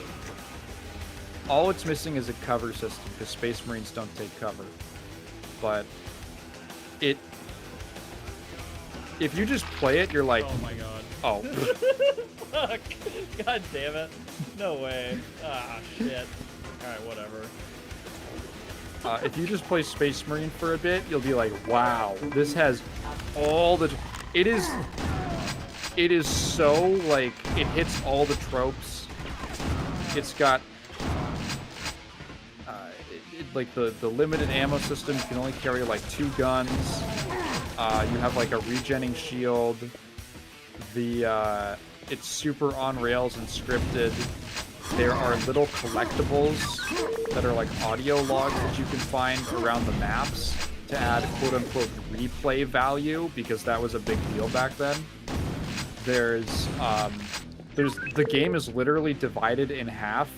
All it's missing is a cover system, because Space Marines don't take cover. But if you just play it, you're like, oh my god. oh. Fuck. God damn it. No way. Ah, shit. Alright, whatever. If you just play Space Marine for a bit, you'll be like, wow, this has all the... It is so, like, it hits all the tropes. It's got, like, the limited ammo system. You can only carry, like, 2 guns. You have, like, a regenning shield. It's super on rails and scripted. There are little collectibles that are like audio logs that you can find around the maps to add quote-unquote replay value, because that was a big deal back then. The game is literally divided in half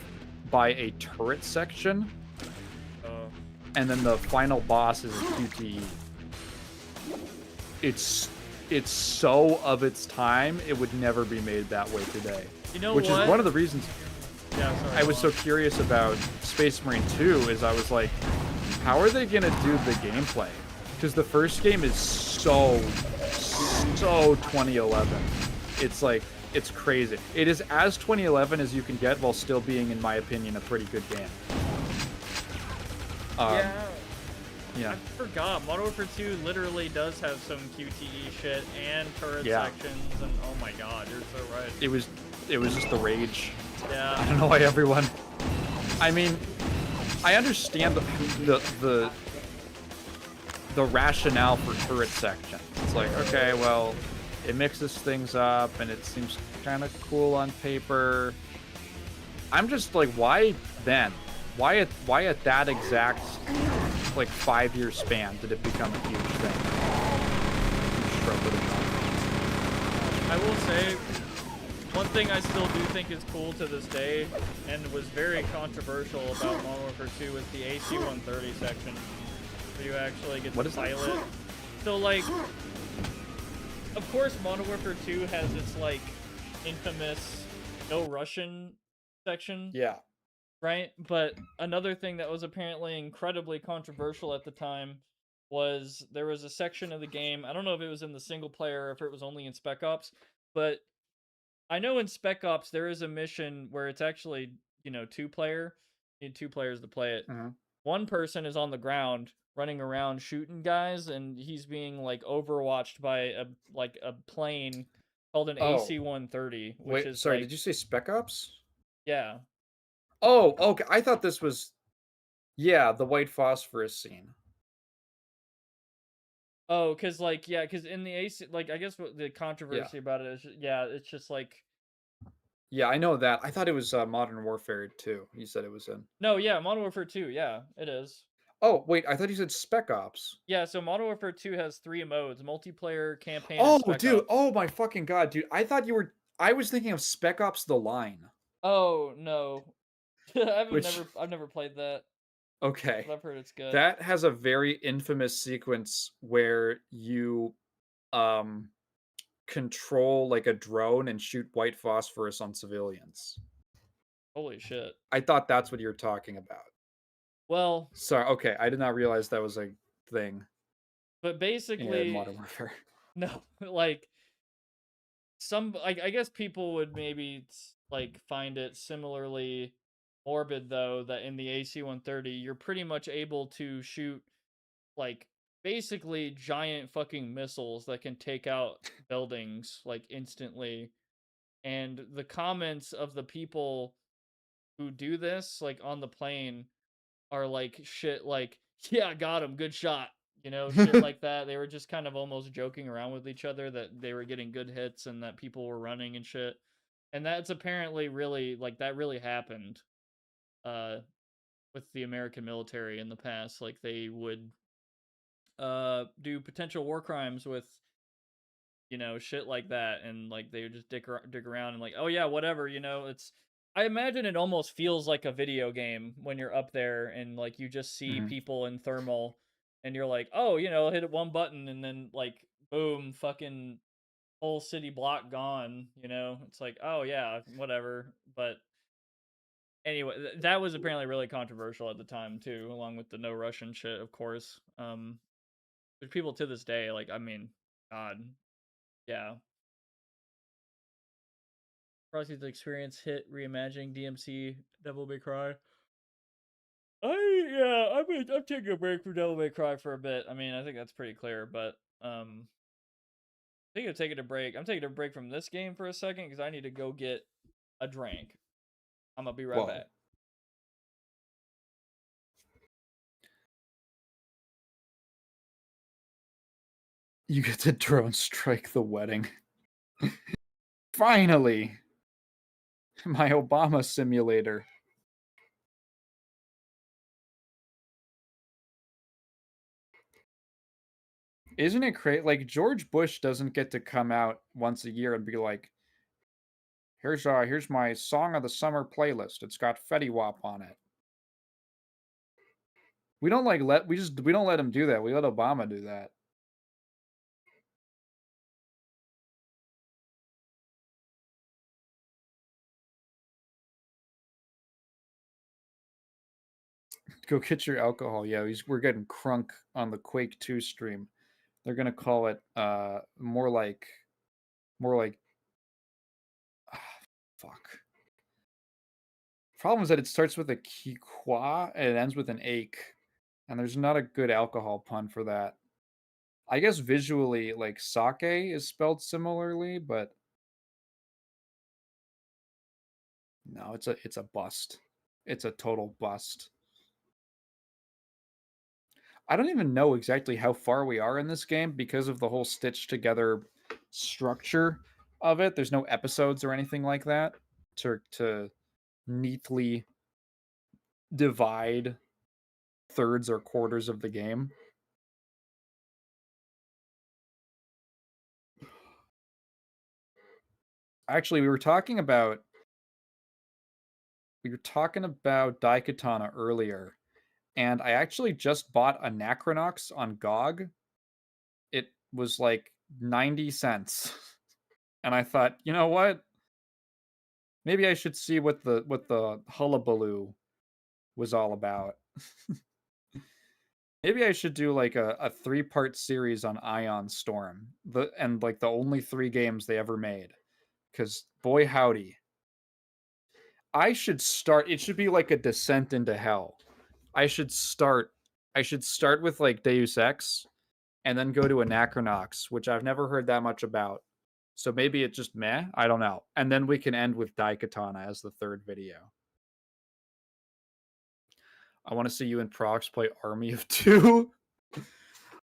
by a turret section, and then the final boss is a QTE. It's so of its time, it would never be made that way today. You know which what? is one of the reasons Yeah, sorry, I was so curious about Space Marine 2, is I was like, how are they gonna do the gameplay? Because the first game is so 2011. It's like, it's crazy. It is as 2011 as you can get while still being, in my opinion, a pretty good game. Yeah. I forgot. Modern Warfare 2 literally does have some QTE shit and turret sections, and oh my god, you're so right. It was just the rage. Yeah. I don't know why everyone... I mean, I understand the rationale for turret section. It's like, okay, well, it mixes things up, and it seems kind of cool on paper. I'm just like, why then? Why at that exact, like, 5-year span did it become a huge thing? I will say, one thing I still do think is cool to this day, and was very controversial about Modern Warfare 2, is the AC-130 section, where you actually get to pilot. So, like, of course, Modern Warfare 2 has its, like, infamous no Russian section. Yeah. Right? But another thing that was apparently incredibly controversial at the time was there was a section of the game, I don't know if it was in the single player or if it was only in Spec Ops, but I know in Spec Ops there is a mission where it's actually, 2-player. You need 2 players to play it. One person is on the ground running around shooting guys, and he's being, like, overwatched by a plane called an AC-130, which Wait, is sorry, like... did you say Spec Ops? Yeah. Oh, okay. I thought this was, the white phosphorus scene. Oh, because in the AC, like, I guess what the controversy about it is, it's just like... Yeah, I know that. I thought it was Modern Warfare 2. You said it was in. No, yeah, Modern Warfare 2, yeah, it is. Oh, wait, I thought you said Spec Ops. Yeah, so Modern Warfare 2 has 3 modes: multiplayer, campaign, Oh, and Spec dude. Ops. Oh, my fucking God, dude. I was thinking of Spec Ops The Line. Oh, no. I've never played that. Okay. But I've heard it's good. That has a very infamous sequence where you control, like, a drone and shoot white phosphorus on civilians. Holy shit. I thought that's what you were talking about. Well... Sorry, okay, I did not realize that was a thing. But basically... in Modern Warfare. No, like... I guess people would maybe, like, find it similarly morbid, though, that in the AC-130, you're pretty much able to shoot, like, basically giant fucking missiles that can take out buildings, like, instantly. And the comments of the people who do this, like, on the plane, are like shit like, yeah, got him, good shot. Shit like that. They were just kind of almost joking around with each other that they were getting good hits and that people were running and shit. And that's apparently really, like, that really happened with the American military in the past. Like, they would do potential war crimes with, shit like that, and, like, they would just dig around and, like, oh yeah, whatever, it's... I imagine it almost feels like a video game when you're up there and, like, you just see people in thermal and you're like, oh, hit one button and then, like, boom, fucking whole city block gone, It's like, oh yeah, whatever. But anyway, that was apparently really controversial at the time too, along with the no Russian shit, of course. There's people to this day, like, I mean, God, yeah. Proxy's experience hit reimagining DMC Devil May Cry. I'm taking a break from Devil May Cry for a bit. I mean, I think that's pretty clear, but I think I'm taking a break. I'm taking a break from this game for a second because I need to go get a drink. I'm gonna be right back. You get to drone strike the wedding. Finally! My Obama simulator. Isn't it crazy? Like, George Bush doesn't get to come out once a year and be like, here's my Song of the Summer playlist. It's got Fetty Wap on it. We don't we don't let him do that. We let Obama do that. Go get your alcohol. Yeah, we're getting crunk on the Quake II stream. They're gonna call it more like fuck. Problem is that it starts with a Kikwa and it ends with an ache, and there's not a good alcohol pun for that. I guess visually, like, sake is spelled similarly, but no, it's a bust. It's a total bust. I don't even know exactly how far we are in this game because of the whole stitched together structure of it. There's no episodes or anything like that to neatly divide thirds or quarters of the game. Actually, we were talking about Daikatana earlier, and I actually just bought Anachronox on GOG. It was like 90 cents. And I thought, you know what? Maybe I should see what the hullabaloo was all about. Maybe I should do like a 3-part series on Ion Storm. The only 3 games they ever made. Cause boy howdy. It should be like a descent into hell. I should start with like Deus Ex and then go to Anachronox, which I've never heard that much about. So maybe it's just meh, I don't know. And then we can end with Daikatana as the 3rd video. I want to see you and Prox play Army of Two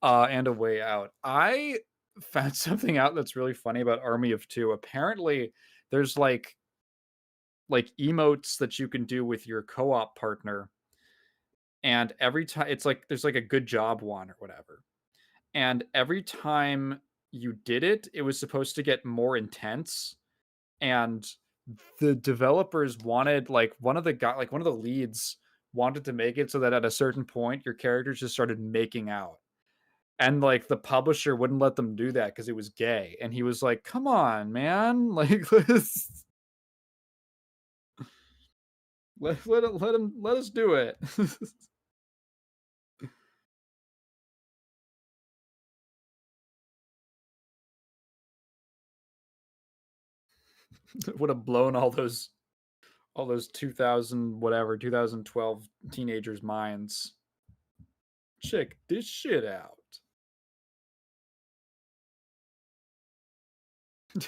and A Way Out. I found something out that's really funny about Army of Two. Apparently, there's like emotes that you can do with your co-op partner, and every time it's like there's like a good job one or whatever, and every time you did it, it was supposed to get more intense, and the developers wanted one of the leads wanted to make it so that at a certain point your characters just started making out, and like the publisher wouldn't let them do that because it was gay, and he was like, come on man, like let us do it. Would have blown all those 2012 teenagers' minds. Check this shit out.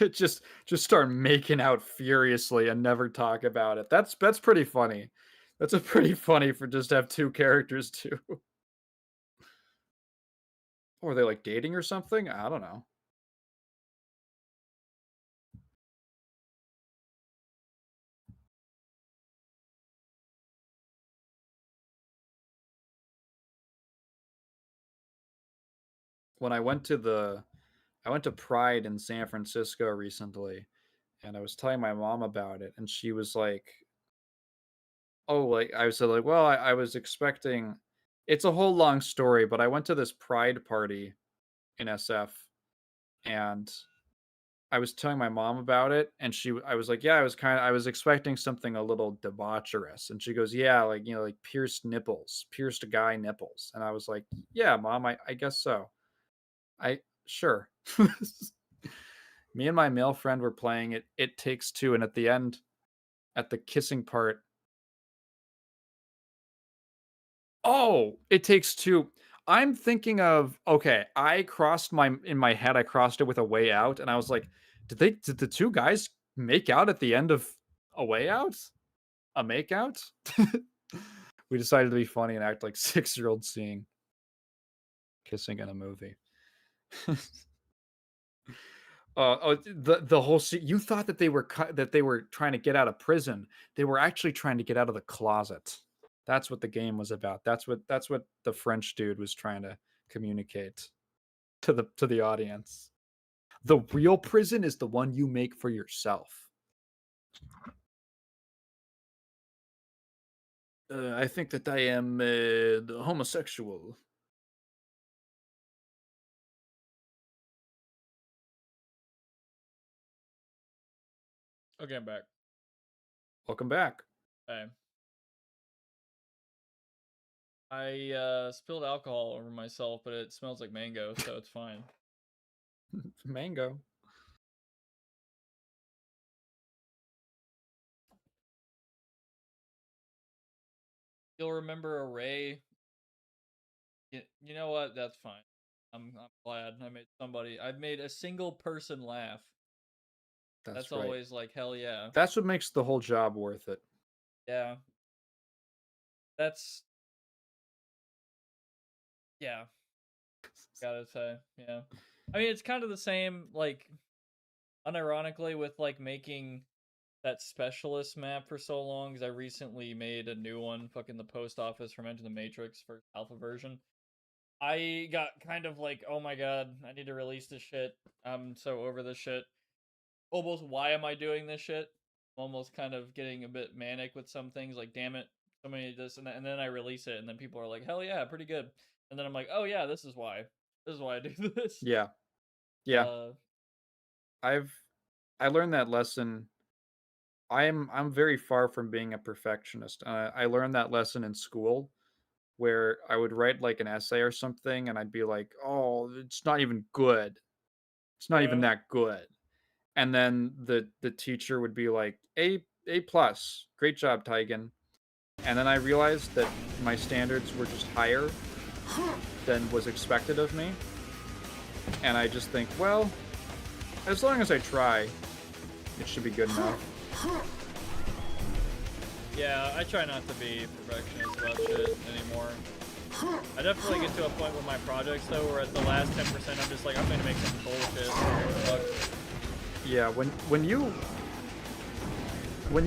just start making out furiously and never talk about it. That's pretty funny. That's a pretty funny for just to have 2 characters too. Or are they like dating or something? I don't know. When I went to Pride in San Francisco recently, and I was telling my mom about it, and she was like, "Oh, like," I said, like, "Well, I was expecting." It's a whole long story, but I went to this Pride party in SF, and I was telling my mom about it, and I was like, "Yeah, I was expecting something a little debaucherous," and she goes, "Yeah, like like pierced guy nipples," and I was like, "Yeah, mom, I guess so. I sure." Me and my male friend were playing it. It Takes Two, and at the end, at the kissing part, oh, It Takes Two. I'm thinking of okay. I crossed my in my head. I crossed it with A Way Out, and I was like, Did the two guys make out at the end of A Way Out? A makeout? We decided to be funny and act like 6-year-olds seeing kissing in a movie. The whole you thought that they were that they were trying to get out of prison. They were actually trying to get out of the closet. That's what the game was about. That's what the French dude was trying to communicate to the audience. The real prison is the one you make for yourself. I think that I am the homosexual. Okay, I'm back. Welcome back. Okay. I spilled alcohol over myself, but it smells like mango, so it's fine. Mango. You'll remember a Ray. You know what? That's fine. I'm glad I made somebody. I've made a single person laugh. That's right. always like hell yeah. That's what makes the whole job worth it. Yeah. That's yeah. Gotta say, yeah. I mean, it's kind of the same, like, unironically, with like making that specialist map for so long. Because I recently made a new one, fucking the post office from Enter the Matrix for alpha version. I got kind of like, oh my god, I need to release this shit. I'm so over this shit. Almost, why am I doing this shit? Almost kind of getting a bit manic with some things. Like, damn it, so many this and that. And then I release it, and then people are like, hell yeah, pretty good. And then I'm like, oh yeah, this is why. This is why I do this. Yeah. I learned that lesson. I'm very far from being a perfectionist. I learned that lesson in school where I would write like an essay or something and I'd be like, "Oh, it's not even good. It's not even that good." And then the teacher would be like, A plus. Great job, Taigen." And then I realized that my standards were just higher than was expected of me. And I just think, well, as long as I try, it should be good enough. Yeah, I try not to be perfectionist about shit anymore. I definitely get to a point with my projects though, where at the last 10% I'm just like, I'm gonna make some bullshit. Fuck. Yeah, when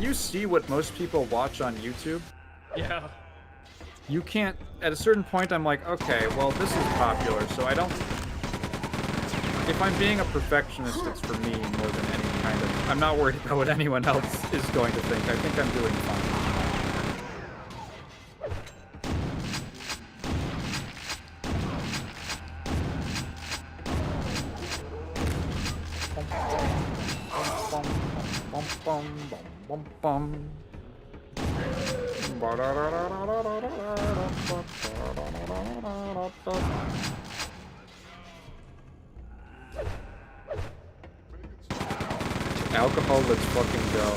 you see what most people watch on YouTube, Yeah. you can't. At a certain point, I'm like, okay, well, this is popular, so I don't. If I'm being a perfectionist, it's for me more than any kind of. I'm not worried about what anyone else is going to think. I think I'm doing fine. Alcohol, let's fucking go.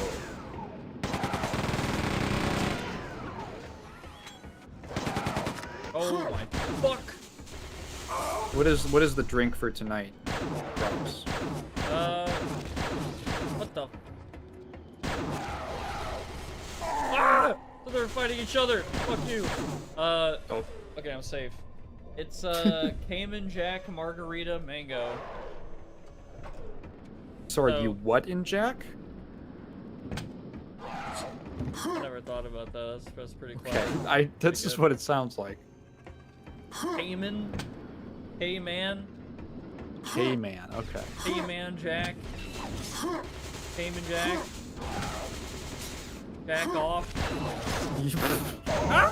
Oh my fuck. What is the drink for tonight, Prox? What the? Ah! So they're fighting each other. Fuck you. Oh. Okay, I'm safe. It's Cayman Jack Margarita Mango. So are you what in Jack? I never thought about that. That's pretty cool. Okay, that's just what it sounds like. Cayman? Cayman? K-Man, okay. Cayman Jack? Cayman Jack? Jack off? Ah!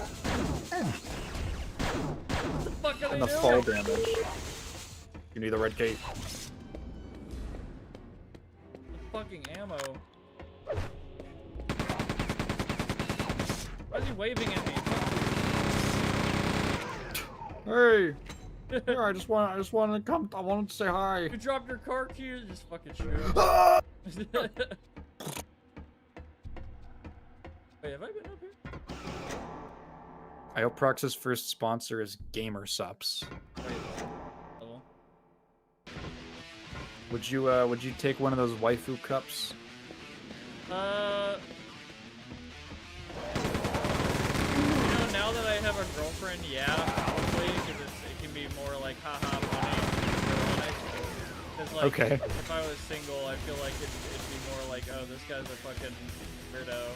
What the fuck are And they the doing? fall damage. You need the red cape. Fucking ammo. Why is he waving at me? Hey! Here, I just want to come. I wanted to say hi. You dropped your car keys. Just fucking shoot. Wait, have I been up here? I hope Prox's first sponsor is Gamer Sups. Level. Would you take one of those waifu cups? You know, now that I have a girlfriend, yeah, probably, because it can be more like haha funny, ironic. Because like, Okay. if I was single, I feel like it'd be more like, oh, this guy's a fucking weirdo.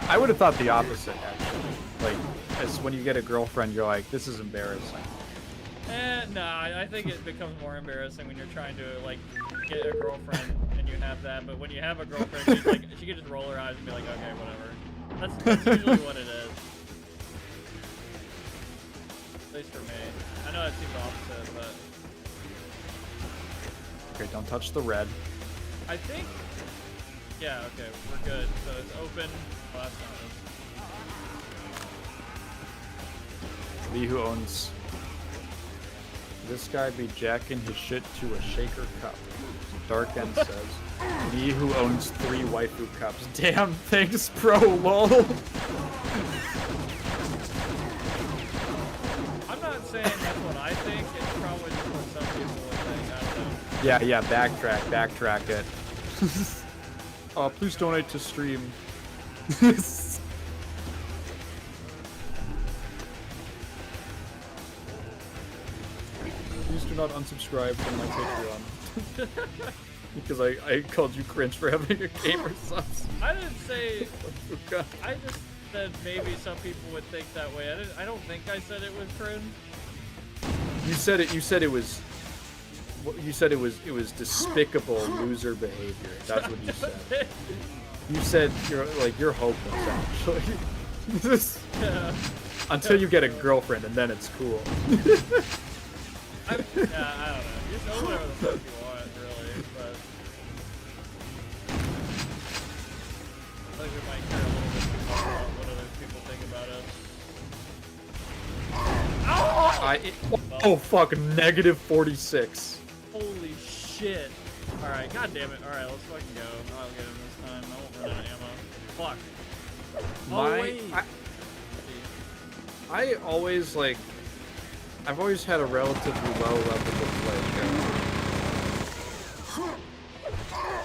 I would have thought the opposite, actually. Like, as when you get a girlfriend, you're like, this is embarrassing. Nah, I think it becomes more embarrassing when you're trying to, like, get a girlfriend and you have that, but when you have a girlfriend, she's like, she can just roll her eyes and be like, okay, whatever. That's usually what it is. At least for me. I know it seems opposite, but... Okay, don't touch the red. I think... Yeah, okay, we're good. So it's open. Well, that's not it. Lee who owns... This guy be jacking his shit to a shaker cup. Dark End says. Lee who owns 3 waifu cups. Damn, thanks, bro, lol. I'm not saying that's what I think. It's probably just what some people would think. I don't know. Yeah, backtrack it. Please donate to stream. Please do not unsubscribe from my Patreon. Because I called you cringe for having a gamer sus. I didn't say... I just said maybe some people would think that way. I don't think I said it was cringe. You said it was despicable loser behavior. That's what you said. You said you're hopeless, actually. Yeah. Until you get a girlfriend, and then it's cool. I don't know. You know whatever the fuck you want, really, but... I think we might care a little bit too much about what other people think about us. Oh fuck, negative 46. Holy shit. Alright, god damn it. Alright, let's fucking go. I'll get him this time. I won't run out of ammo. Fuck. I've always had a relatively low level of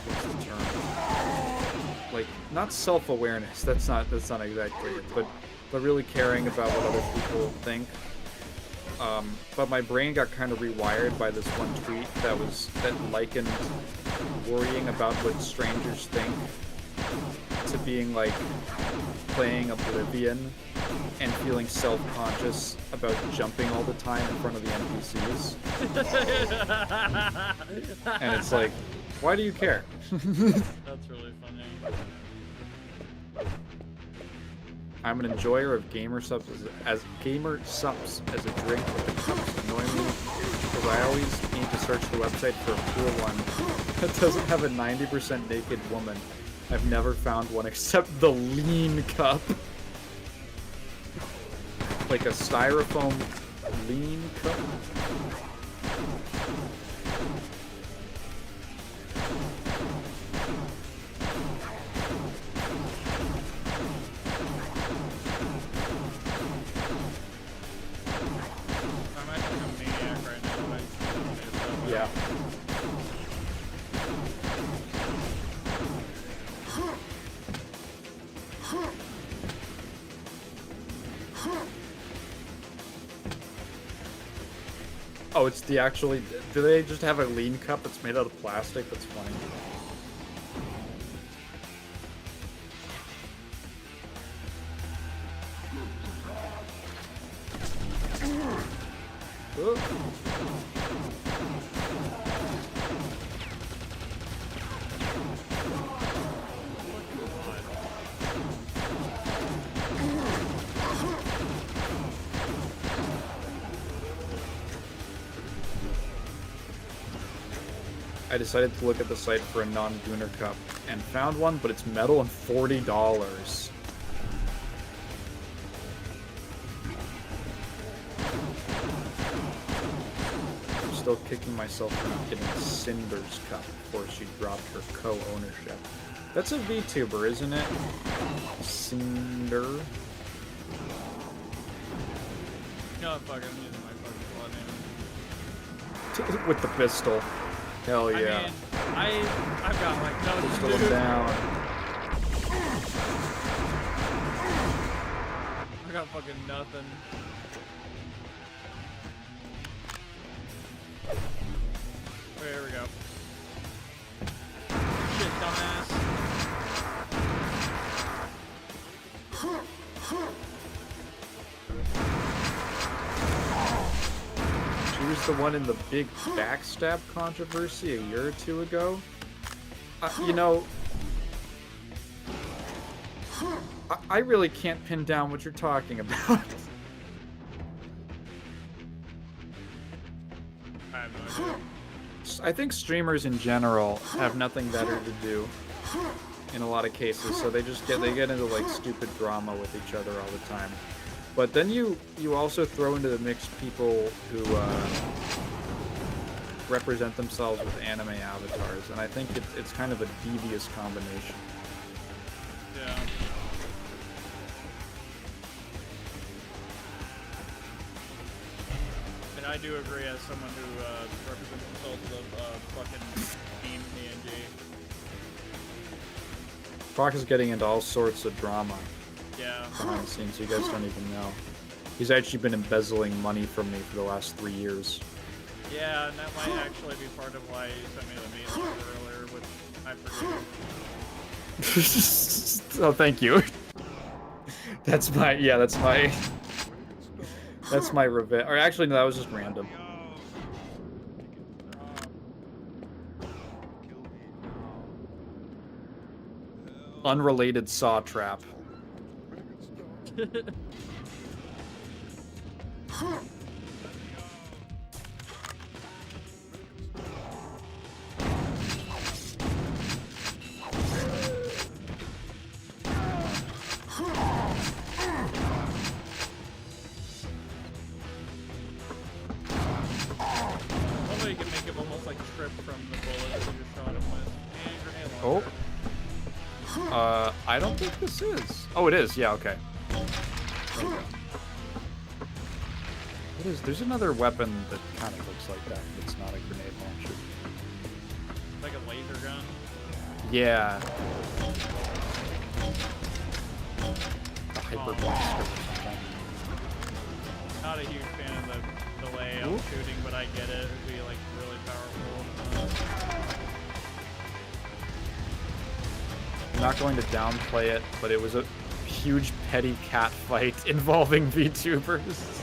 what's the term? Like, not self-awareness. That's not exactly it. But really caring about what other people think. But my brain got kind of rewired by this one tweet that likened worrying about what strangers think to being like playing Oblivion and feeling self-conscious about jumping all the time in front of the NPCs. And it's like, why do you care? That's really funny. I'm an enjoyer of gamer subs as a drink with the cups annoy me because I always need to search the website for a cool one that doesn't have a 90% naked woman. I've never found one except the lean cup. Like a styrofoam lean cup. I'm actually a maniac right now. Yeah. Oh, it's the actually... Do they just have a lean cup that's made out of plastic? That's funny. I decided to look at the site for a non-Gooner cup and found one, but it's metal and $40. still kicking myself for not getting Cinder's cup before she dropped her co-ownership. That's a VTuber, isn't it? Cinder. No, fuck, I'm using my fucking blood name. With the pistol. Hell yeah. I mean, I've got like no Pistol him down. I got fucking nothing. Okay, here we go. Shit, dumbass. She was the one in the big backstab controversy a year or two ago. You know, I really can't pin down what you're talking about. I have no idea. I think streamers in general have nothing better to do in a lot of cases, so they get into like stupid drama with each other all the time. But then you also throw into the mix people who represent themselves with anime avatars, and I think it's kind of a devious combination. Yeah. And I do agree, as someone who represents themselves with fucking Team PNG. Prox is getting into all sorts of drama Yeah. behind the scenes, you guys don't even know. He's actually been embezzling money from me for the last 3 years. Yeah, and that might actually be part of why you sent me the meat earlier with I forget. Oh, thank you. That's my revenge. Or actually, no, that was just random. Unrelated saw trap. Although you can make him almost like strip from the bullet that you shot him with. And grenade launcher. Oh. I don't think this is. Oh, it is. Yeah, okay. There we go. What is? There's another weapon that kind of looks like that. It's not a grenade launcher. Like a laser gun. Yeah. A hyper blaster or something. Not a huge fan of the way I'm shooting, but I get it. It'd be like really powerful. I'm not going to downplay it, but it was a huge petty cat fight involving VTubers.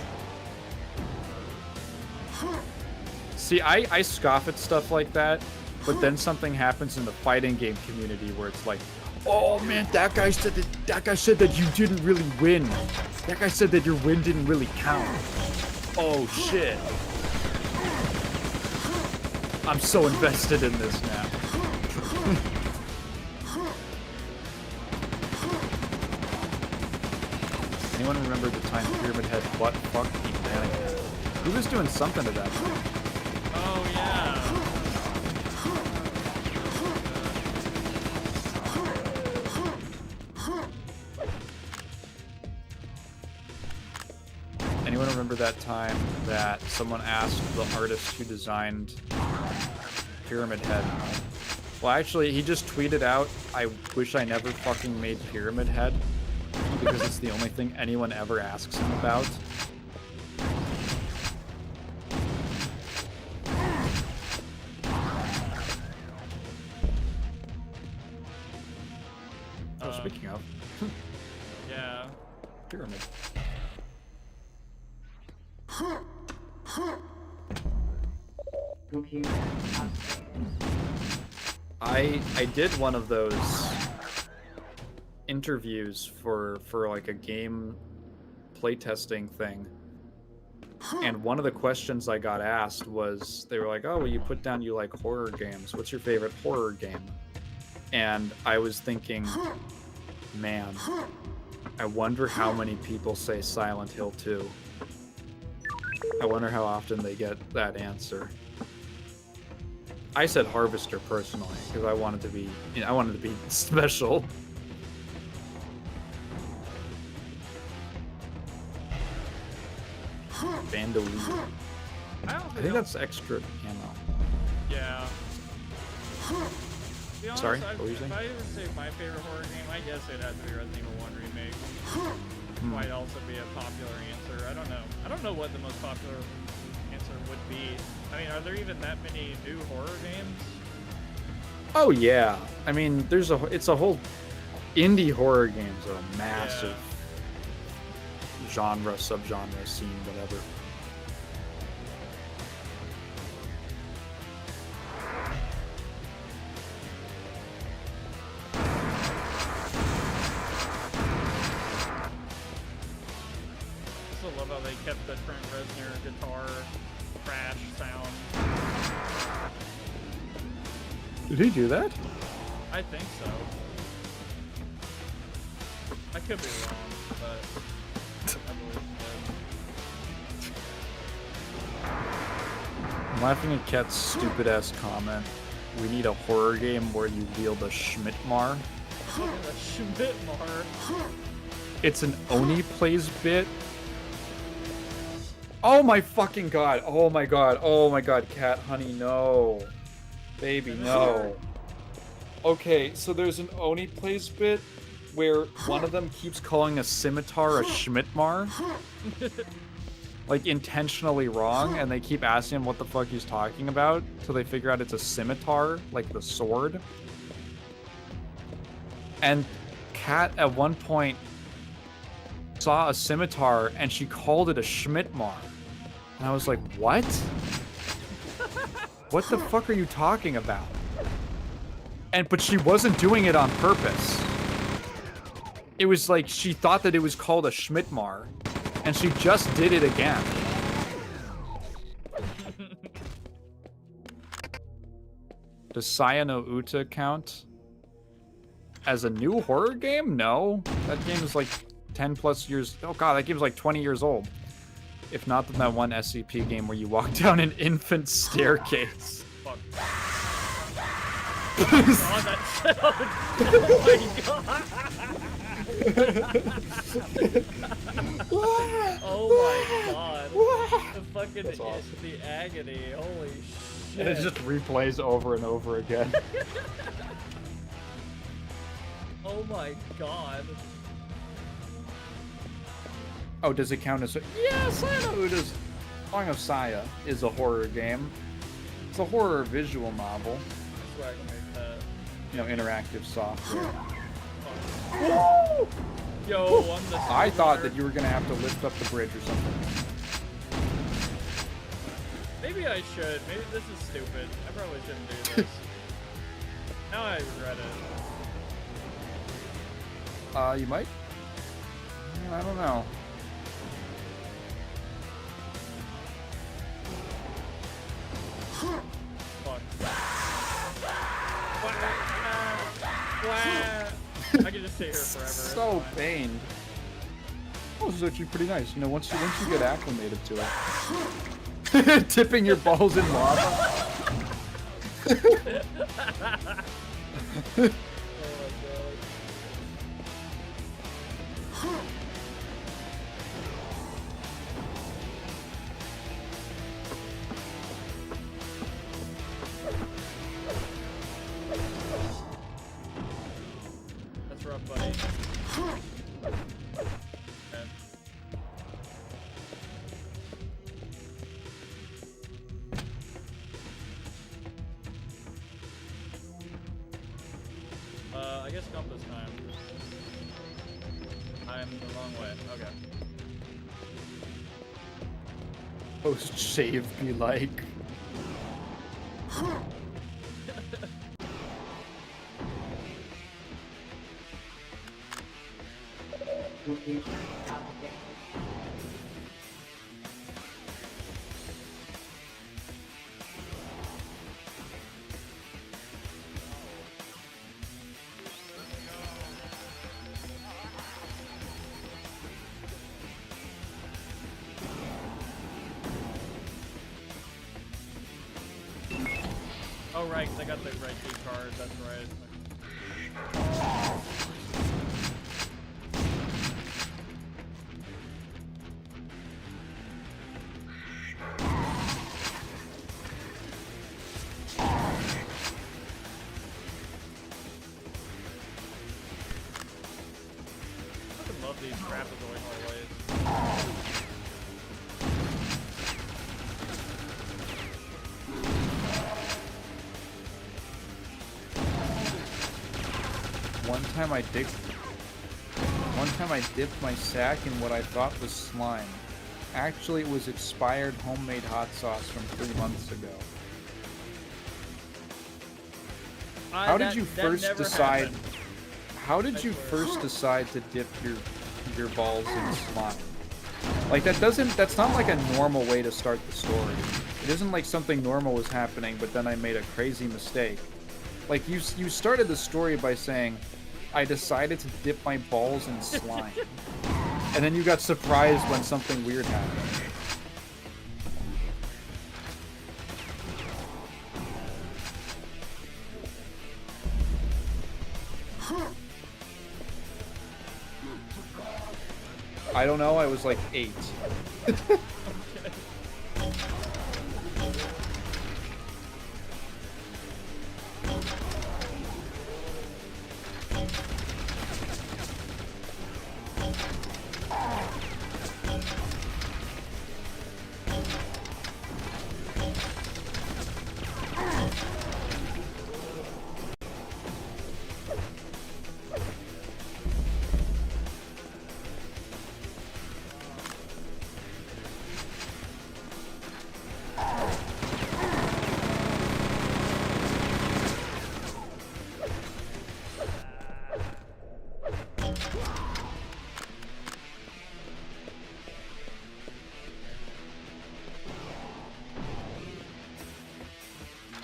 See, I scoff at stuff like that, but then something happens in the fighting game community where it's like, oh man, that guy said that you didn't really win. That guy said that your win didn't really count. Oh shit. I'm so invested in this now. Anyone remember the time Pyramid Head butt fucked Iconian? He was doing something to that. Oh yeah. Anyone remember that time that someone asked the artist who designed Pyramid Head? Well, actually, he just tweeted out, I wish I never fucking made Pyramid Head, because it's the only thing anyone ever asks him about. Oh, speaking of. Yeah. Pyramid. I did one of those interviews for like a game playtesting thing, and one of the questions I got asked was, they were like, oh, well, you put down you like horror games, what's your favorite horror game? And I was thinking, man, I wonder how many people say Silent Hill 2. I wonder how often they get that answer. I said Harvester personally because I wanted to be, I wanted to be special. Bandolier. I think that's extra ammo. Yeah. To be honest, Sorry, what were you saying? If I would say my favorite horror game, I guess it'd have to be Resident Evil 1 Remake. Might also be a popular answer. I don't know. I don't know what the most popular answer would be. I mean, are there even that many new horror games? Oh yeah. I mean, it's a whole indie horror games are a massive genre, subgenre, scene, whatever. I love how they kept the Trent Reznor guitar crash sound. Did he do that? I think so. I could be wrong, but I believe I'm laughing at Ket's stupid ass comment. We need a horror game where you wield a Schmidt-Mar. so. A Schmidt-Mar. It's an Oni plays bit. Oh my fucking god. Oh my god. Oh my god, Cat, honey, no. Baby, no. Okay, so there's an Oni plays bit where one of them keeps calling a scimitar a Schmidt-Mar. Like, intentionally wrong, and they keep asking him what the fuck he's talking about till they figure out it's a scimitar, like the sword. And Kat, at one point, saw a scimitar, and she called it a Schmidt-Mar. And I was like, what? What the fuck are you talking about? But she wasn't doing it on purpose. It was like, she thought that it was called a Schmidt-Mar. And she just did it again. Does Saya no Uta count as a new horror game? No. That game is like 10 plus years. Oh god, that game's like 20 years old. If not, then that one SCP game where you walk down an infant staircase. Fuck. Oh, that sound. Oh my god. Oh my god. The fucking awesome. The agony. Holy shit. And it just replays over and over again. Oh my god. Oh, does it count as a... Yeah, Saya no Uta's Song of Saya is a horror game. It's a horror visual novel. I swear I can make that. You know, interactive software. Oh. Yo, I'm the I thought that you were gonna have to lift up the bridge or something. Maybe I should. Maybe this is stupid. I probably shouldn't do this. Now I regret it. You might? I don't know. Fuck. I can just stay here forever. So pained. Oh, this is actually pretty nice. You know, once you get acclimated to it. Tipping your balls in lava. Oh my god. That's rough, buddy. Okay. I guess compass time. I'm the wrong way. Okay. Post shave be like. Oh, right, because I got the right key card. That's right. I love these trapezoid hallways. One time I dipped my sack in what I thought was slime. Actually, it was expired homemade hot sauce from 3 months ago. How did you first decide? How did you first decide to dip your balls in slime? Like that's not like a normal way to start the story. It isn't like something normal was happening, but then I made a crazy mistake. Like you started the story by saying, I decided to dip my balls in slime. And then you got surprised when something weird happened. I don't know, I was like 8.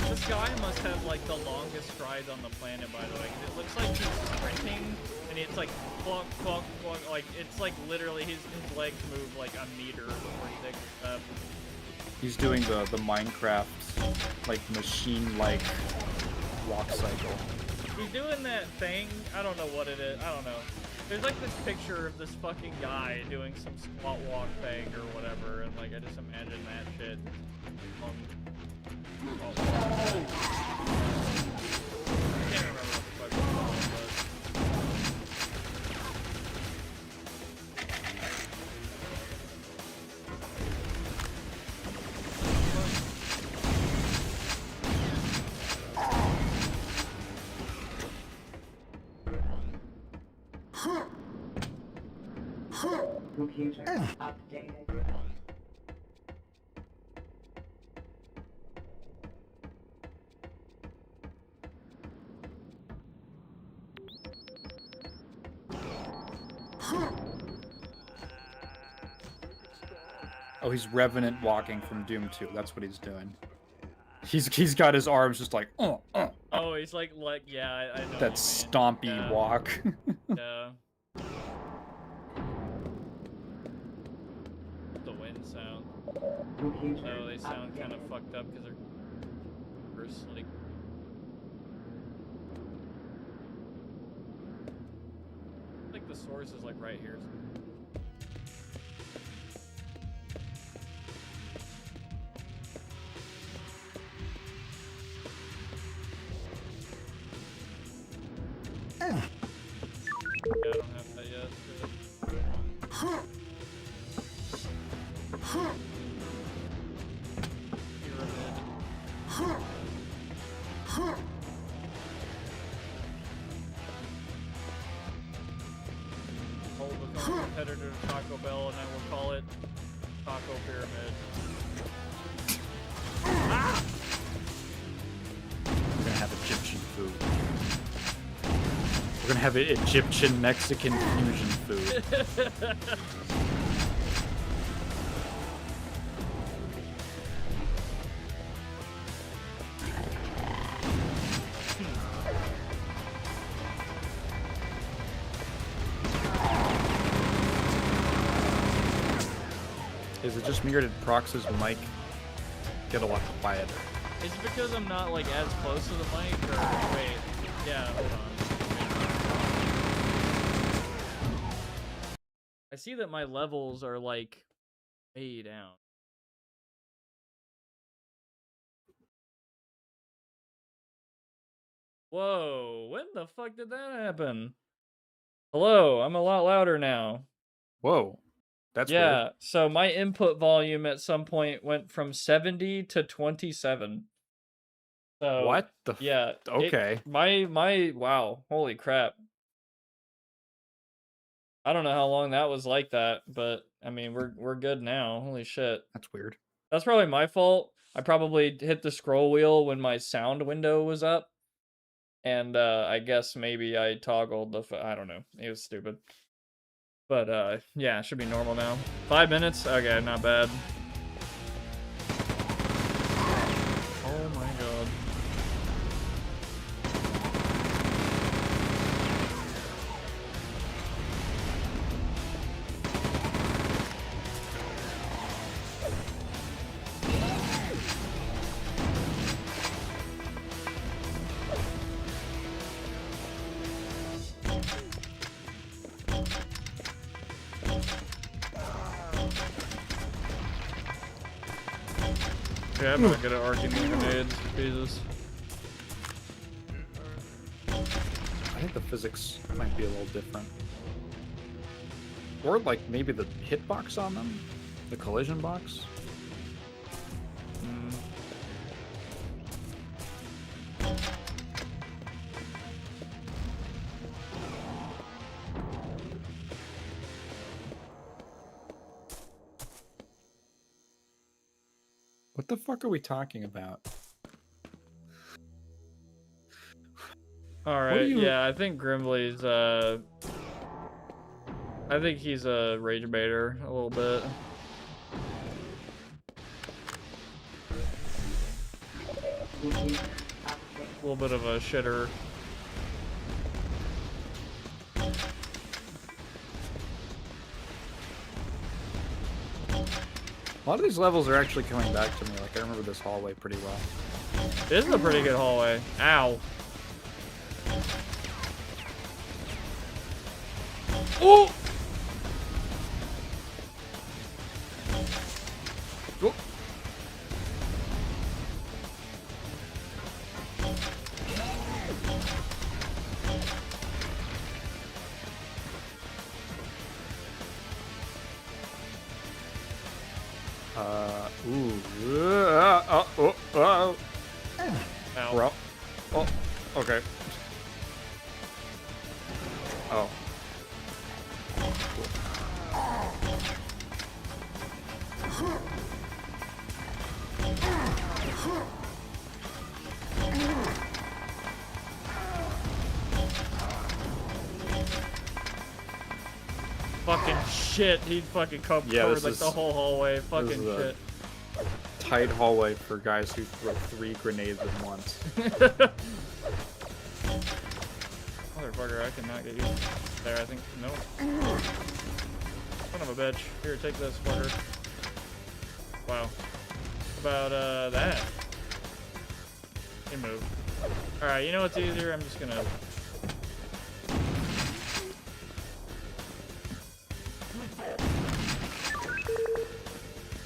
This guy must have like the longest strides on the planet, by the way. 'Cause it looks like he's sprinting, and it's like clunk, clunk, clunk. Like it's like literally his legs move like a meter before he takes a step. He's doing the Minecraft like machine-like walk cycle. He's doing that thing. I don't know what it is. I don't know. There's like this picture of this fucking guy doing some squat walk thing or whatever, and like I just imagine that shit. Oh. I can't remember what the fuck it's called, Computer updated. Oh, he's Revenant walking from Doom 2. That's what he's doing. He's got his arms just like, Oh, he's like yeah, I know. That stompy walk. Yeah. The wind sound. Oh, they sound kind of fucked up because they're first like. I think the source is like right here. Yeah, I don't have that yet. Pyramid. Hold the competitor to Taco Bell, and I will call it Taco Pyramid. Ah! We're gonna have Egyptian food. We're gonna have Egyptian Mexican fusion food. Is it just me or did Prox's mic get a lot quieter? Is it because I'm not like as close to the mic, or wait? Yeah, hold on. I see that my levels are like way down. Whoa, when the fuck did that happen? Hello, I'm a lot louder now. Whoa, that's Yeah, weird. so my input volume at some point went from 70 to 27. So What the? yeah, Okay. my wow, holy crap. I don't know how long that was like that, but I mean we're good now. Holy shit. That's weird. That's probably my fault. I probably hit the scroll wheel when my sound window was up. And I guess maybe I toggled the I don't know. It was stupid. But yeah, it should be normal now. 5 minutes? Okay, not bad. Oh my god. Yeah, I'm not good at arcing these grenades. Jesus. I think the physics might be a little different. Or like maybe the hitbox on them? The collision box? Mm. What the fuck are we talking about? Alright, yeah, I think Grimbley's, I think he's a rage baiter a little bit. A little bit of a shitter. A lot of these levels are actually coming back to me. Like, I remember this hallway pretty well. This is a pretty good hallway. Ow. Oh! Oh. Ow. Bro. Oh, okay. Oh. Fucking shit. He fucking covered this like is- the whole hallway. Fucking is a- shit. Tight hallway for guys who throw 3 grenades at once. Motherfucker, I cannot get you there, I think. Nope. Son of a bitch. Here, take this, fucker. Wow. How about, that? He moved. Alright, you know what's easier? I'm just gonna...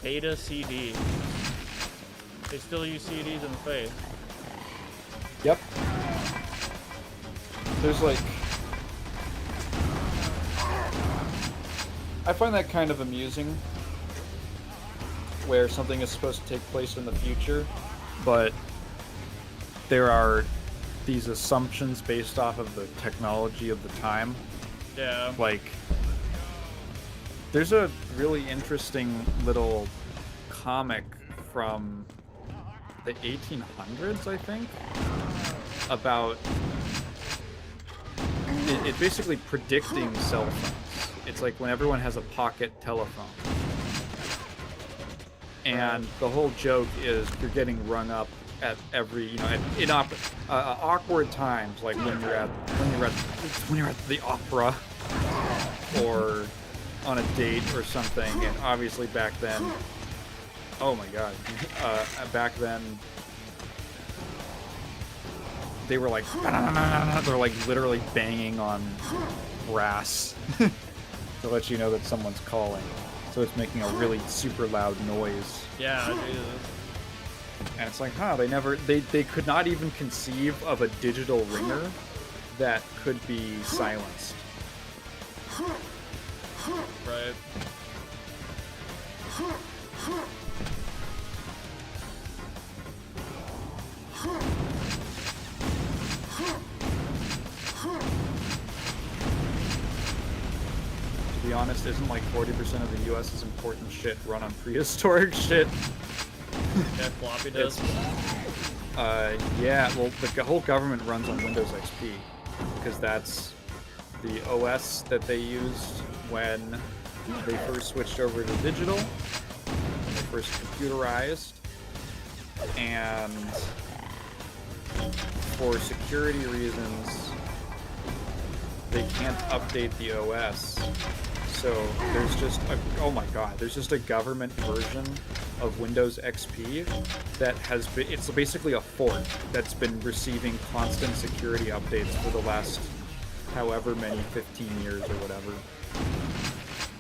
Beta CD. They still use CDs in the face. Yep. There's like... I find that kind of amusing, where something is supposed to take place in the future, but there are these assumptions based off of the technology of the time. Yeah. Like, there's a really interesting little comic from the 1800s, I think, about it basically predicting cell phones. It's like when everyone has a pocket telephone. And the whole joke is you're getting rung up at every, you know, in awkward times, like when you're at the opera or on a date or something. And obviously back then, oh my god, back then they were like, they're like literally banging on brass to let you know that someone's calling. So it's making a really super loud noise. Yeah, Jesus. And it's like, they could not even conceive of a digital ringer that could be silenced. Right. To be honest, isn't like 40% of the US's important shit run on prehistoric shit? Yeah, floppy disk. Yeah, well, the whole government runs on Windows XP, because that's the OS that they used when they first switched over to digital, when they first computerized, and for security reasons, they can't update the OS. So there's just there's just a government version of Windows XP that has been, it's basically a fork that's been receiving constant security updates for the last however many 15 years or whatever.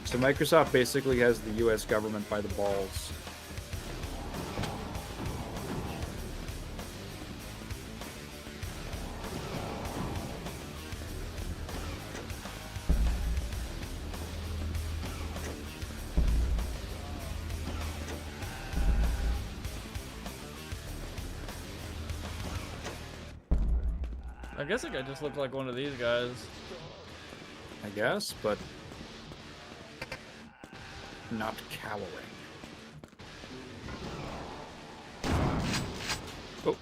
So Microsoft basically has the US government by the balls. I guess like I just look like one of these guys. I guess, but not cowering. Oh.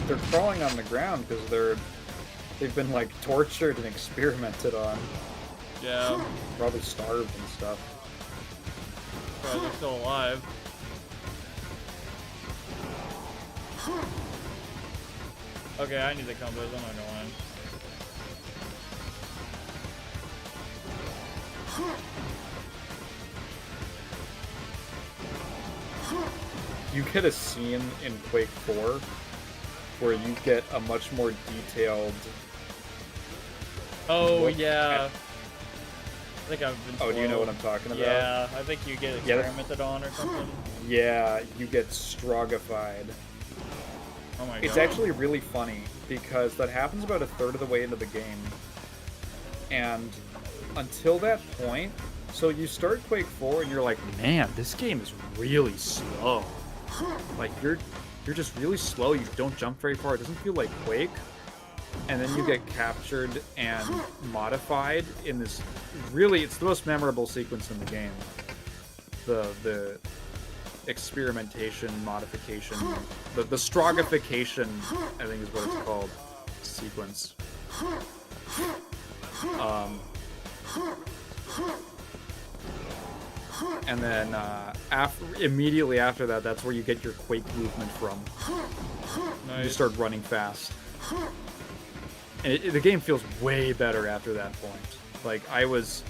They're crawling on the ground because they've been like tortured and experimented on. Yeah. Probably starved and stuff. Probably they're still alive. Okay, I need the compass, I'm not gonna lie. You get a scene in Quake 4 where you get a much more detailed... Oh, look yeah. at- I think I've been Oh, do you know told. what I'm talking about? Yeah, I think you get Yeah, experimented on or something. Yeah, you get strogified. Oh my god. It's actually really funny because that happens about a third of the way into the game. And until that point, so you start Quake 4 and you're like, man, this game is really slow. Like you're just really slow, you don't jump very far, it doesn't feel like Quake. And then you get captured and modified in this really, it's the most memorable sequence in the game. The experimentation, modification, the strogification, I think is what it's called, sequence. And then immediately after that, that's where you get your Quake movement from. Nice. You start running fast. And the game feels way better after that point. Like I was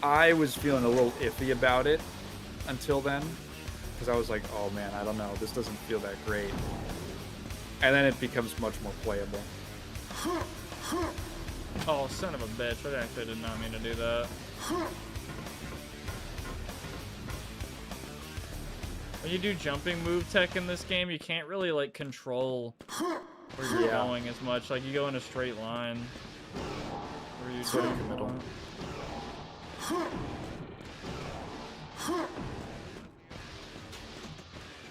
feeling a little iffy about it until then, because I was like, oh man, I don't know, this doesn't feel that great. And then it becomes much more playable. Oh, son of a bitch. I actually did not mean to do that. When you do jumping move tech in this game, you can't really, like, control where you're going as much. Like, you go in a straight line. Where you Sort of jump in the middle.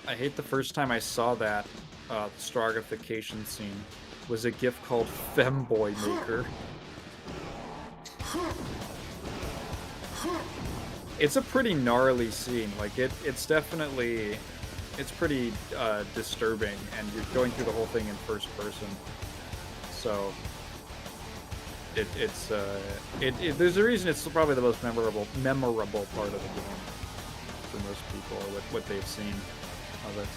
I hate the first time I saw that strogification scene was a GIF called Femboy Maker. It's a pretty gnarly scene. Like it's definitely, it's pretty disturbing, and you're going through the whole thing in first person. So there's a reason it's probably the most memorable part of the game for most people, or what they've seen of it.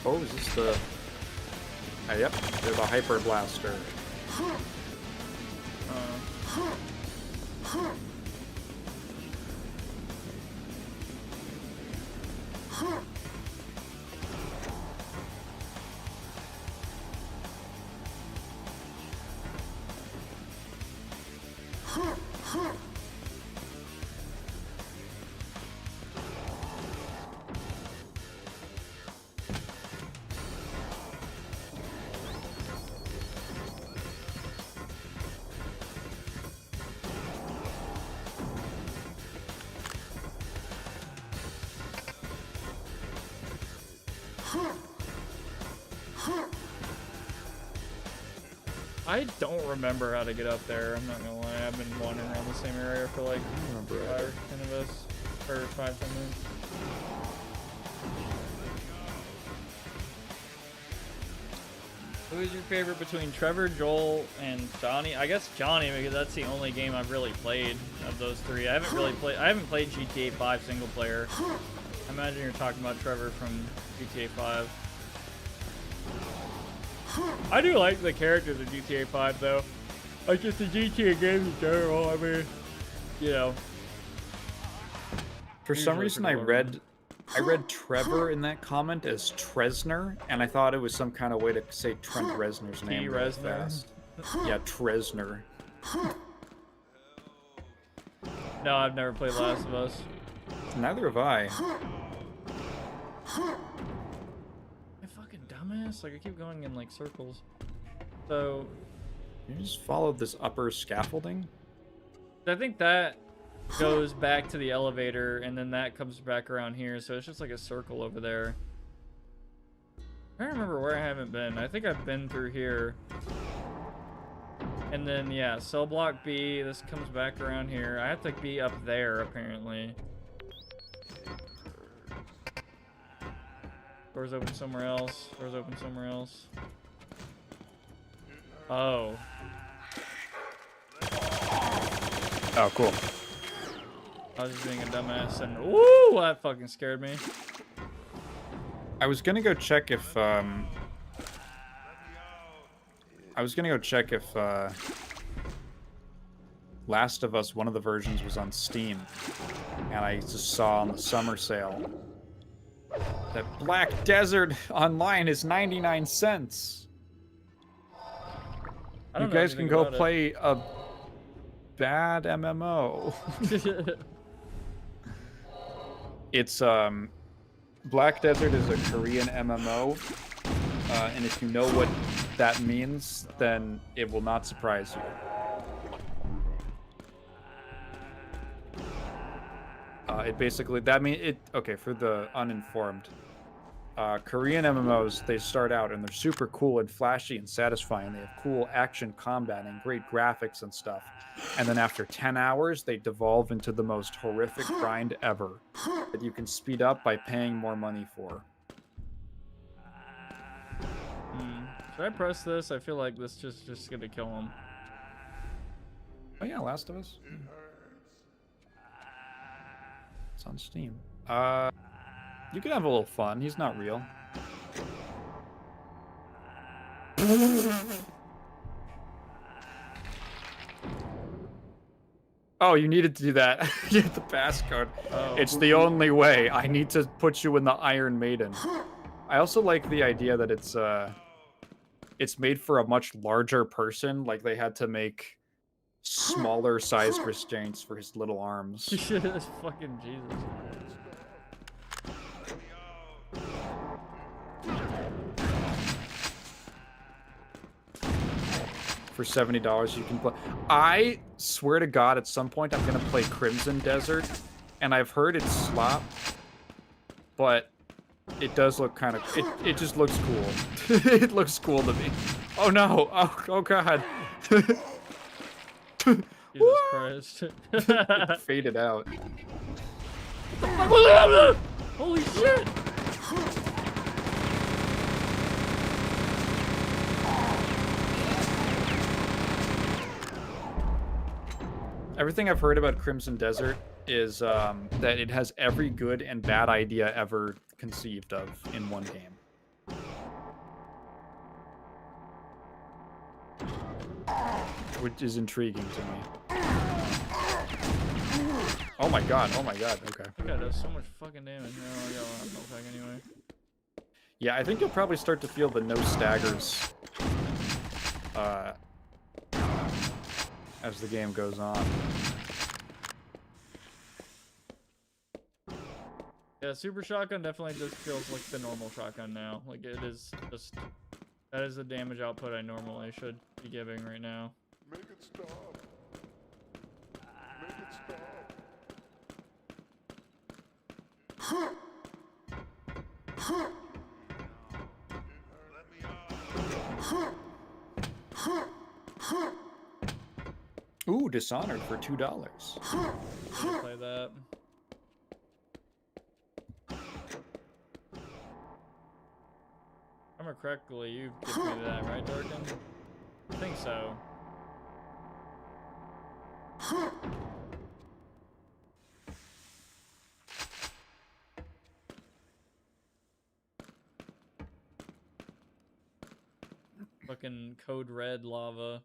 Oh, is this the... Yep, they're the Hyper Blaster. I don't remember how to get up there. I'm not gonna lie. I've been wandering around the same area for like 5 or 10 of us, or 5-10 minutes. Who is your favorite between Trevor, Joel, and Johnny? I guess Johnny, because that's the only game I've really played of those three. I haven't played GTA 5 single player. I imagine you're talking about Trevor from GTA 5. I do like the characters of GTA 5 though. Like just the GTA games in general. I mean, you know. For some reason, I read Trevor in that comment as Tresner, and I thought it was some kind of way to say Trent Reznor's name really fast. Yeah, Tresner. No, I've never played Last of Us. Neither have I. Dumbass, like I keep going in like circles. So you just followed this upper scaffolding? I think that goes back to the elevator and then that comes back around here, so it's just like a circle over there. I don't remember where I haven't been. I think I've been through here. And then yeah, cell block B, this comes back around here. I have to be up there apparently. Doors open somewhere else. Doors open somewhere else. Oh. Oh, cool. I was just being a dumbass and ooh, that fucking scared me. I was gonna go check if Last of Us, one of the versions was on Steam, and I just saw on the summer sale that Black Desert Online is 99 cents. You guys can go play a bad MMO. It's Black Desert is a Korean MMO, and if you know what that means, then it will not surprise you. It basically, okay, for the uninformed, Korean MMOs, they start out and they're super cool and flashy and satisfying. They have cool action combat and great graphics and stuff. And then after 10 hours, they devolve into the most horrific grind ever that you can speed up by paying more money for. Should I press this? I feel like this just gonna kill him. Oh yeah, Last of Us. It's on Steam. You can have a little fun. He's not real. Oh, you needed to do that. You have the passcode. Oh. It's the only way. I need to put you in the Iron Maiden. I also like the idea that it's made for a much larger person. Like they had to make smaller sized restraints for his little arms. That's fucking Jesus. For $70 you can play. I swear to God, at some point I'm gonna play Crimson Desert, and I've heard it's slop, but it does look kind of. It just looks cool. It looks cool to me. Oh no! Oh God! Jesus Christ! It faded out. Holy shit! Everything I've heard about Crimson Desert is that it has every good and bad idea ever conceived of in one game. which is intriguing to me. Oh my god, okay. That guy does so much fucking damage. No, I got one health pack anyway. Yeah, I think you'll probably start to feel the no staggers as the game goes on. Yeah, Super Shotgun definitely just feels like the normal shotgun now. Like, it is just... That is the damage output I normally should be giving right now. Make it stop. Make it stop. Ooh, Dishonored for $2. Play that. If I remember correctly, you've given me that, right, Darkin? I think so. Fucking Code Red lava.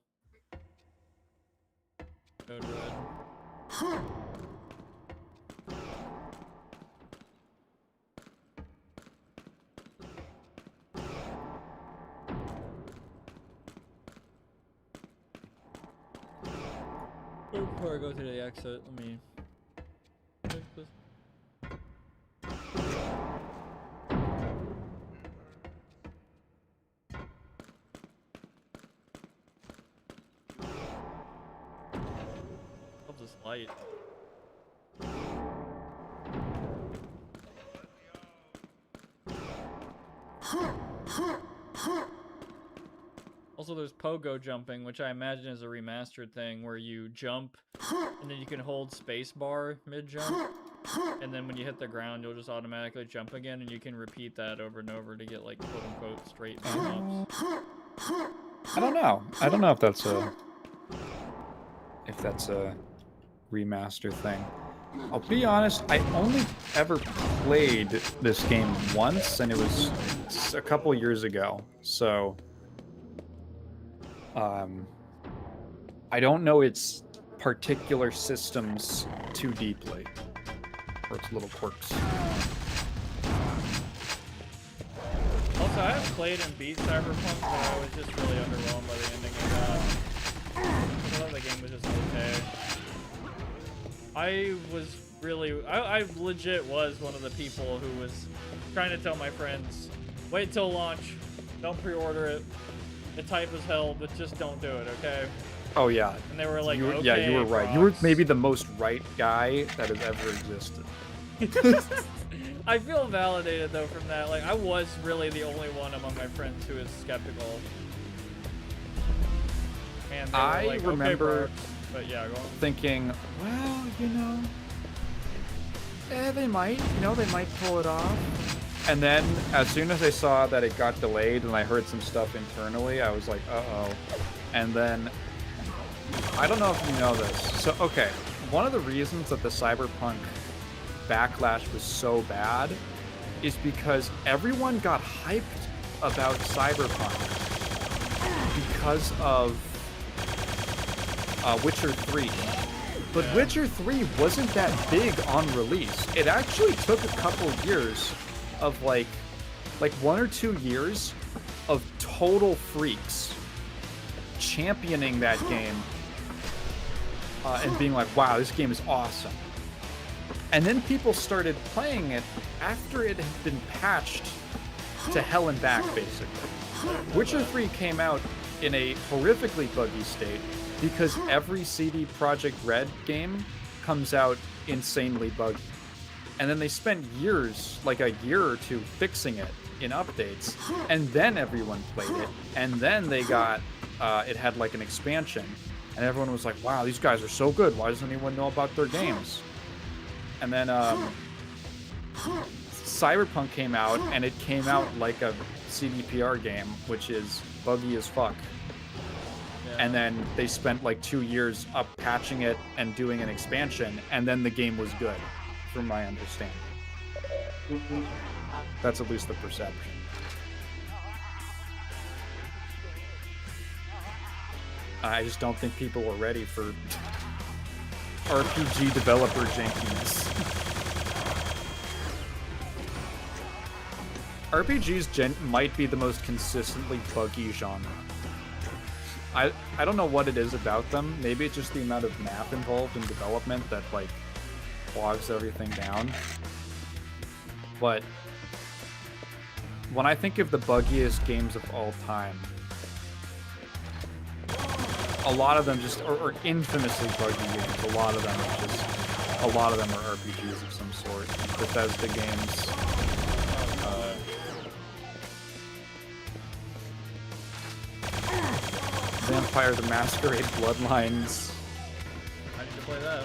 Code Red. Before I go to the exit, let me click this. Love this light. Also, there's pogo jumping, which I imagine is a remastered thing where you jump and then you can hold spacebar mid-jump, and then when you hit the ground, you'll just automatically jump again, and you can repeat that over and over to get like quote-unquote straight jumps. I don't know. I don't know if that's a remaster thing. I'll be honest, I only ever played this game once, and it was a couple years ago. So, I don't know its particular systems too deeply, or its little quirks. Also, I have played and beat Cyberpunk, but I was just really underwhelmed by the ending I got. I thought the game was just okay. I legit was one of the people who was trying to tell my friends, wait till launch, don't pre-order it. It's hype as hell, but just don't do it, okay? Oh yeah. And they were like, okay, yeah, you were right. You were maybe the most right guy that has ever existed. I feel validated though from that. Like, I was really the only one among my friends who was skeptical. And they were like, remember okay, but yeah, go on. thinking, well, you know, they might pull it off. And then as soon as I saw that it got delayed and I heard some stuff internally, I was like, uh-oh. And then, I don't know if you know this. So, okay, one of the reasons that the Cyberpunk backlash was so bad is because everyone got hyped about Cyberpunk because of Witcher 3. But Yeah. Witcher 3 wasn't that big on release. It actually took a couple years of like 1 or 2 years of total freaks championing that game and being like, wow, this game is awesome. And then people started playing it after it had been patched to hell and back, basically. Witcher 3 came out in a horrifically buggy state because every CD Projekt Red game comes out insanely buggy. And then they spent years, like a year or two, fixing it in updates, and then everyone played it, and then they got, it had like an expansion, and everyone was like, wow, these guys are so good, why doesn't anyone know about their games? And then Cyberpunk came out, and it came out like a CDPR game, which is buggy as fuck. Yeah. And then they spent like 2 years up patching it and doing an expansion, and then the game was good, from my understanding. That's at least the perception. I just don't think people are ready for RPG developer jankiness. RPGs might be the most consistently buggy genre. I don't know what it is about them. Maybe it's just the amount of math involved in development that like bogs everything down. But when I think of the buggiest games of all time, a lot of them just are infamously buggy games. A lot of them are RPGs of some sort. Bethesda games. Vampire the Masquerade Bloodlines. I need to play that.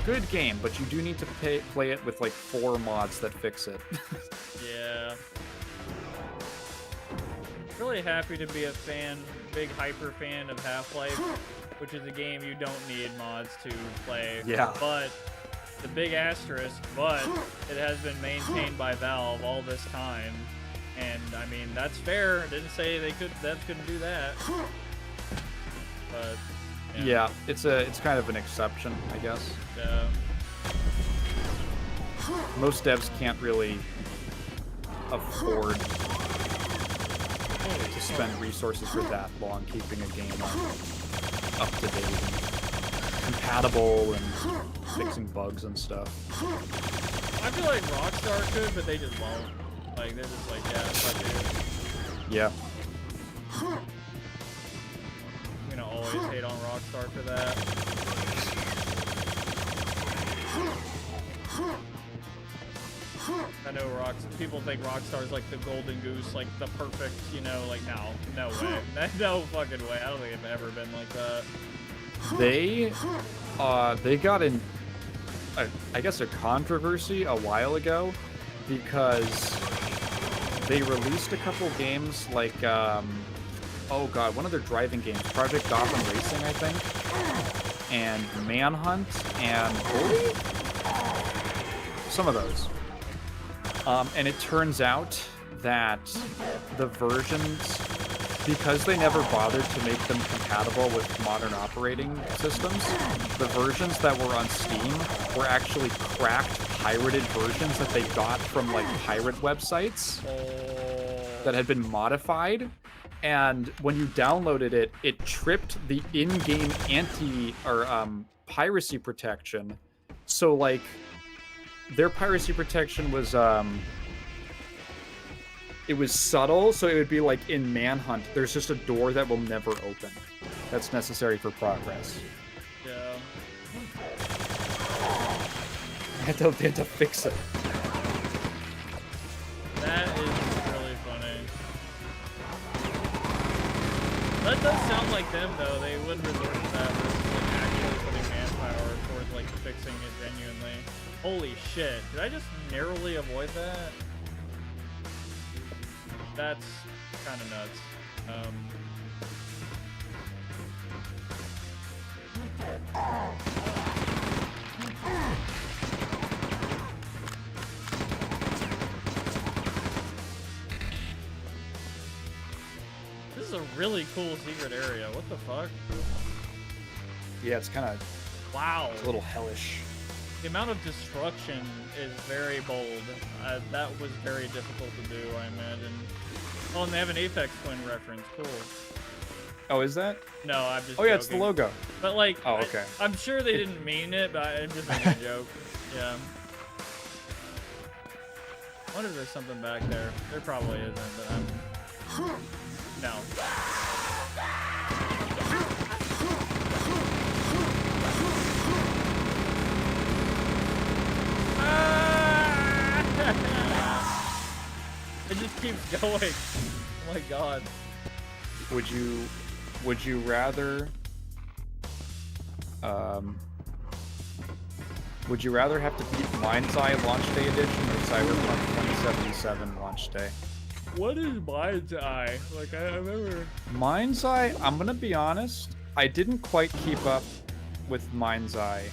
Good game, but you do need to play it with like 4 mods that fix it. Yeah. Really happy to be a fan, big hyper fan of Half-Life, which is a game you don't need mods to play. Yeah. But the big asterisk, but it has been maintained by Valve all this time. And I mean, that's fair. I didn't say devs couldn't do that. But yeah, it's kind of an exception, I guess. yeah. Most devs can't really afford to spend resources for that long keeping a game up to date and compatible and fixing bugs and stuff. I feel like Rockstar could, but they just won't. Like, they're just like, yeah, fuck it. Yeah. I'm gonna always hate on Rockstar for that. I know people think Rockstar's like the golden goose, like the perfect, you know, like no way. No fucking way. I don't think it's ever been like that. They got in, I guess, a controversy a while ago because they released a couple games like, oh god, one of their driving games, Project Gotham Racing, I think, and Manhunt, and Bully? Some of those. And it turns out that the versions, because they never bothered to make them compatible with modern operating systems, the versions that were on Steam were actually cracked, pirated versions that they got from like pirate websites that had been modified. And when you downloaded it, it tripped the in-game piracy protection. So like their piracy protection was it was subtle, so it would be like in Manhunt, there's just a door that will never open. That's necessary for progress. Yeah. They had to fix it. That is really funny. That does sound like them, though. They would resort to that versus like actually putting manpower towards like fixing it genuinely. Holy shit! Did I just narrowly avoid that? That's kind of nuts. This is a really cool secret area. What the fuck? Yeah, it's kind of Wow. a little hellish. The amount of destruction is very bold. That was very difficult to do, I imagine. Oh, and they have an Apex Twin reference. Cool. Oh, is that? No, I'm just Oh yeah, it's the joking. logo. But like, Oh, okay. I'm sure they didn't mean it, but I'm just making a joke. Yeah. I wonder if there's something back there. There probably isn't, but I'm... No. It just keeps going. Oh my god. Would you rather have to beat Mind's Eye Launch Day Edition or Cyberpunk 2077 Launch Day? What is Mind's Eye? Like, I remember... Mind's Eye, I'm gonna be honest, I didn't quite keep up with Mind's Eye.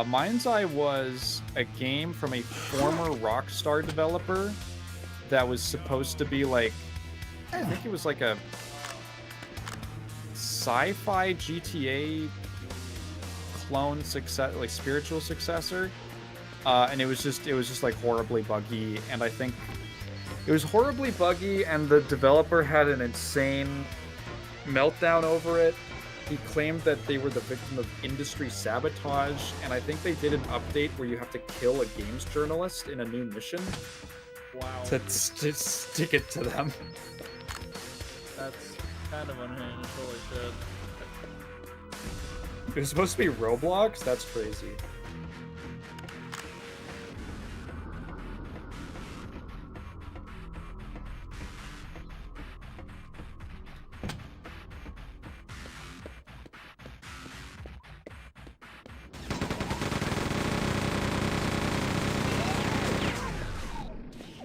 Mind's Eye was a game from a former Rockstar developer that was supposed to be like, I think it was like a sci-fi GTA clone success, like spiritual successor, and it was just like horribly buggy, and I think it was horribly buggy, and the developer had an insane meltdown over it. He claimed that they were the victim of industry sabotage, and I think they did an update where you have to kill a games journalist in a new mission. Wow. To stick it to them. That's kind of unhinged. Holy shit. It was supposed to be Roblox? That's crazy.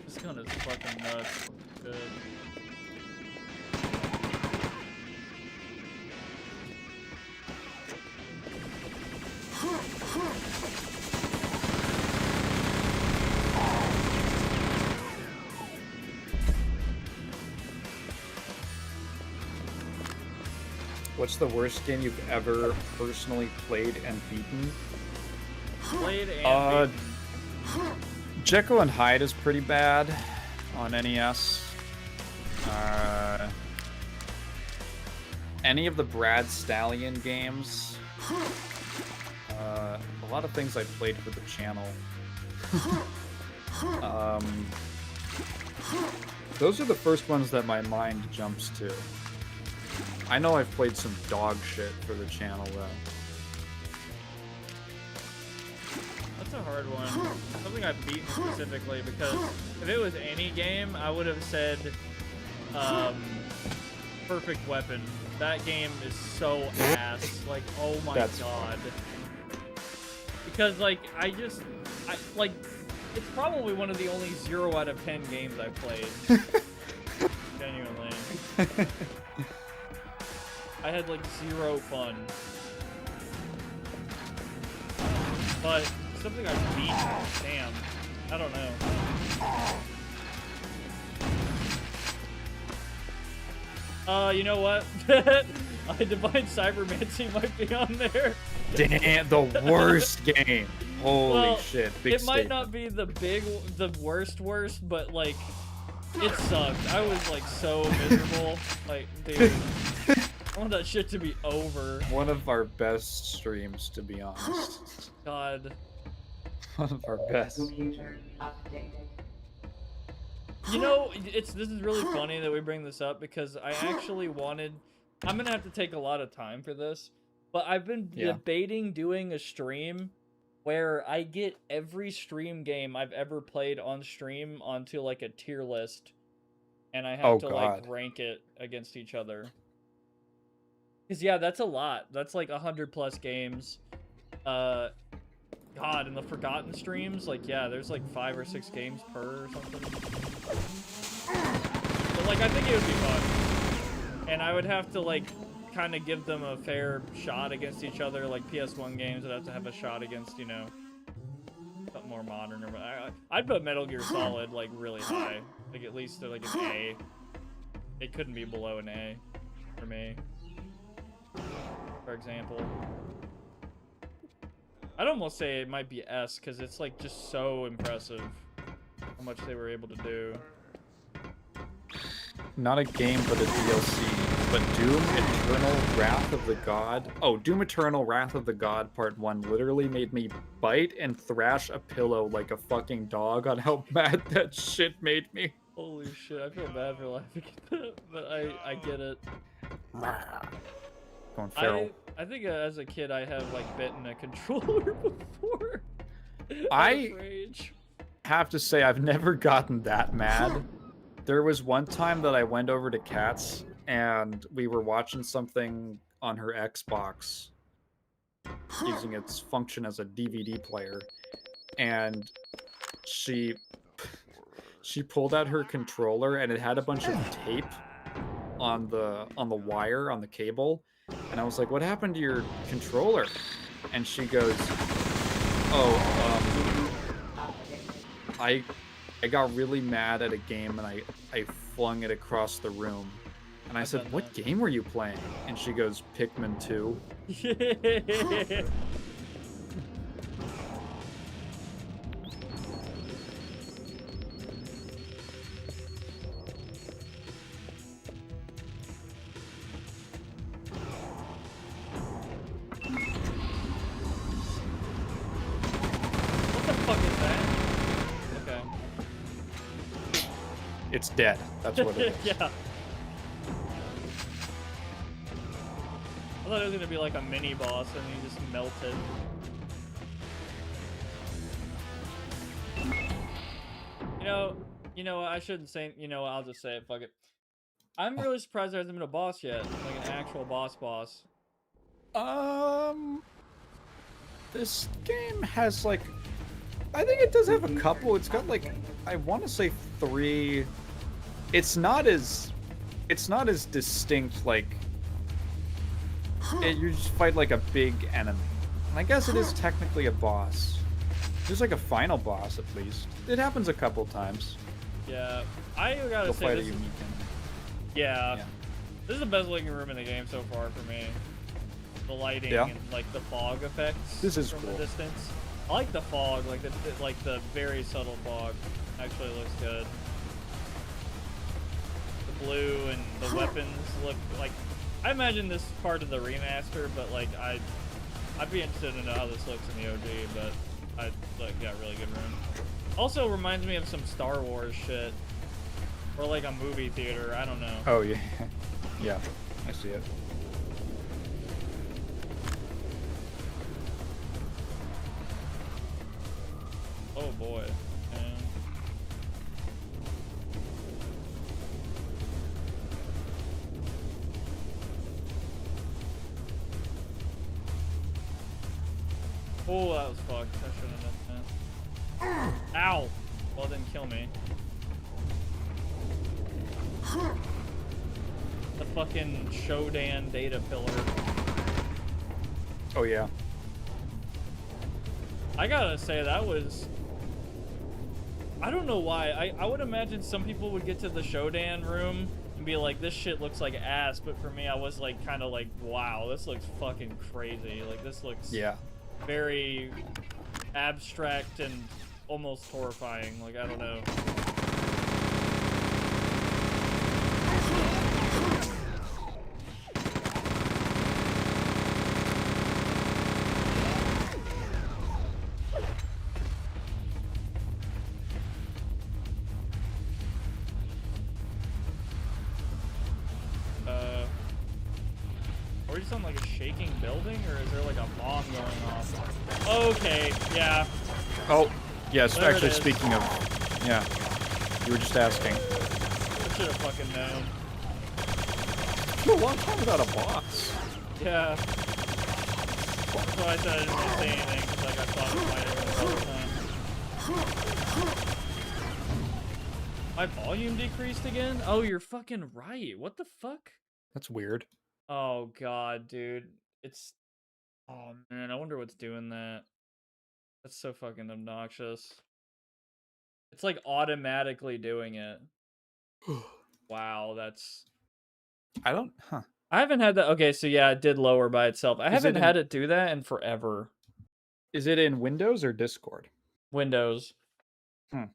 This gun is fucking nuts. Good. What's the worst game you've ever personally played and beaten? Played and beaten. Jekyll and Hyde is pretty bad on NES. Any of the Brad Stallion games. A lot of things I played for the channel. Those are the first ones that my mind jumps to. I know I've played some dog shit for the channel, though. That's a hard one. Something I've beaten specifically, because if it was any game, I would have said Perfect Weapon. That game is so ass. Like, oh my god. Because, like, like, it's probably one of the only 0 out of 10 games I've played. Genuinely. I had, like, 0 fun. But something I've beaten, damn. I don't know. You know what? Divine Cybermancy might be on there. Damn, the worst game. Holy shit. Big it might statement. not be the worst, but, like, it sucked. I was, like, so miserable. Like, dude. I want that shit to be over. One of our best streams, to be honest. God. One of our best. Computer updated. You know, this is really funny that we bring this up, because I actually wanted... I'm gonna have to take a lot of time for this, but I've been debating doing a stream where I get every stream game I've ever played on stream onto, like, a tier list, and I have to, like, rank it against each other. Because, yeah, that's a lot. That's, like, 100+ games. God, and the Forgotten streams, like, yeah, there's, like, 5 or 6 games per or something. But, like, I think it would be fun. And I would have to, like, kind of give them a fair shot against each other. Like, PS1 games would have to have a shot against, you know, something more modern. Or I'd put Metal Gear Solid, like, really high. Like, at least, like, an A. It couldn't be below an A for me. For example. I'd almost say it might be S, because it's, like, just so impressive how much they were able to do. Not a game, but a DLC. But Doom Eternal Wrath of the God... Oh, Doom Eternal Wrath of the God Part 1 literally made me bite and thrash a pillow like a fucking dog on how mad that shit made me. Holy shit, I feel bad for laughing at that, but I get it. Going feral. I think as a kid I have, like, bitten a controller before. I Rage. have to say I've never gotten that mad. There was one time that I went over to Kat's and we were watching something on her Xbox using its function as a DVD player, and she pulled out her controller and it had a bunch of tape on the wire, on the cable, and I was like, what happened to your controller? And she goes, oh, I got really mad at a game and I flung it across the room. And I I've said, done "What that. game were you playing?" And she goes, "Pikmin 2." What the fuck is that? Okay. It's dead. That's what it is. Yeah. I thought it was gonna be like a mini boss and he just melted. You know, I shouldn't say, I'll just say it, fuck it. I'm really surprised there hasn't been a boss yet, like an actual boss. This game has like, I think it does have a couple. It's got like, I want to say 3. It's not as distinct. Like, you just fight like a big enemy, and I guess it is technically a boss. There's like a final boss at least. It happens a couple times. Yeah, I gotta You'll say fight a this is, unique enemy. yeah, this is the best looking room in the game so far for me. The lighting Yeah. and like the fog effects. This is from cool. the distance. I like the fog, like the very subtle fog. Actually looks good. The blue and the weapons look like. I imagine this is part of the remaster, but like I'd be interested to know how this looks in the OG. But I got really good room. Also reminds me of some Star Wars shit, or like a movie theater. I don't know. Oh yeah, yeah, I see it. Oh boy. Man. Oh, that was fucked. I shouldn't have done that. Ow! Well, it didn't kill me. The fucking Shodan data pillar. Oh yeah. I gotta say, that was... I don't know why. I would imagine some people would get to the Shodan room and be like, this shit looks like ass, but for me, I was like, kind of like, wow, this looks fucking crazy. Like, this looks very abstract and almost horrifying. Like, I don't know. Are we just on like a shaking building, or is there like a bomb going off? Okay, yeah. Oh, yes. There it Actually, is. speaking of, yeah, you were just asking. I should have fucking known. A long time without a boss. Yeah. That's why I said I didn't really say anything, because like I thought it might have been all the time. My volume decreased again? Oh, you're fucking right. What the fuck? That's weird. Oh god, dude. It's... Oh man, I wonder what's doing that. That's so fucking obnoxious. It's like automatically doing it. Wow, that's... I don't. Huh. I haven't had that... Okay, so yeah, it did lower by itself. I haven't had it do that in forever. Is it in Windows or Discord? Windows. Oh.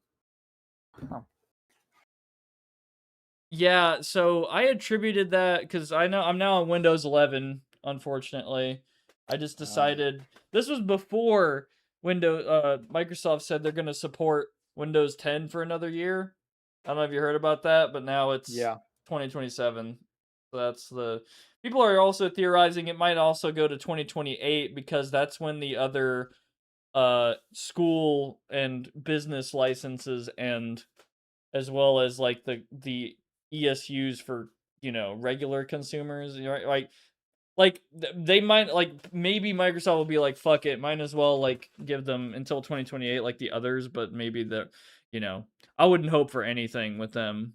Yeah, so I attributed that because I'm now on Windows 11, unfortunately. I just decided this was before Microsoft said they're going to support Windows 10 for another year. I don't know if you heard about that, but now it's 2027. So that's the... People are also theorizing it might also go to 2028 because that's when the other school and business licenses end, as well as like the ESUs for, regular consumers, right? Like they might, like, maybe Microsoft will be like, fuck it, might as well like give them until 2028 like the others, but maybe I wouldn't hope for anything with them.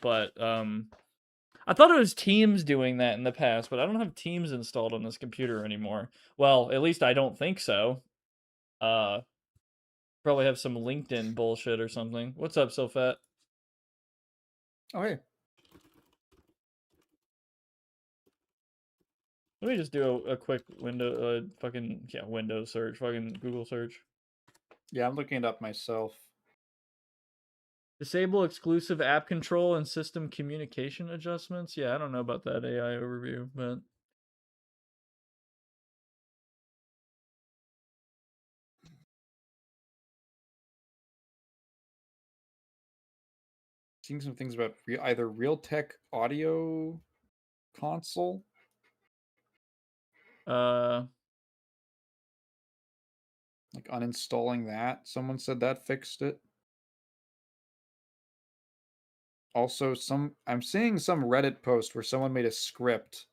But I thought it was Teams doing that in the past, but I don't have Teams installed on this computer anymore. Well, at least I don't think so. Probably have some LinkedIn bullshit or something. What's up, so fat? Oh, hey. Let me just do a quick window, fucking window search, fucking Google search. Yeah, I'm looking it up myself. Disable exclusive app control and system communication adjustments. Yeah, I don't know about that AI overview, but Seeing some things about either Realtek audio console. Like uninstalling that. Someone said that fixed it. Also, I'm seeing some Reddit post where someone made a script.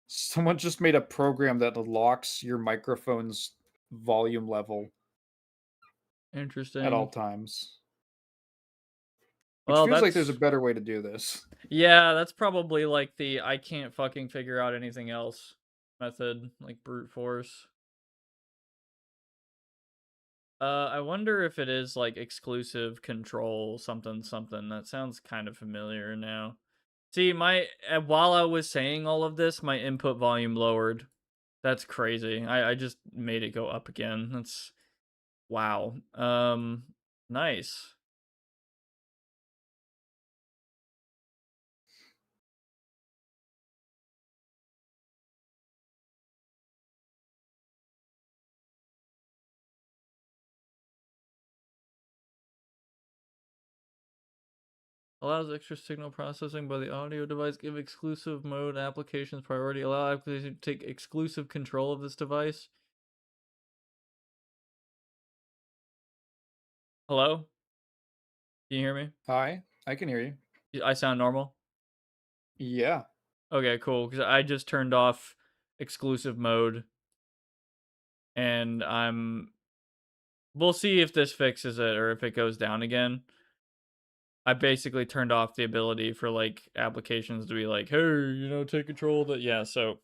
Someone just made a program that locks your microphone's volume level interesting. at all times. Which Well, feels like there's a that's better way to do this. yeah, that's probably like the I can't fucking figure out anything else method, like brute force. I wonder if it is like exclusive control something something. That sounds kind of familiar now. See, while I was saying all of this, my input volume lowered. That's crazy. I just made it go up again. That's wow. Nice. Allows extra signal processing by the audio device. Give exclusive mode applications priority. Allow applications to take exclusive control of this device. Hello? Can you hear me? Hi, I can hear you. I sound normal? Yeah. Okay, cool. Because I just turned off exclusive mode. And we'll see if this fixes it or if it goes down again. I basically turned off the ability for like applications to be like, hey, take control of it. Yeah, so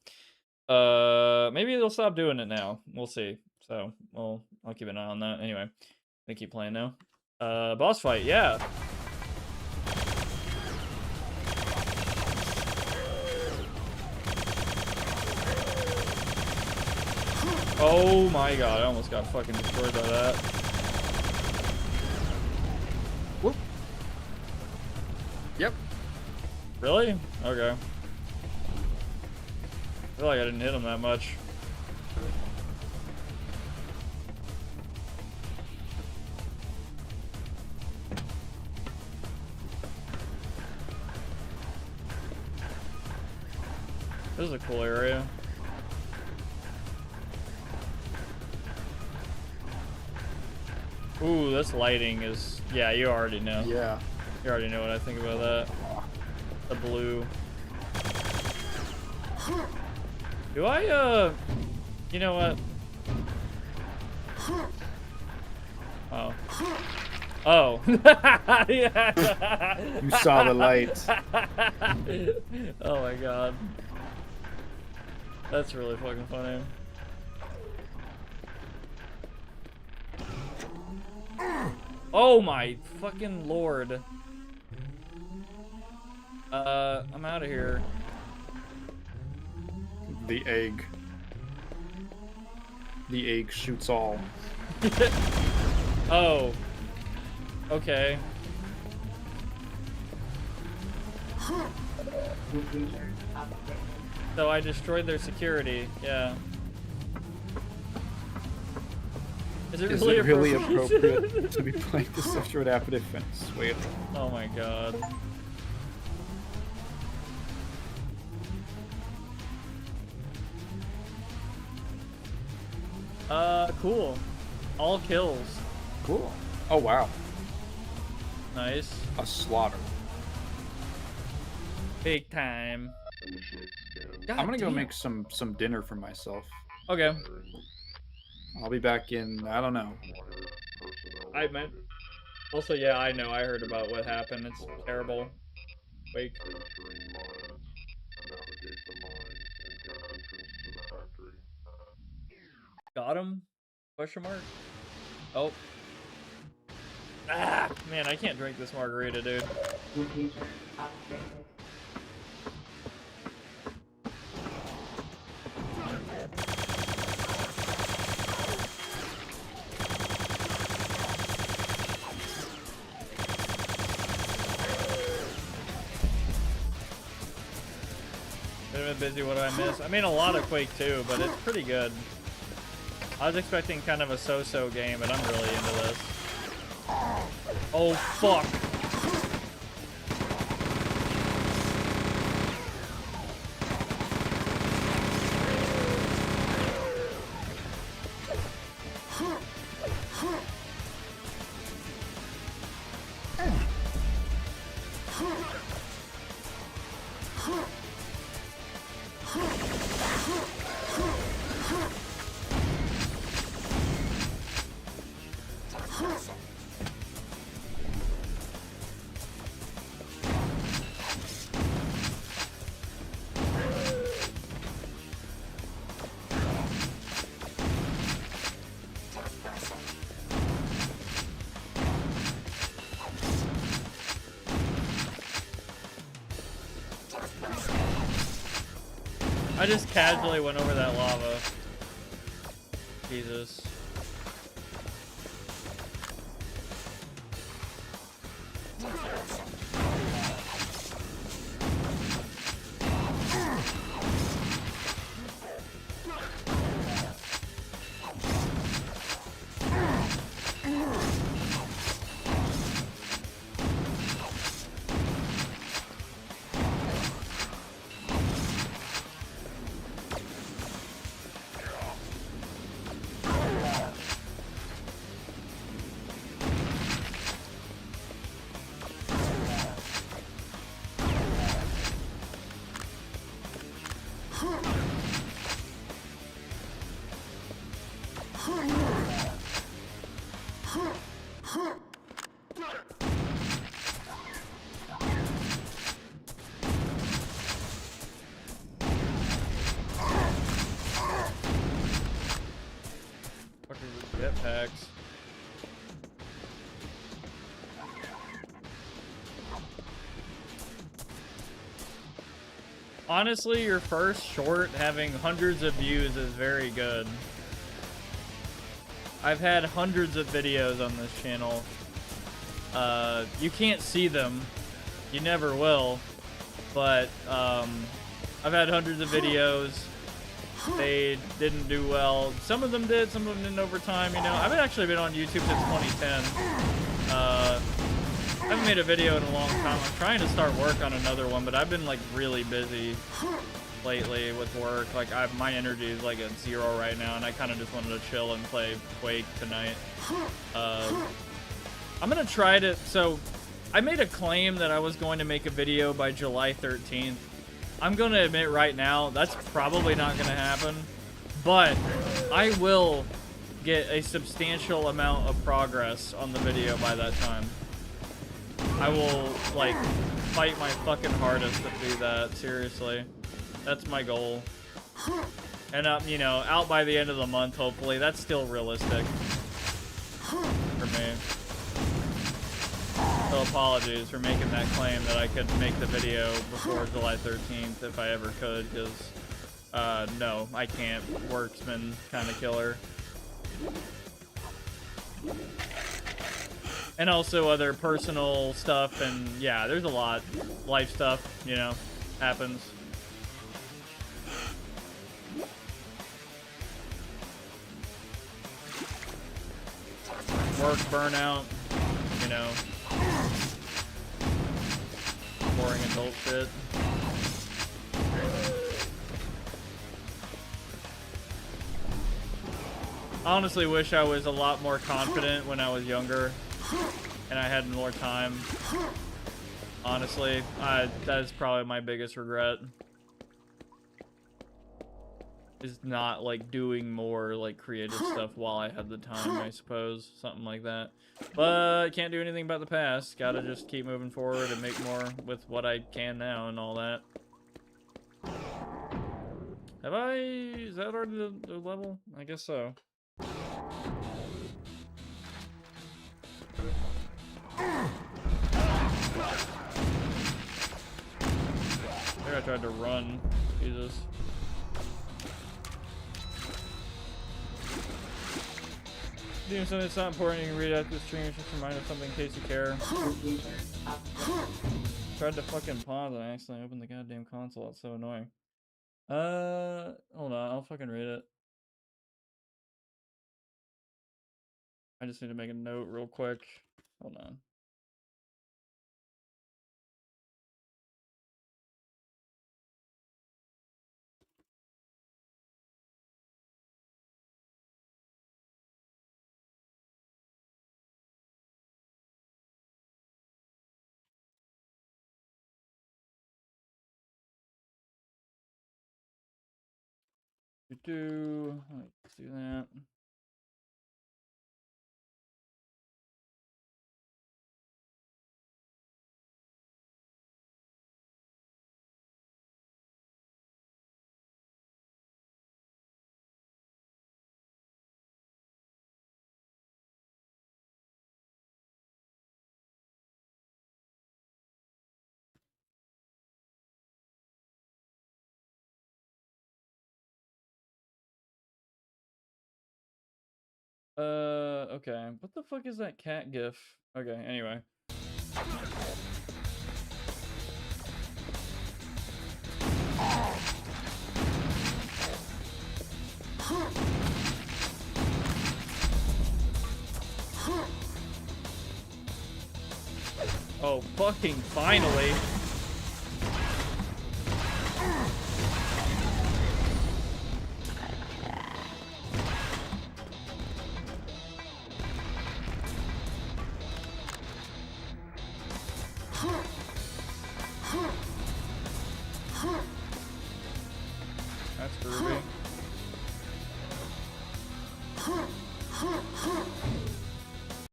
maybe they'll stop doing it now. We'll see. So I'll keep an eye on that. Anyway, they keep playing now. Boss fight, yeah. Oh my god, I almost got fucking destroyed by that. Whoop. Yep. Really? Okay. I feel like I didn't hit him that much. This is a cool area. Ooh, this lighting is... Yeah, you already know. Yeah. You already know what I think about that. The blue. Do I, You know what? Oh. Oh. You saw the light. Oh my god. That's really fucking funny. Oh my fucking lord. I'm out of here. The egg. The egg shoots all. Oh. Okay. So I destroyed their security. Yeah. Is it really appropriate to be playing this after what happened in Venezuela? Oh my god. Cool. All kills. Cool. Oh wow. Nice. A slaughter. Big time. God I'm gonna go damn. make some dinner for myself. Okay. I'll be back in, I don't know. Alright, man. Also, yeah, I know. I heard about what happened. It's terrible. Quake. Got him? Question mark? Oh. Ah! Man, I can't drink this margarita, dude. Computer updated. Been busy. What did I miss? I mean, a lot of Quake II, but it's pretty good. I was expecting kind of a so-so game, but I'm really into this. Oh, fuck. I just casually went over that lava. Jesus. Jetpacks. Honestly, your first short having hundreds of views is very good. I've had hundreds of videos on this channel. You can't see them. You never will. But I've had hundreds of videos. They didn't do well. Some of them did, some of them didn't over time, you know. I've actually been on YouTube since 2010. I haven't made a video in a long time. I'm trying to start work on another one, but I've been like really busy lately with work. Like my energy is like at 0 right now, and I kind of just wanted to chill and play Quake tonight. I'm gonna try to, so I made a claim that I was going to make a video by July 13th. I'm going to admit right now, that's probably not going to happen, but I will get a substantial amount of progress on the video by that time. I will, like, fight my fucking hardest to do that, seriously. That's my goal. And, you know, out by the end of the month, hopefully. That's still realistic for me. So apologies for making that claim that I could make the video before July 13th if I ever could, because no, I can't. Work's been kind of killer. And also other personal stuff, and yeah, there's a lot. Life stuff, you know, happens. Work burnout, you know. Boring adult shit. I honestly wish I was a lot more confident when I was younger and I had more time. Honestly, that is probably my biggest regret. is not like doing more like creative stuff while I have the time, I suppose, something like that. But can't do anything about the past. Gotta just keep moving forward and make more with what I can now and all that. Have I? Is that already the level? I guess so. There, I tried to run. Jesus. Doing something that's not important, you can read it after the stream. It's just a reminder of something in case you care. Computer update. Tried to fucking pause and I accidentally opened the goddamn console. That's so annoying. Hold on. I'll fucking read it. I just need to make a note real quick. Hold on. Let's do that. Okay. What the fuck is that cat gif? Okay, anyway. Oh, fucking finally. That's groovy.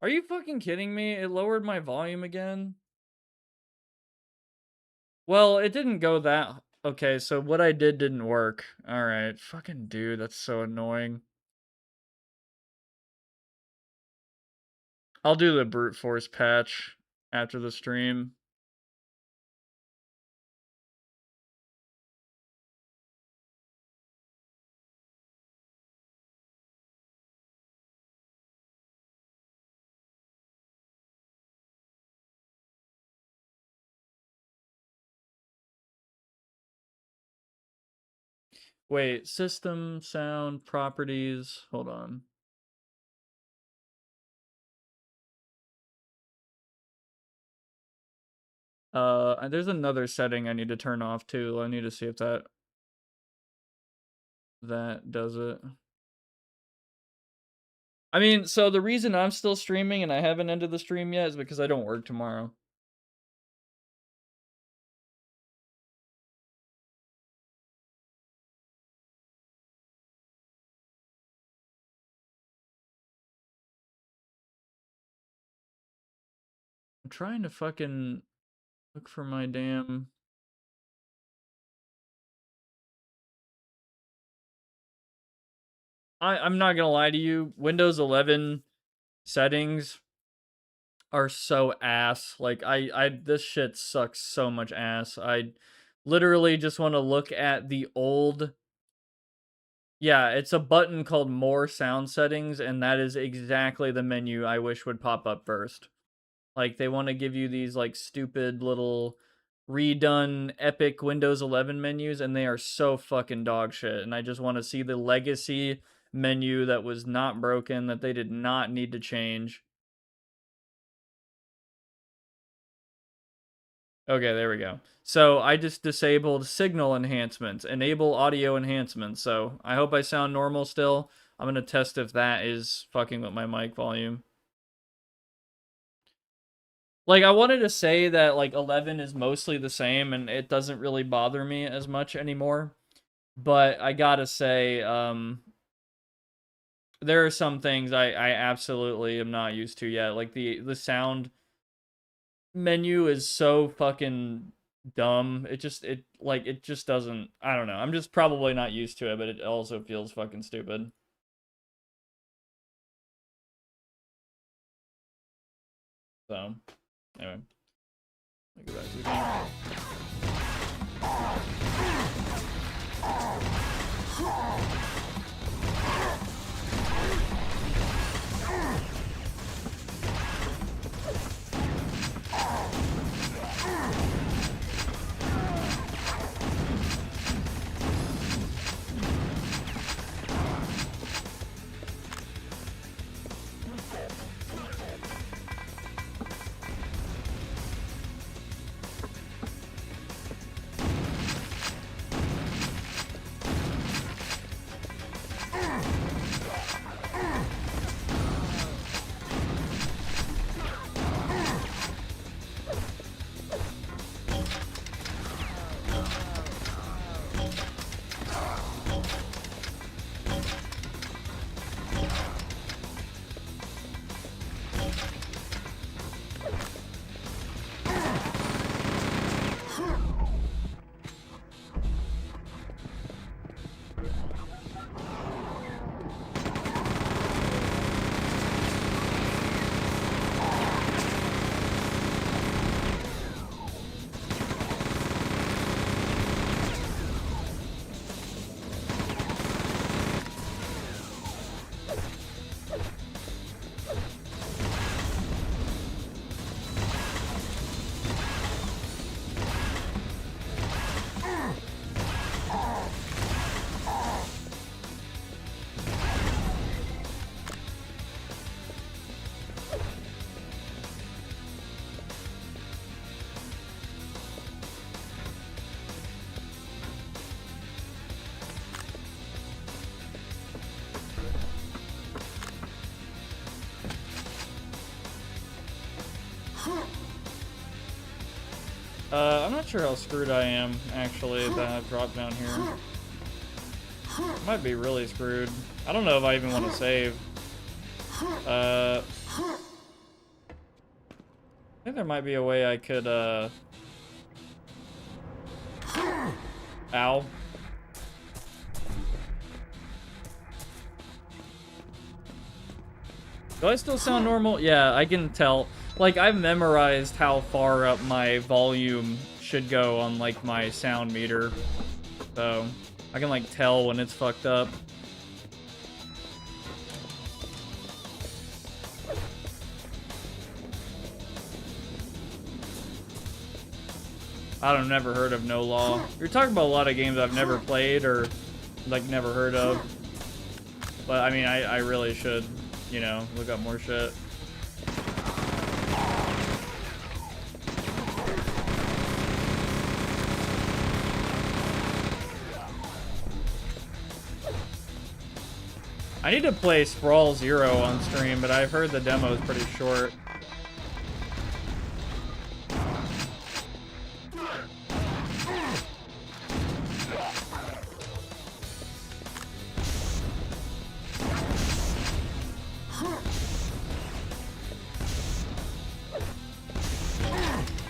Are you fucking kidding me? It lowered my volume again? Well, it didn't go that... Okay, so what I did didn't work. Alright, fucking dude, that's so annoying. I'll do the brute force patch after the stream. Wait, system, sound, properties. Hold on. There's another setting I need to turn off too. I need to see if that does it. I mean, so the reason I'm still streaming and I haven't ended the stream yet is because I don't work tomorrow. I'm trying to fucking look for my damn... I'm not gonna lie to you, Windows 11 settings are so ass. Like, this shit sucks so much ass. I literally just want to look at the old... Yeah, it's a button called More Sound Settings, and that is exactly the menu I wish would pop up first. Like, they want to give you these, like, stupid little redone epic Windows 11 menus, and they are so fucking dog shit. And I just want to see the legacy menu that was not broken, that they did not need to change. Okay, there we go. So I just disabled signal enhancements, enable audio enhancements. So I hope I sound normal still. I'm going to test if that is fucking with my mic volume. Like, I wanted to say that, like, 11 is mostly the same and it doesn't really bother me as much anymore. But I gotta say, there are some things I absolutely am not used to yet. Like the sound menu is so fucking dumb. It just doesn't, I don't know. I'm just probably not used to it, but it also feels fucking stupid. So, anyway. Let me go back to the game. I'm not sure how screwed I am, actually, that I dropped down here. Might be really screwed. I don't know if I even want to save. I think there might be a way I could, Ow. Do I still sound normal? Yeah, I can tell. Like, I've memorized how far up my volume should go on, like, my sound meter. So, I can, like, tell when it's fucked up. I've never heard of No Law. You're talking about a lot of games I've never played or, like, never heard of. But, I mean, I really should, you know, look up more shit. I need to play Sprawl Zero on stream, but I've heard the demo is pretty short.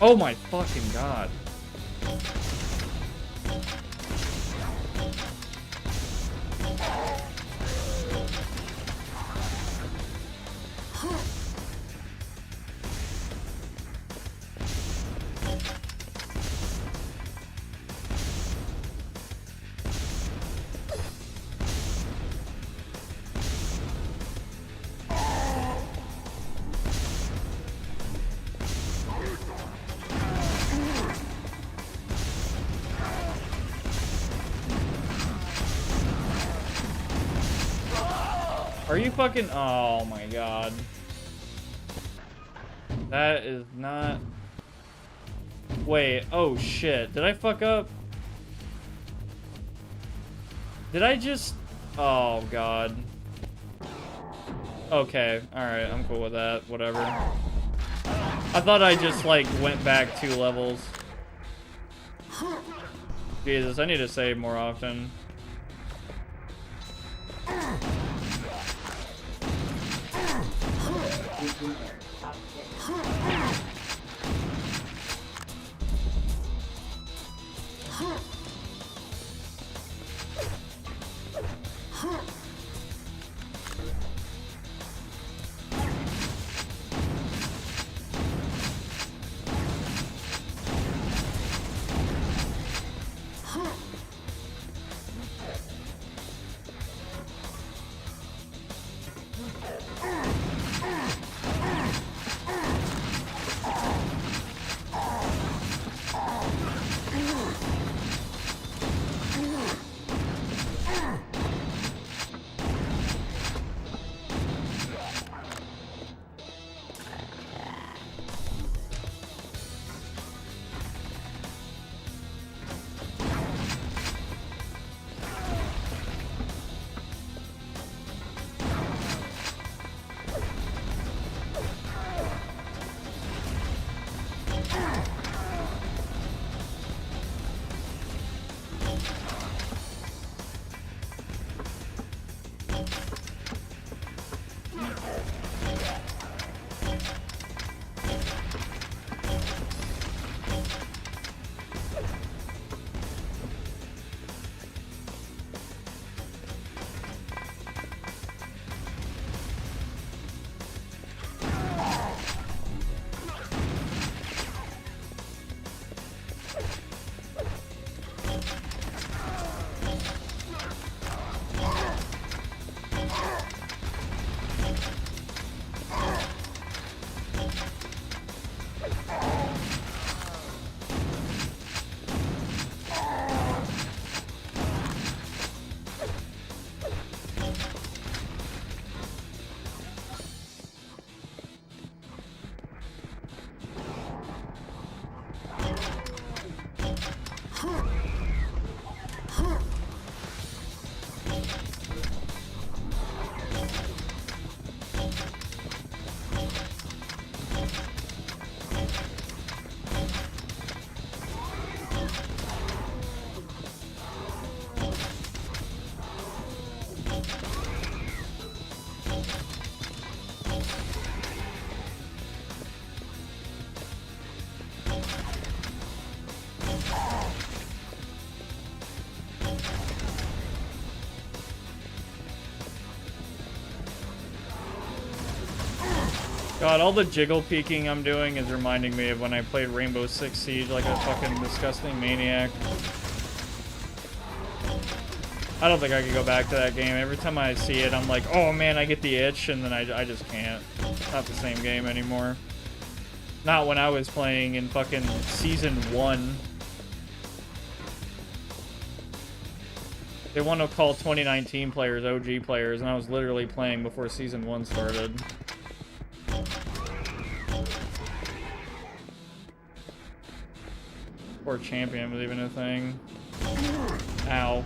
Oh my fucking god. Are you fucking... Oh my god. That is not... Wait, oh shit. Did I fuck up? Did I just... Oh god. Okay, alright, I'm cool with that. Whatever. I thought I just, like, went back 2 levels. Jesus, I need to save more often. God, all the jiggle peeking I'm doing is reminding me of when I played Rainbow Six Siege like a fucking disgusting maniac. I don't think I could go back to that game. Every time I see it, I'm like, oh man, I get the itch, and then I just can't. It's not the same game anymore. Not when I was playing in fucking Season 1. They want to call 2019 players OG players, and I was literally playing before Season 1 started. Or champion was even a thing. Ow.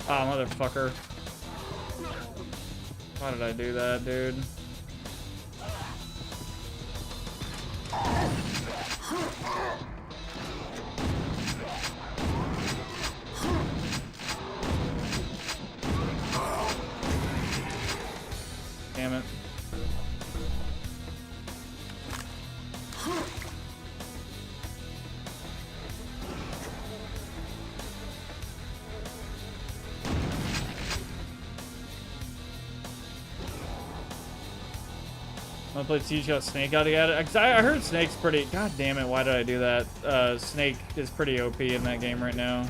Ah, motherfucker. Why did I do that, dude? Damn it. I played Siege, got Snake out of it. I heard Snake's pretty... God damn it, why did I do that? Snake is pretty OP in that game right now.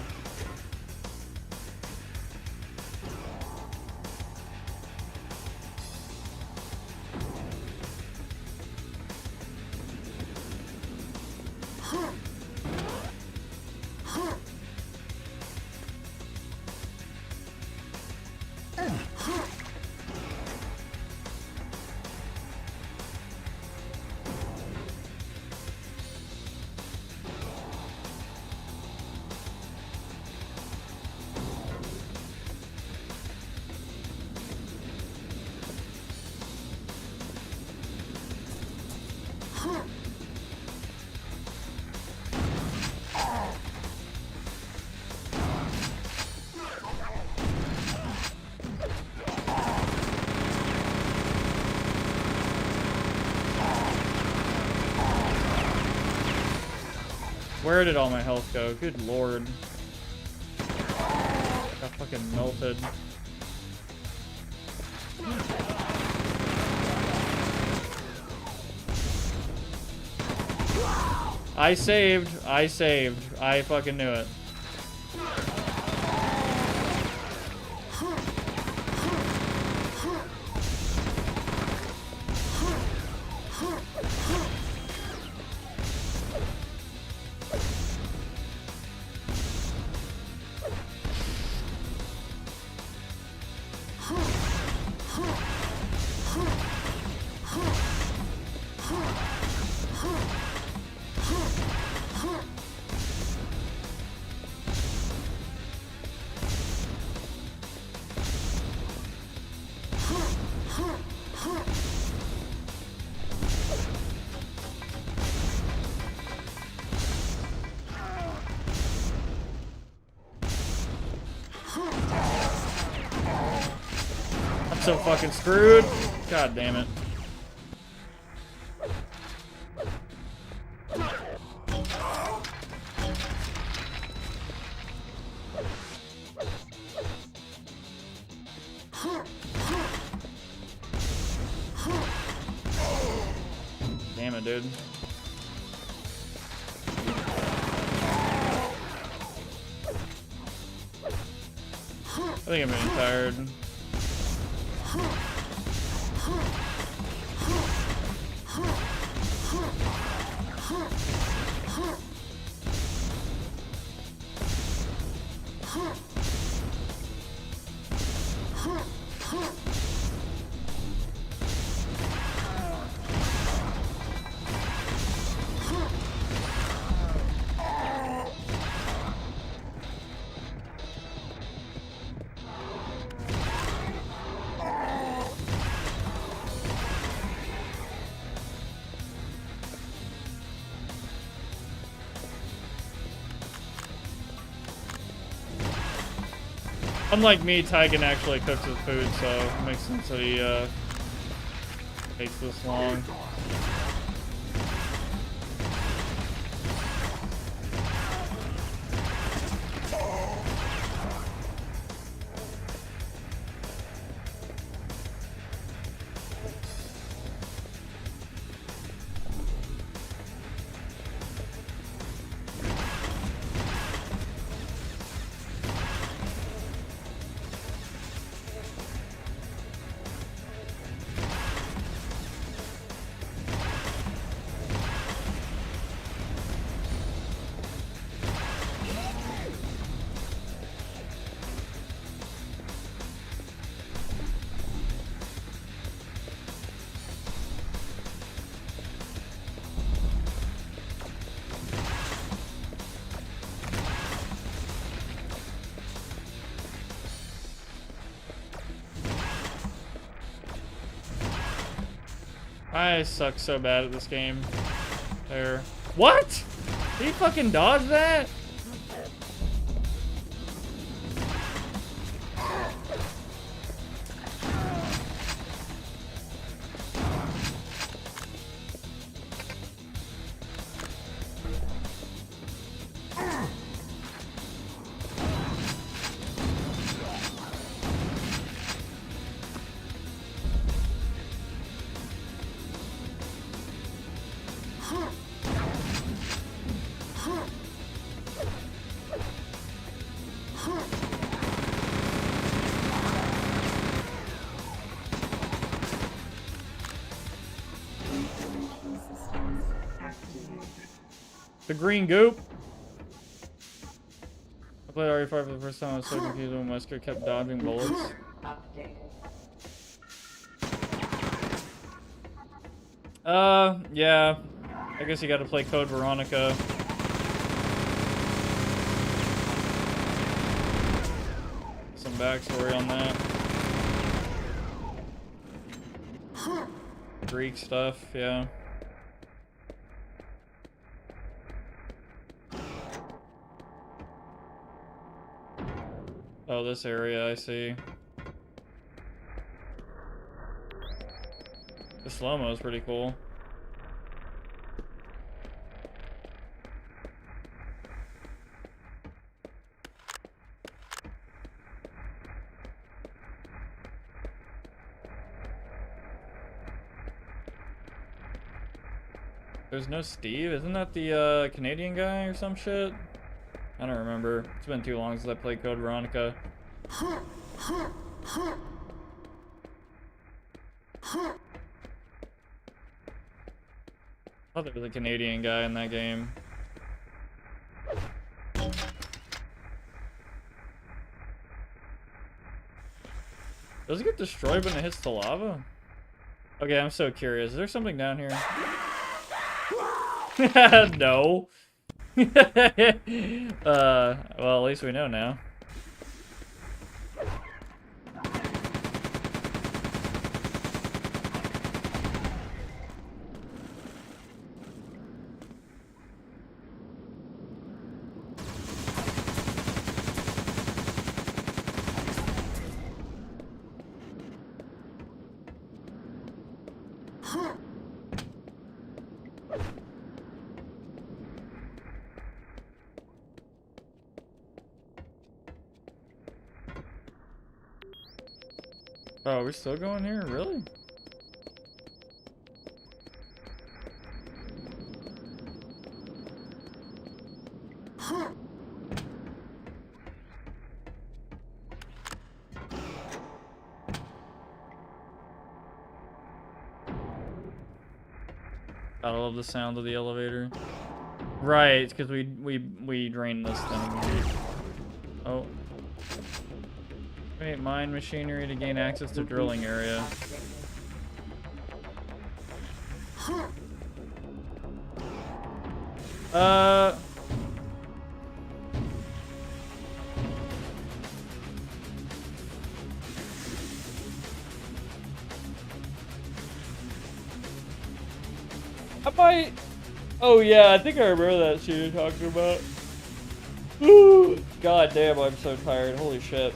Where did all my health go? Good lord. Got fucking melted. I saved. I saved. I fucking knew it. So fucking screwed. God damn it. Damn it, dude. I think I'm getting tired. Unlike me, Taigen actually cooks his food, so it makes sense that he takes this long. I suck so bad at this game. There. What? Did he fucking dodge that? The green goop. I played RE5 for the first time. I was so confused when Wesker kept dodging bullets. Yeah. I guess you gotta play Code Veronica. Some backstory on that. Greek stuff, yeah. Oh, this area, I see. The slow-mo is pretty cool. There's no Steve? Isn't that the Canadian guy or some shit? I don't remember. It's been too long since I played Code Veronica. I thought there was a Canadian guy in that game. Does it get destroyed when it hits the lava? Okay, I'm so curious. Is there something down here? No. Well, at least we know now. Oh, we're still going here? Really? I love the sound of the elevator. Right, because we drained this thing. Oh. Wait, mine machinery to gain access to drilling area. I might. Oh yeah, I think I remember that shit you're talking about. Ooh, God damn, I'm so tired. Holy shit.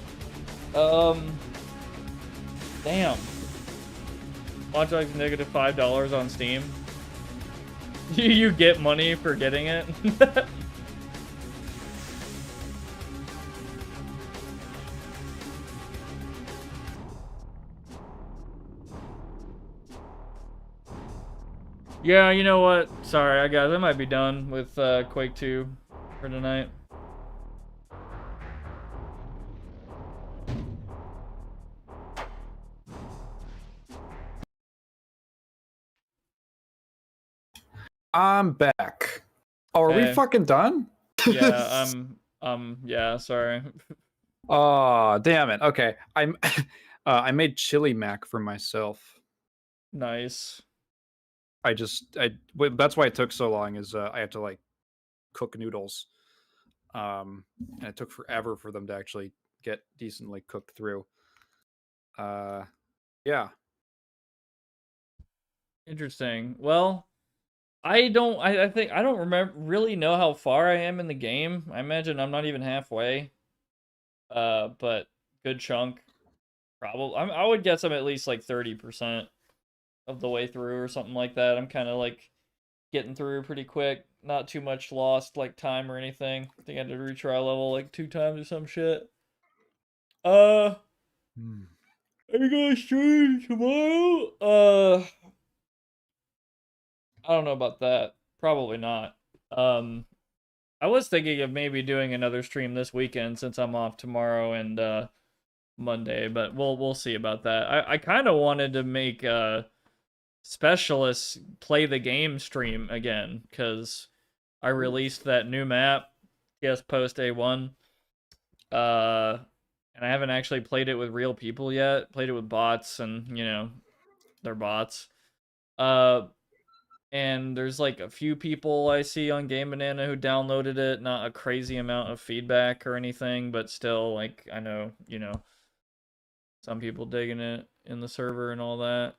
Damn. Watch Dogs negative $5 on Steam. You get money for getting it. Yeah, you know what? Sorry, guys, I might be done with Quake 2 for tonight. I'm back. Oh, are we fucking done? Yeah, yeah, sorry. Oh, damn it. Okay. I made chili mac for myself. Nice. That's why it took so long is I had to like cook noodles. And it took forever for them to actually get decently cooked through. Yeah. Interesting. Well, I think I don't really know how far I am in the game. I imagine I'm not even halfway. But good chunk. Probably. I would guess I'm at least like 30% of the way through or something like that. I'm kind of like getting through pretty quick. Not too much lost like time or anything. I think I had to retry level like 2 times or some shit. Are you gonna stream tomorrow? I don't know about that. Probably not. I was thinking of maybe doing another stream this weekend since I'm off tomorrow and Monday, but we'll see about that. I kind of wanted to make Specialists play the game stream again because I released that new map, TS Post A1. And I haven't actually played it with real people yet. Played it with bots, and you know, they're bots. And there's like a few people I see on Game Banana who downloaded it. Not a crazy amount of feedback or anything, but still, like, I know, you know, some people digging it in the server and all that.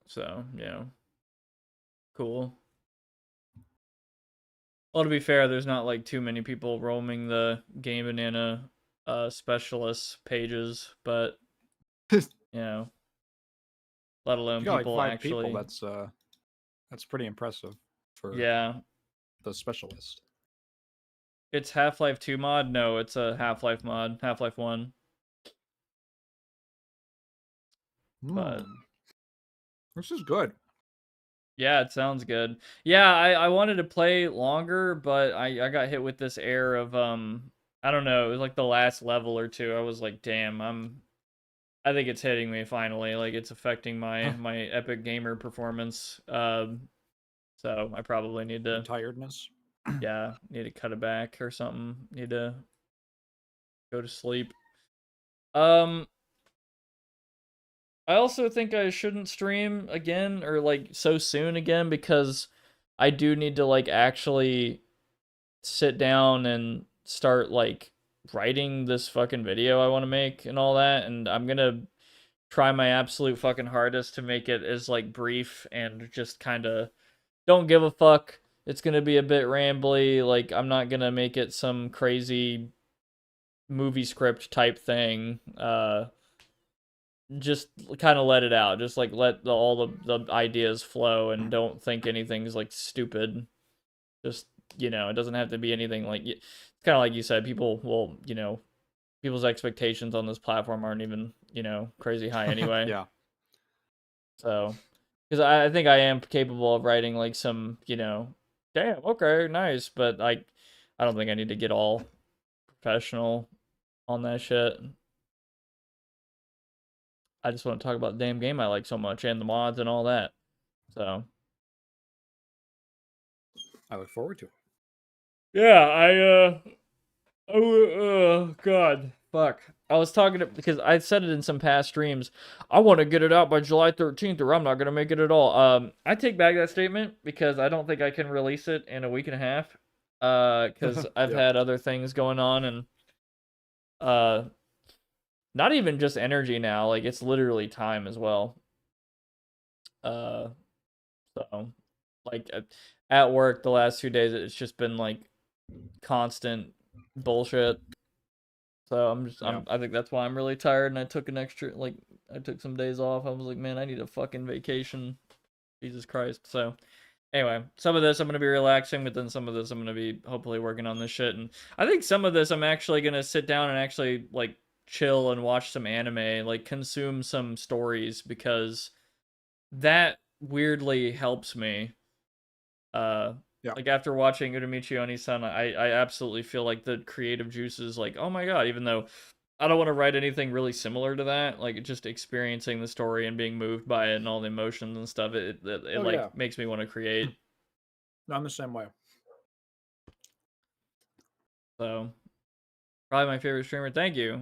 So, you know, cool. Well, to be fair, there's not like too many people roaming the Game Banana specialist pages, but you know, let alone You got people like 5 actually. people. That's pretty impressive for Yeah. the specialist. It's Half-Life 2 mod? No, it's a Half-Life mod. Half-Life 1. But This is good. Yeah, it sounds good. Yeah, I wanted to play longer, but I got hit with this air of I don't know, it was like the last level or two. I was like, damn, I think it's hitting me finally. Like it's affecting my epic gamer performance. So I probably need The to, tiredness. yeah, need to cut it back or something. Need to go to sleep. Um, I also think I shouldn't stream again or like so soon again because I do need to like actually sit down and start like writing this fucking video I want to make and all that, and I'm gonna try my absolute fucking hardest to make it as like brief and just kind of don't give a fuck. It's gonna be a bit rambly. Like I'm not gonna make it some crazy movie script type thing. Just kind of let it out. Just like let all the ideas flow and don't think anything's like stupid. Just it doesn't have to be anything like it's kind of like you said. People will people's expectations on this platform aren't even crazy high anyway. Yeah. So because I think I am capable of writing like some damn okay nice, but like I don't think I need to get all professional on that shit. I just want to talk about the damn game I like so much and the mods and all that. So I look forward to it. yeah, oh god, fuck. I was talking to because I said it in some past streams. I want to get it out by July 13th, or I'm not gonna make it at all. I take back that statement because I don't think I can release it in a week and a half. Because I've Yeah. had other things going on and uh, not even just energy now. Like it's literally time as well. Uh, so like at work the last 2 days, it's just been like constant bullshit. So Yeah. I think that's why I'm really tired and I took an extra like I took some days off. I was like, man, I need a fucking vacation. Jesus Christ. So anyway, some of this I'm gonna be relaxing, but then some of this I'm gonna be hopefully working on this shit. And I think some of this I'm actually gonna sit down and actually like chill and watch some anime, like consume some stories because that weirdly helps me. Yeah. Like after watching Uramichi Oni-san, I absolutely feel like the creative juices, like, oh my god, even though I don't want to write anything really similar to that, like just experiencing the story and being moved by it and all the emotions and stuff, it Oh like yeah. makes me want to create. I'm the same way. So probably my favorite streamer. Thank you.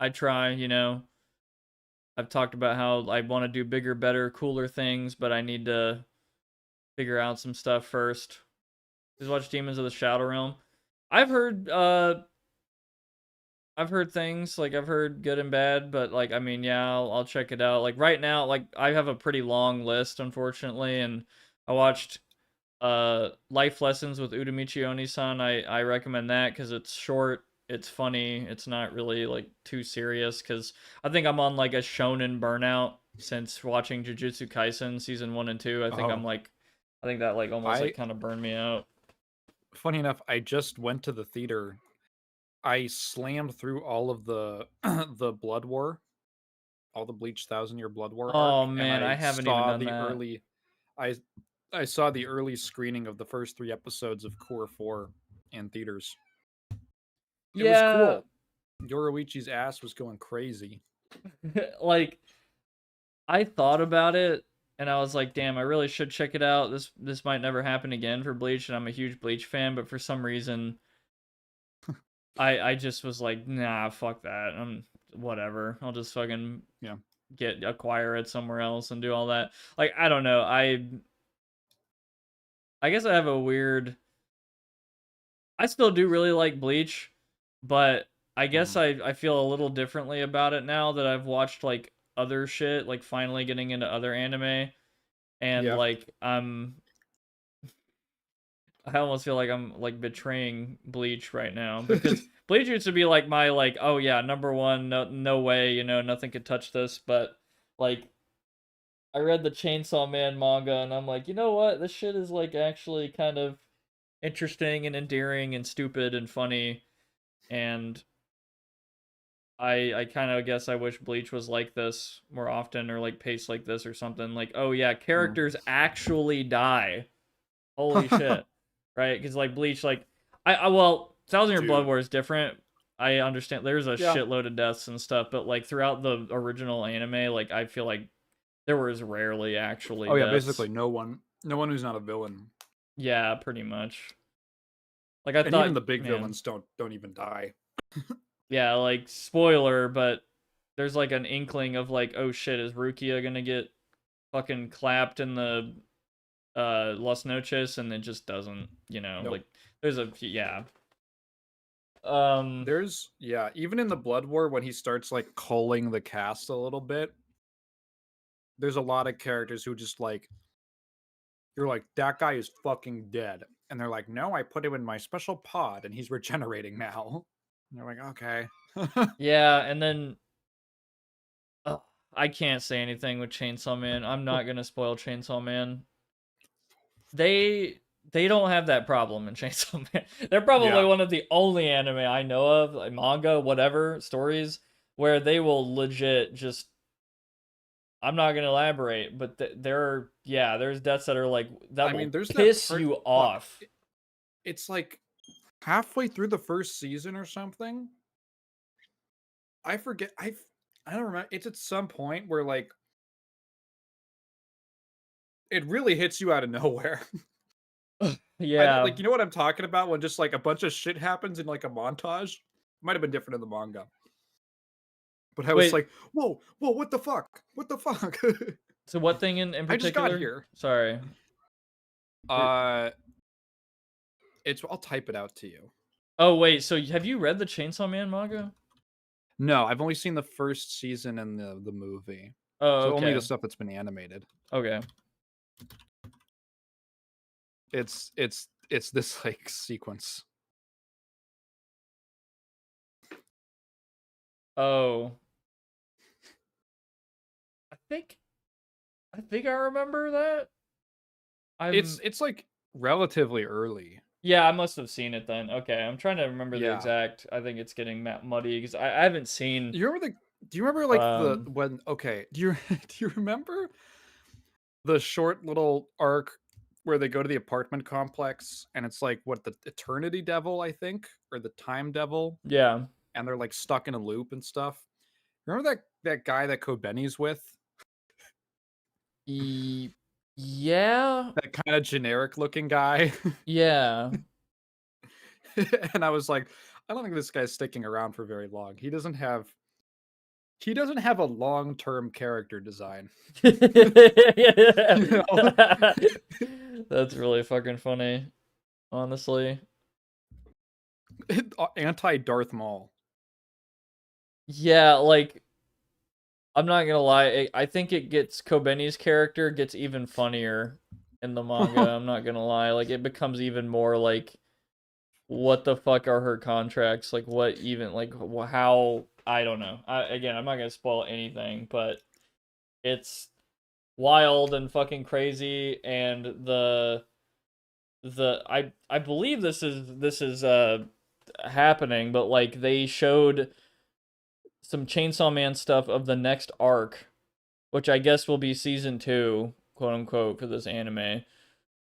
I try, I've talked about how I want to do bigger, better, cooler things, but I need to figure out some stuff first. Just watch Demons of the Shadow Realm. I've heard things like I've heard good and bad, but like I mean, yeah, I'll check it out. Like right now, like I have a pretty long list, unfortunately, and I watched Life Lessons with Uramichi Oni-san. I recommend that because it's short, it's funny, it's not really like too serious. Because I think I'm on like a shonen burnout since watching Jujutsu Kaisen season 1 and 2. Oh, I think that like almost I like kind of burned me out. funny enough, I just went to the theater. I slammed through all of the the Blood War, all the Bleach Thousand Year Blood War Oh arc, and man, I I haven't even saw done the that. early I I saw the early screening of the first 3 episodes of Core 4 in theaters. It was Yeah, cool. Yoroichi's ass was going crazy. like I thought about it and I was like, damn, I really should check it out. This might never happen again for Bleach, and I'm a huge Bleach fan, but for some reason I just was like, nah, fuck that. Whatever. I'll just fucking Yeah. acquire it somewhere else and do all that. Like I don't know. I guess I have a weird. I still do really like Bleach, but I guess Mhm. I feel a little differently about it now that I've watched like other shit, like finally getting into other anime, and Yeah. like I almost feel like I'm like betraying Bleach right now because Bleach used to be like my like, oh yeah, number one, no way, nothing could touch this. But like I read the Chainsaw Man manga and I'm like, you know what, this shit is like actually kind of interesting and endearing and stupid and funny, and I kind of guess I wish Bleach was like this more often, or like paced like this or something. Like, oh yeah, characters actually die. Holy shit, right? Because like Bleach, like well, Thousand Year Blood Dude. War is different. I understand there's a Yeah. shitload of deaths and stuff, but like throughout the original anime, like I feel like there was rarely actually Oh yeah, deaths. basically no one who's not a villain. Yeah, pretty much. Like I And thought, even the big man, villains don't even die. yeah, like spoiler, but there's like an inkling of like, oh shit, is Rukia gonna get fucking clapped in the Las Noches, and it just doesn't, Nope. like there's a yeah. There's even in the Blood War when he starts like culling the cast a little bit, there's a lot of characters who just like you're like, that guy is fucking dead. And they're like, no, I put him in my special pod and he's regenerating now. And you're like, okay. Yeah, and then I can't say anything with Chainsaw Man. I'm not gonna spoil Chainsaw Man. They don't have that problem in Chainsaw Man. They're probably Yeah. one of the only anime I know of, like manga, whatever, stories, where they will legit just. I'm not gonna elaborate, but there's deaths that are like that will there's that piss part- you fuck, off. It's like halfway through the first season or something. I forget. I don't remember. It's at some point where like it really hits you out of nowhere. Yeah, Like, you know what I'm talking about when just like a bunch of shit happens in like a montage? Might have been different in the manga. But I was wait. like, whoa, what the fuck? What the fuck? So what thing in I just got particular? here. Sorry. I'll type it out to you. Oh wait, so have you read the Chainsaw Man manga? No, I've only seen the first season and the movie. Oh, So okay. only the stuff that's been animated. Okay. It's this like sequence. Oh. I think I remember that. It's like relatively early. Yeah, I must have seen it then. Okay, I'm trying to remember the Yeah. exact. I think it's getting muddy because I haven't seen. Do you remember like Um, do you do you remember the short little arc where they go to the apartment complex and it's like what, the Eternity Devil, I think, or the Time Devil, Yeah. and they're like stuck in a loop and stuff. Remember that guy that Kobeni's with? Yeah. That kind of generic looking guy. Yeah. And I was like, I don't think this guy's sticking around for very long. He doesn't have a long-term character design. That's really fucking funny, honestly. Anti Darth Maul. Yeah, like I'm not gonna lie. I think Kobeni's character gets even funnier in the manga. I'm not gonna lie. Like it becomes even more like, what the fuck are her contracts? Like what even like how? I don't know. Again, I'm not gonna spoil anything, but it's wild and fucking crazy, and I believe this is happening, but like they showed some Chainsaw Man stuff of the next arc, which I guess will be season 2, quote unquote, for this anime.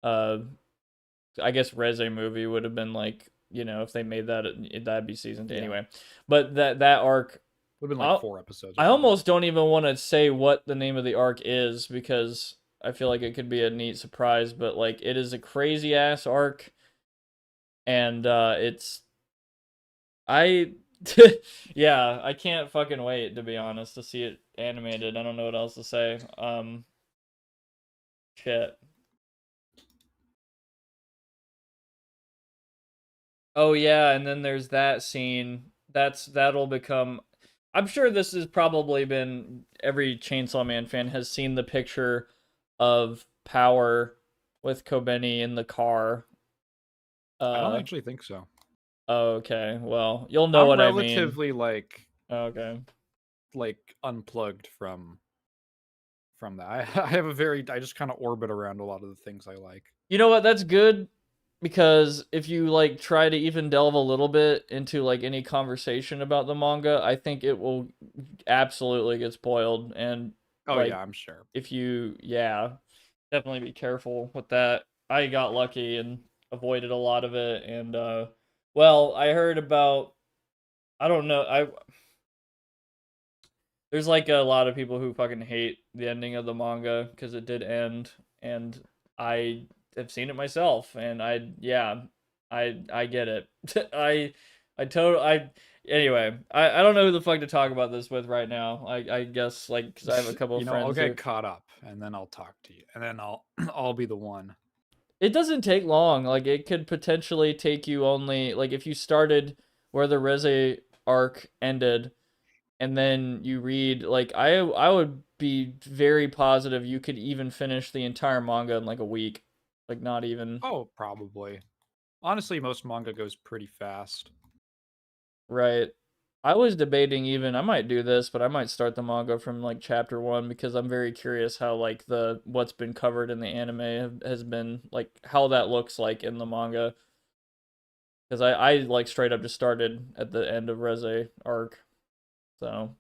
I guess Reze movie would have been like, if they made that'd be season 2 anyway. But that arc would have been like 4 episodes. I almost don't even want to say what the name of the arc is because I feel like it could be a neat surprise, but like it is a crazy ass arc, and yeah, I can't fucking wait, to be honest, to see it animated. I don't know what else to say. Shit. Oh yeah, and then there's that scene. That'll become. I'm sure this has probably been, every Chainsaw Man fan has seen the picture of Power with Kobeni in the car. I don't actually think so. Oh, okay. Well, you'll know what I mean. Relatively like unplugged from that. I have I just kind of orbit around a lot of the things I like. You know what? That's good. because if you like try to even delve a little bit into like any conversation about the manga, I think it will absolutely get spoiled. And Oh like yeah, I'm sure. if you, yeah, definitely be careful with that. I got lucky and avoided a lot of it. And well, I heard about, I don't know, there's like a lot of people who fucking hate the ending of the manga because it did end, and I have seen it myself, and yeah, I get it. I anyway, I don't know who the fuck to talk about this with right now. I guess like because I have a couple of I'll friends get who, caught up and then I'll talk to you, and then I'll I'll be the one. it doesn't take long. Like it could potentially take you only like if you started where the Reze arc ended and then you read like I would be very positive you could even finish the entire manga in like a week. Like not even. Oh, probably. Honestly, most manga goes pretty fast. Right. I was debating even I might do this, but I might start the manga from like chapter 1 because I'm very curious how like the what's been covered in the anime has been like how that looks like in the manga. Because I like straight up just started at the end of Reze arc. So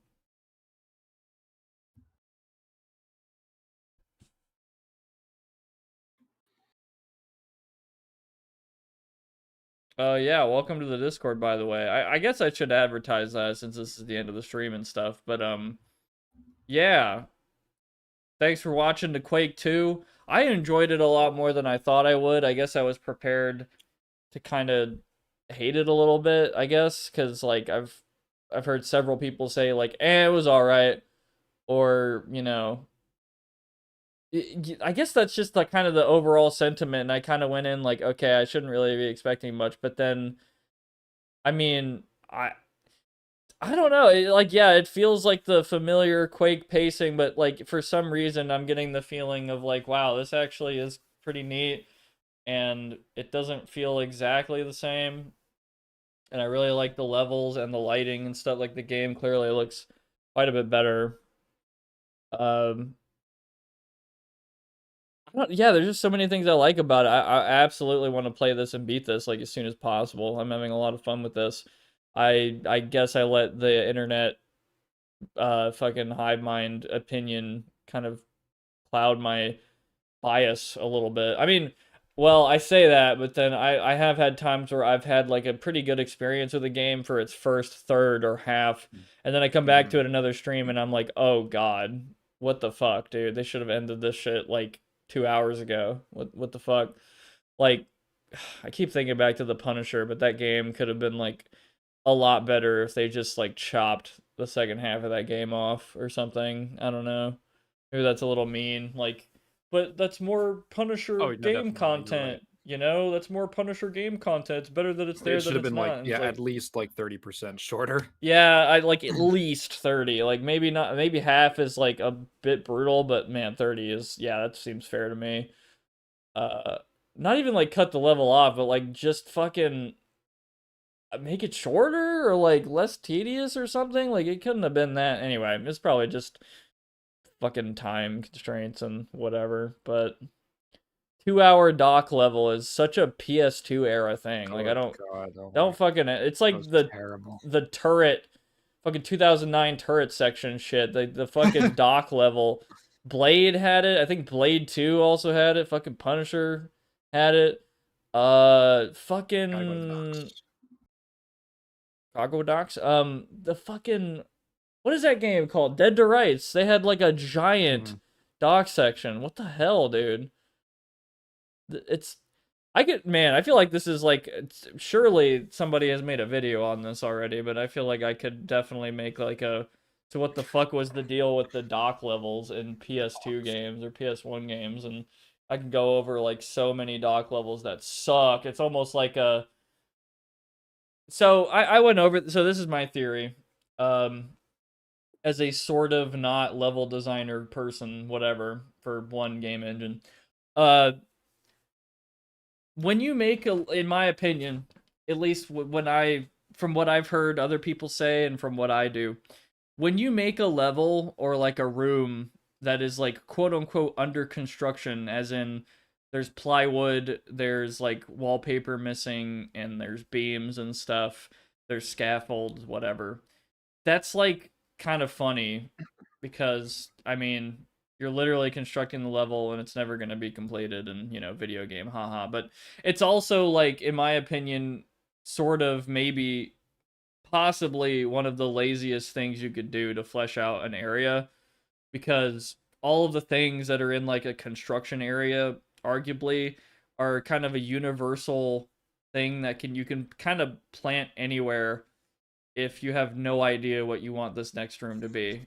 yeah, welcome to the Discord, by the way. I guess I should advertise that since this is the end of the stream and stuff. But yeah. Thanks for watching the Quake 2. I enjoyed it a lot more than I thought I would. I guess I was prepared to kind of hate it a little bit, I guess, because like I've heard several people say like, it was alright. Or, you know, I guess that's just like kind of the overall sentiment, and I kind of went in like, okay, I shouldn't really be expecting much, but then, I mean, I don't know. Like, yeah, it feels like the familiar Quake pacing, but like for some reason, I'm getting the feeling of like, wow, this actually is pretty neat, and it doesn't feel exactly the same. And I really like the levels and the lighting and stuff. Like the game clearly looks quite a bit better. Um, yeah, there's just so many things I like about it. I absolutely want to play this and beat this like as soon as possible. I'm having a lot of fun with this. I guess I let the internet fucking hive mind opinion kind of cloud my bias a little bit. I mean, well, I say that, but then I have had times where I've had like a pretty good experience with a game for its first third or half, and then I come back to it another stream and I'm like, oh god, what the fuck, dude? They should have ended this shit like 2 hours ago. What the fuck? Like, I keep thinking back to the Punisher, but that game could have been like a lot better if they just like chopped the second half of that game off or something. I don't know. Maybe that's a little mean. Like, but that's more Punisher Oh no, game definitely, you're right. content. You know, that's more Punisher game content. It's better that it's there It should than have it's been like, not. And yeah, it's like, at least like 30% shorter. yeah, I like at least 30. Like maybe not. Maybe half is like a bit brutal, but man, 30 is yeah, that seems fair to me. Uh, Not even like cut the level off, but like just fucking make it shorter or like less tedious or something. Like it couldn't have been that anyway. It's probably just fucking time constraints and whatever. But 2 hour dock level is such a PS2 era thing. Like I Good God, oh don't fucking. It's that like was terrible. the turret, fucking 2009 turret section shit. The fucking dock level. Blade had it. I think Blade 2 also had it. Fucking Punisher had it. Gotta go to Fucking Docs. Cargo Docks. The fucking what is that game called? Dead to Rights. They had like a giant dock section. What the hell, dude? It's I get man. I feel like this is like surely somebody has made a video on this already, but I feel like I could definitely make like a. So what the fuck was the deal with the dock levels in PS2 games or PS1 games? And I can go over like so many dock levels that suck. It's almost like a. So I went over. So this is my theory. As a sort of not level designer person, whatever, for one game engine. Uh, when you make a, in my opinion, at least when from what I've heard other people say and from what I do, when you make a level or like a room that is like quote unquote under construction, as in there's plywood, there's like wallpaper missing, and there's beams and stuff. There's scaffolds, whatever. That's like kind of funny because I mean, you're literally constructing the level and it's never going to be completed and, video game, haha. But it's also like in my opinion sort of maybe possibly one of the laziest things you could do to flesh out an area because all of the things that are in like a construction area arguably are kind of a universal thing that you can kind of plant anywhere if you have no idea what you want this next room to be.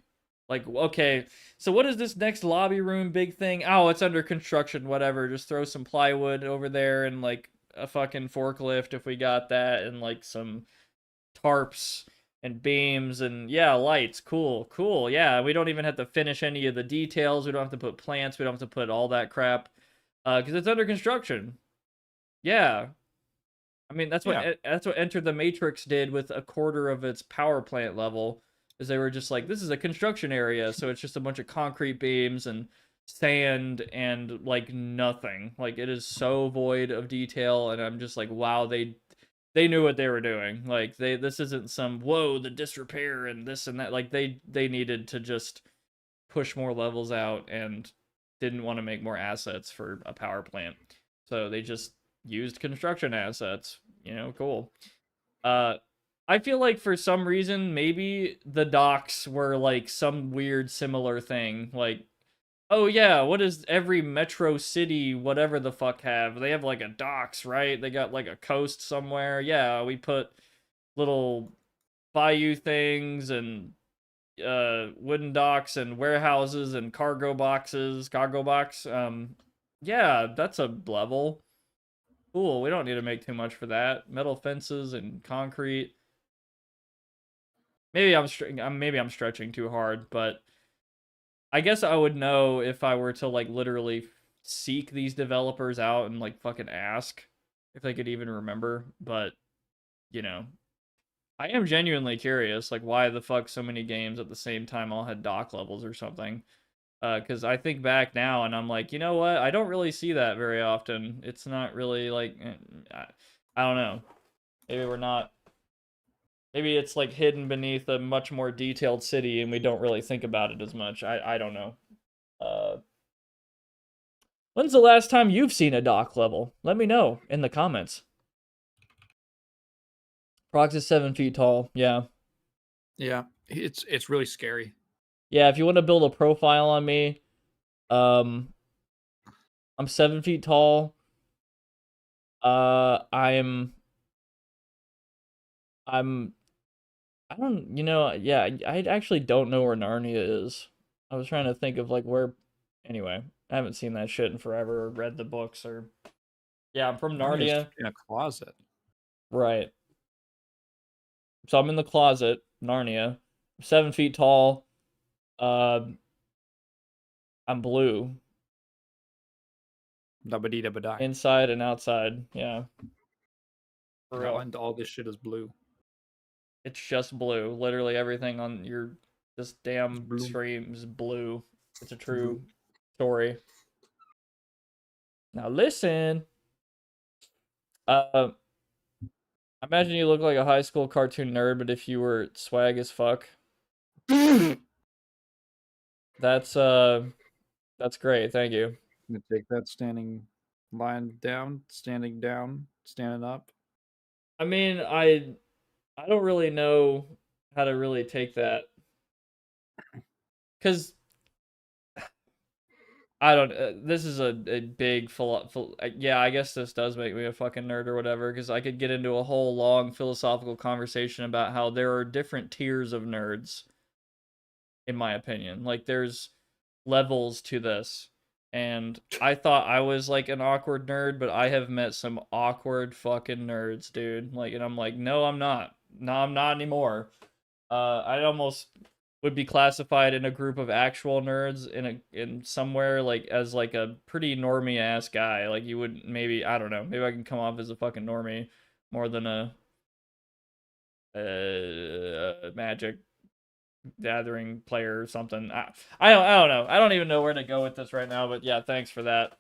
Like, okay, so what is this next lobby room big thing? Oh, it's under construction, whatever. Just throw some plywood over there and like a fucking forklift if we got that and like some tarps and beams and yeah, lights. Cool. Yeah, we don't even have to finish any of the details. We don't have to put plants. We don't have to put all that crap because it's under construction. Yeah, I mean that's what Enter the Matrix did with a quarter of its power plant level. Is they were just like, this is a construction area, so it's just a bunch of concrete beams and sand and like nothing. Like it is so void of detail, and I'm just like, wow, they knew what they were doing. Like this isn't some whoa the disrepair and this and that. Like they needed to just push more levels out and didn't want to make more assets for a power plant, so they just used construction assets. Cool. I feel like for some reason maybe the docks were like some weird similar thing. Like, oh yeah, what does every metro city whatever the fuck have? They have like a docks, right? They got like a coast somewhere. Yeah, we put little bayou things and wooden docks and warehouses and cargo box. Yeah, that's a level. Cool. We don't need to make too much for that. Metal fences and concrete. Maybe I'm stretching too hard, but I guess I would know if I were to like literally seek these developers out and like fucking ask if they could even remember, but I am genuinely curious like why the fuck so many games at the same time all had dock levels or something. Cuz I think back now and I'm like, you know what? I don't really see that very often. It's not really like I don't know. Maybe we're not Maybe it's like hidden beneath a much more detailed city and we don't really think about it as much. I don't know. Uh, when's the last time you've seen a dock level? Let me know in the comments. Prox is 7 feet tall. Yeah. Yeah, it's really scary. Yeah, if you want to build a profile on me, I'm 7 feet tall. I'm I don't, yeah, I actually don't know where Narnia is. I was trying to think of like where. Anyway, I haven't seen that shit in forever or read the books or. Yeah, I'm from Narnia. In a closet. Right. So I'm in the closet, Narnia. 7 feet tall. I'm blue. Dabba-dee-dabba-die. Inside and outside. Yeah. For real. And all this shit is blue. It's just blue. Literally everything on this damn blue. stream is blue. It's a true story. Now listen. I imagine you look like a high school cartoon nerd, but if you were swag as fuck. That's great. Thank you. I'm gonna take that lying down, standing up. I mean, I don't really know how to really take that. Cuz I don't this is a big yeah, I guess this does make me a fucking nerd or whatever cuz I could get into a whole long philosophical conversation about how there are different tiers of nerds in my opinion. Like there's levels to this. And I thought I was like an awkward nerd, but I have met some awkward fucking nerds, dude. Like, and I'm like, no, I'm not. No, I'm not anymore. I almost would be classified in a group of actual nerds in somewhere like as like a pretty normie ass guy. Like you would maybe I don't know. Maybe I can come off as a fucking normie more than a Magic Gathering player or something. I don't know. I don't even know where to go with this right now, but yeah, thanks for that.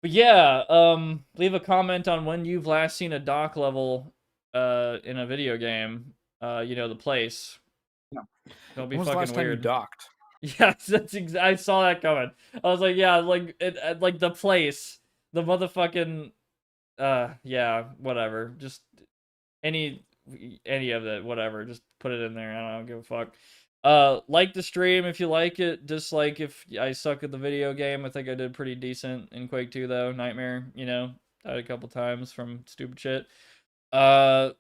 But yeah, leave a comment on when you've last seen a dock level in a video game. You know, the place. Yeah. Don't be When was the fucking last time you weird. docked? Yes, I saw that coming. I was like, yeah, like like the place, the motherfucking, yeah, whatever. Just any any of it, whatever. Just put it in there. I don't give a fuck. Like the stream if you like it. Dislike if I suck at the video game. I think I did pretty decent in Quake 2 though. Nightmare, you know, died a couple times from stupid shit. Uh,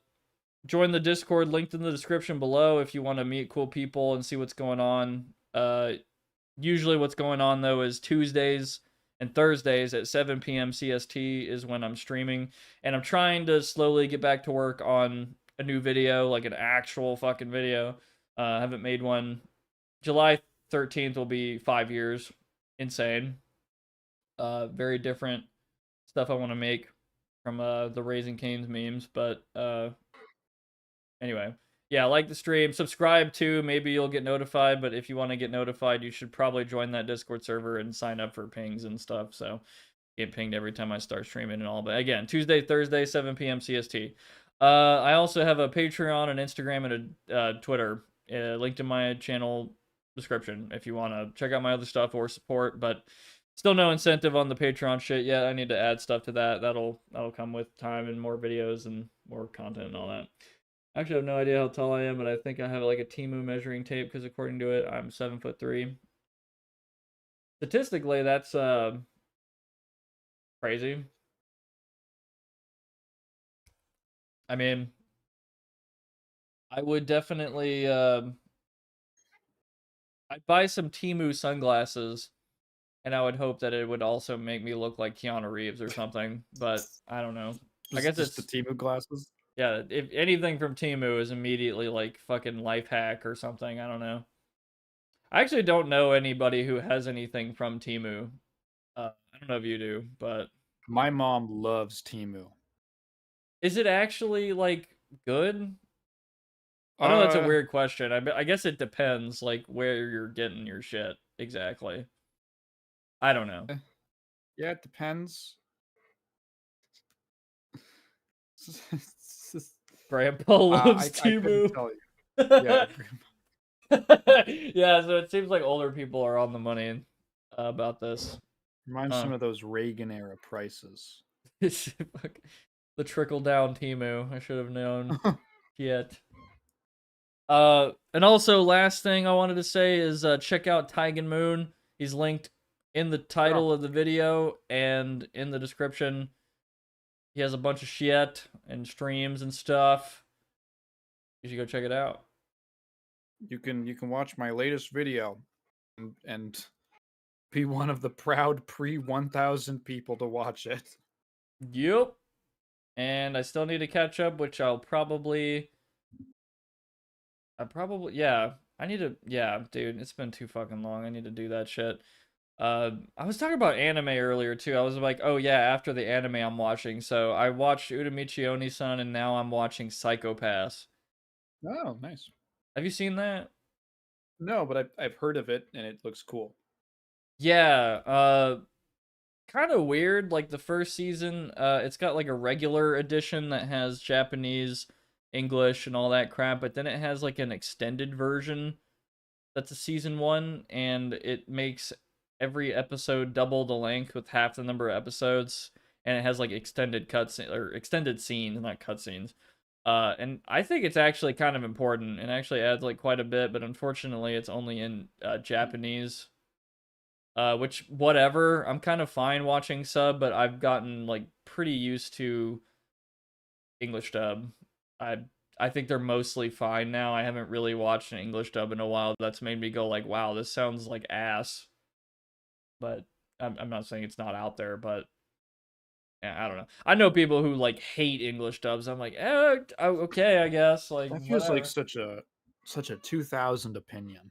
join the Discord linked in the description below if you want to meet cool people and see what's going on. Usually what's going on though is Tuesdays and Thursdays at 7 p.m. CST is when I'm streaming, and I'm trying to slowly get back to work on a new video, like an actual fucking video. I haven't made one. July 13th will be 5 years. Insane. Very different stuff I want to make from the Raising Cane's memes, but anyway, yeah, like the stream, subscribe too. Maybe you'll get notified, but if you want to get notified, you should probably join that Discord server and sign up for pings and stuff. So get pinged every time I start streaming and all. But again, Tuesday, Thursday, 7 p.m. CST. I also have a Patreon, an Instagram, and a Twitter linked in my channel description if you want to check out my other stuff or support. But still no incentive on the Patreon shit yet. I need to add stuff to that. That'll come with time and more videos and more content and all that. I actually have no idea how tall I am, but I think I have like a Temu measuring tape because according to it, I'm 7'3". Statistically, that's crazy. I mean, I would definitely I'd buy some Temu sunglasses, and I would hope that it would also make me look like Keanu Reeves or something. But I don't know. I guess Just it's the Temu glasses. yeah. If anything from Temu is immediately like fucking life hack or something. I don't know. I actually don't know anybody who has anything from Temu. I don't know if you do, but My mom loves Temu. is it actually like good? I know that's a weird question. I guess it depends, like where you're getting your shit exactly. I don't know. Yeah, it depends. Grandpa loves I couldn't Temu. tell you. Yeah, Yeah, so it seems like older people are on the money about this. reminds me of those Reagan era prices. The trickle down Temu. I should have known. Yet. And also last thing I wanted to say is check out Taigen Moon. He's linked in the title of the video and in the description. He has a bunch of shit and streams and stuff. You should go check it out. You can watch my latest video and be one of the proud pre 1,000 people to watch it. Yep. And I still need to catch up, which I probably yeah. I need to yeah, dude, it's been too fucking long. I need to do that shit. I was talking about anime earlier too. I was like, oh yeah, after the anime I'm watching. So I watched Uramichi Oni-san and now I'm watching Psycho Pass. Oh, nice. Have you seen that? No, but I've heard of it and it looks cool. Yeah, kind of weird. Like the first season, it's got like a regular edition that has Japanese, English, and all that crap, but then it has like an extended version that's a season 1, and it makes every episode double the length with half the number of episodes, and it has like extended cuts or extended scenes, not cutscenes. And I think it's actually kind of important. It actually adds like quite a bit, but unfortunately, it's only in Japanese. Which whatever, I'm kind of fine watching sub, but I've gotten like pretty used to English dub. I think they're mostly fine now. I haven't really watched an English dub in a while. That's made me go like, wow, this sounds like ass. But I'm not saying it's not out there, but yeah, I don't know. I know people who like hate English dubs. I'm like, okay, I guess. Like That feels like whatever. such a 2000 opinion.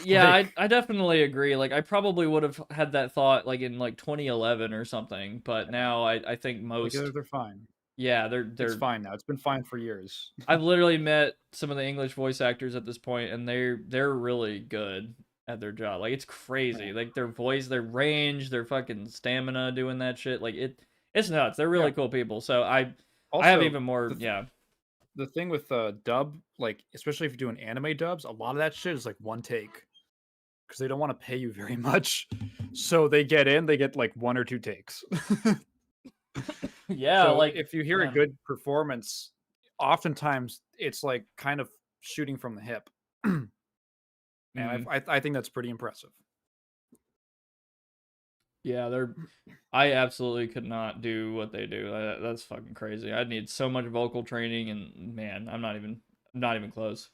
Yeah, Like, I definitely agree. Like I probably would have had that thought like in like 2011 or something, but now I think like most they're fine. yeah, It's they're fine now. It's been fine for years. I've literally met some of the English voice actors at this point and they're really good. at their job. Like it's crazy. Like their voice, their range, their fucking stamina doing that shit. Like it's nuts. They're really Yeah. cool people. So I have Also, even more. Yeah. the thing with dub, like especially if you're doing anime dubs, a lot of that shit is like one take because they don't want to pay you very much. So they get like one or two takes. Yeah. So Like if you hear a yeah. good performance, oftentimes it's like kind of shooting from the hip, and Mhm. I think that's pretty impressive. Yeah, I absolutely could not do what they do. That's fucking crazy. I'd need so much vocal training, and man, not even close.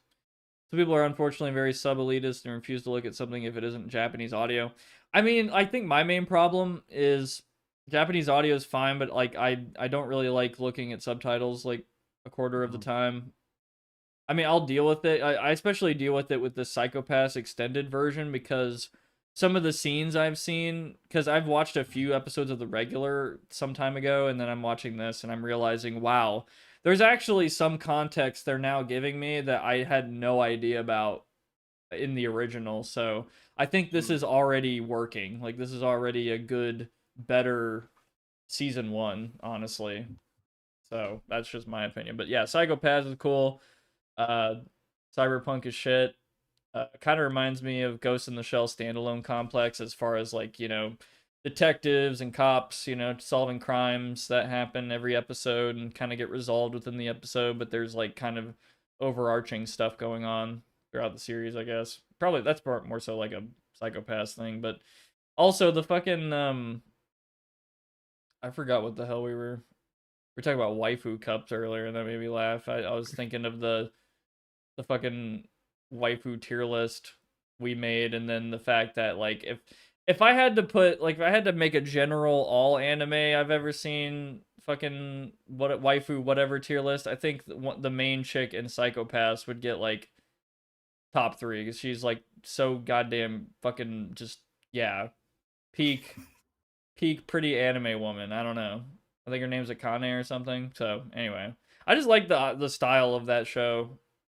Some people are unfortunately very sub elitist and refuse to look at something if it isn't Japanese audio. I mean, I think my main problem is Japanese audio is fine, but like I don't really like looking at subtitles like a quarter of the time. I mean, I'll deal with it. I especially deal with it with the Psychopaths extended version because some of the scenes I've seen, because I've watched a few episodes of the regular some time ago, and then I'm watching this and I'm realizing, wow, there's actually some context they're now giving me that I had no idea about in the original. So I think this is already working. Like, this is already a good, better season one, honestly. So that's just my opinion. But yeah, Psychopaths is cool. Uh, Cyberpunk is shit. Kind of reminds me of Ghost in the Shell standalone complex as far as like, you know, detectives and cops, you know, solving crimes that happen every episode and kind of get resolved within the episode, but there's like kind of overarching stuff going on throughout the series, I guess. Probably that's more so like a Psychopaths thing, but also the fucking I forgot what the hell we were talking about waifu cups earlier and that made me laugh. I was thinking of the fucking waifu tier list we made, and then the fact that like if I had to put like if I had to make a general all anime I've ever seen fucking what waifu whatever tier list, I think the main chick in Psychopaths would get like top 3 because she's like so goddamn fucking just yeah peak pretty anime woman. I don't know. I think her name's Akane or something. So anyway, I just like the style of that show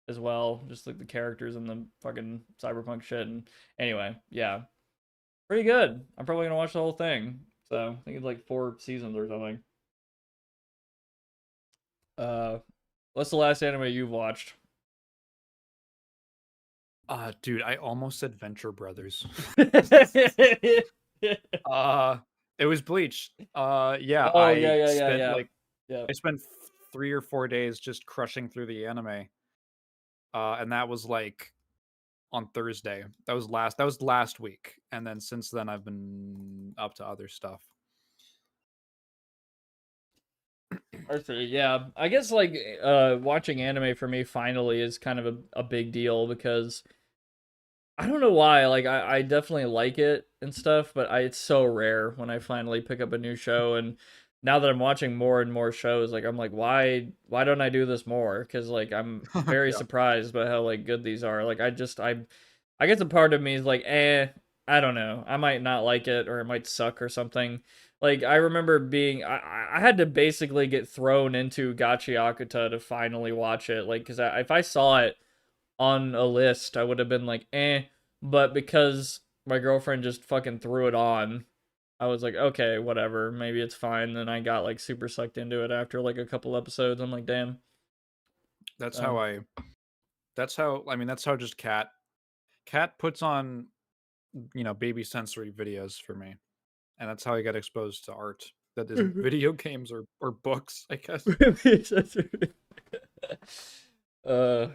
as well. Just like the characters and the fucking cyberpunk shit. And anyway, yeah, pretty good. I'm probably gonna watch the whole thing. So I think it's like 4 seasons or something. Uh, what's the last anime you've watched? Dude, I almost said Venture Brothers. Oh It was Bleach. Yeah, yeah I yeah yeah spent yeah like yeah. I spent 3 or 4 days just crushing through the anime. And that was like on Thursday. That was last week. And then since then I've been up to other stuff. Arthur, yeah. I guess like watching anime for me finally is kind of a big deal because I don't know why. Like I definitely like it and stuff, but it's so rare when I finally pick up a new show. And now that I'm watching more and more shows, like I'm like, why don't I do this more? Because like I'm very Yeah. surprised by how like good these are. Like I guess a part of me is like, I don't know. I might not like it or it might suck or something. Like I remember being I had to basically get thrown into Gachi Akuta to finally watch it. Like because if I saw it on a list, I would have been like, eh. But because my girlfriend just fucking threw it on, I was like, okay, whatever. Maybe it's fine. Then I got like super sucked into it after like a couple episodes. I'm like, damn. That's So, how I that's how just Cat puts on, baby sensory videos for me. And that's how I got exposed to art that isn't video games or books, I guess. uh,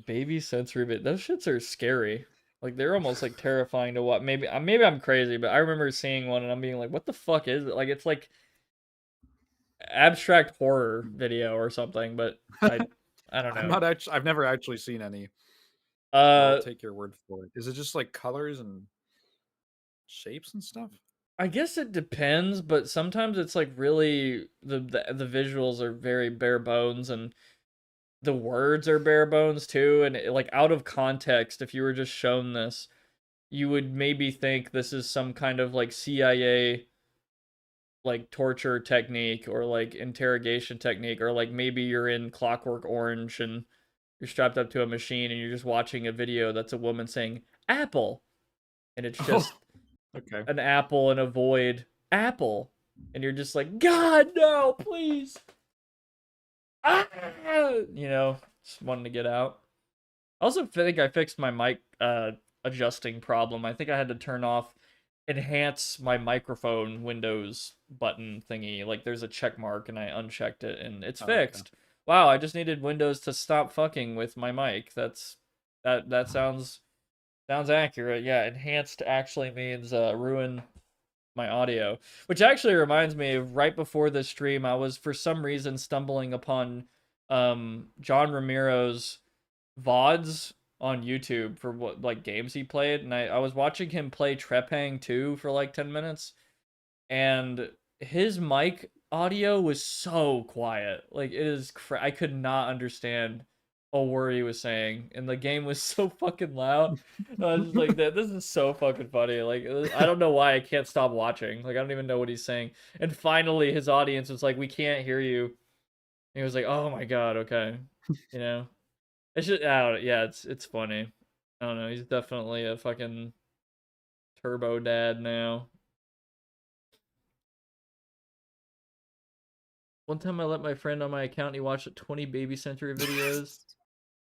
baby sensory bit. Those shits are scary. Like they're almost like terrifying to watch. Maybe I'm crazy, but I remember seeing one and I'm being like, what the fuck is it? Like it's like abstract horror video or something, but I don't know. I've never actually seen any, but I'll Uh take your word for it. Is it just like colors and shapes and stuff? I guess it depends, but sometimes it's like really the visuals are very bare bones and the words are bare bones too, and like out of context if you were just shown this, you would maybe think this is some kind of like CIA like torture technique or like interrogation technique, or like maybe you're in Clockwork Orange and you're strapped up to a machine and you're just watching a video that's a woman saying apple, and it's just Okay. an apple in a void apple, and you're just like, God no, please. Ah! You know, just wanting to get out. I also think I fixed my mic adjusting problem. I think I had to turn off enhance my microphone Windows button thingy. Like there's a check mark and I unchecked it and it's Okay. fixed. Wow, I just needed Windows to stop fucking with my mic. That sounds accurate. Yeah, enhanced actually means ruin my audio. Which actually reminds me of right before this stream, I was for some reason stumbling upon John Ramiro's VODs on YouTube for what like games he played, and I was watching him play Trepang 2 for like 10 minutes, and his mic audio was so quiet. Like it is I could not understand a word he was saying, and the game was so fucking loud. I was just like, this is so fucking funny. Like I don't know why I can't stop watching. Like I don't even know what he's saying. And finally, his audience was like, "We can't hear you." And he was like, "Oh my god, okay," you know. It's just, yeah, it's funny. I don't know. He's definitely a fucking turbo dad now. One time I let my friend on my account and he watched 20 Baby Century videos.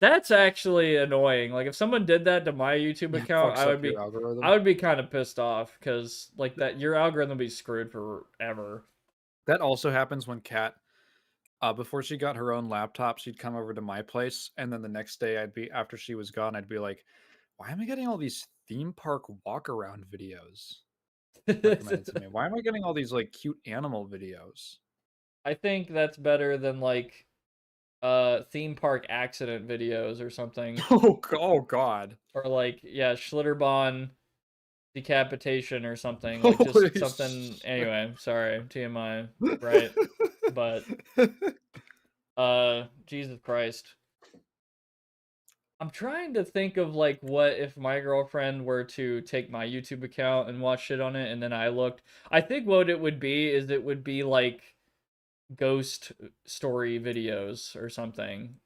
That's actually annoying. Like if someone did that to my YouTube account, Fucks up your algorithm. I would be kind of pissed off because like that your algorithm would be screwed forever. That also happens when Kat, before she got her own laptop, she'd come over to my place, and then the next day, after she was gone, I'd be like, "Why am I getting all these theme park walk around videos recommended to me? Why am I getting all these like cute animal videos?" I think that's better than like theme park accident videos or something. Oh God! Or like yeah, Schlitterbahn decapitation or something. Like Holy just something shit. anyway, sorry, TMI, right? But Jesus Christ. I'm trying to think of like what if my girlfriend were to take my YouTube account and watch shit on it and then I looked. I think what it would be is it would be like ghost story videos or something.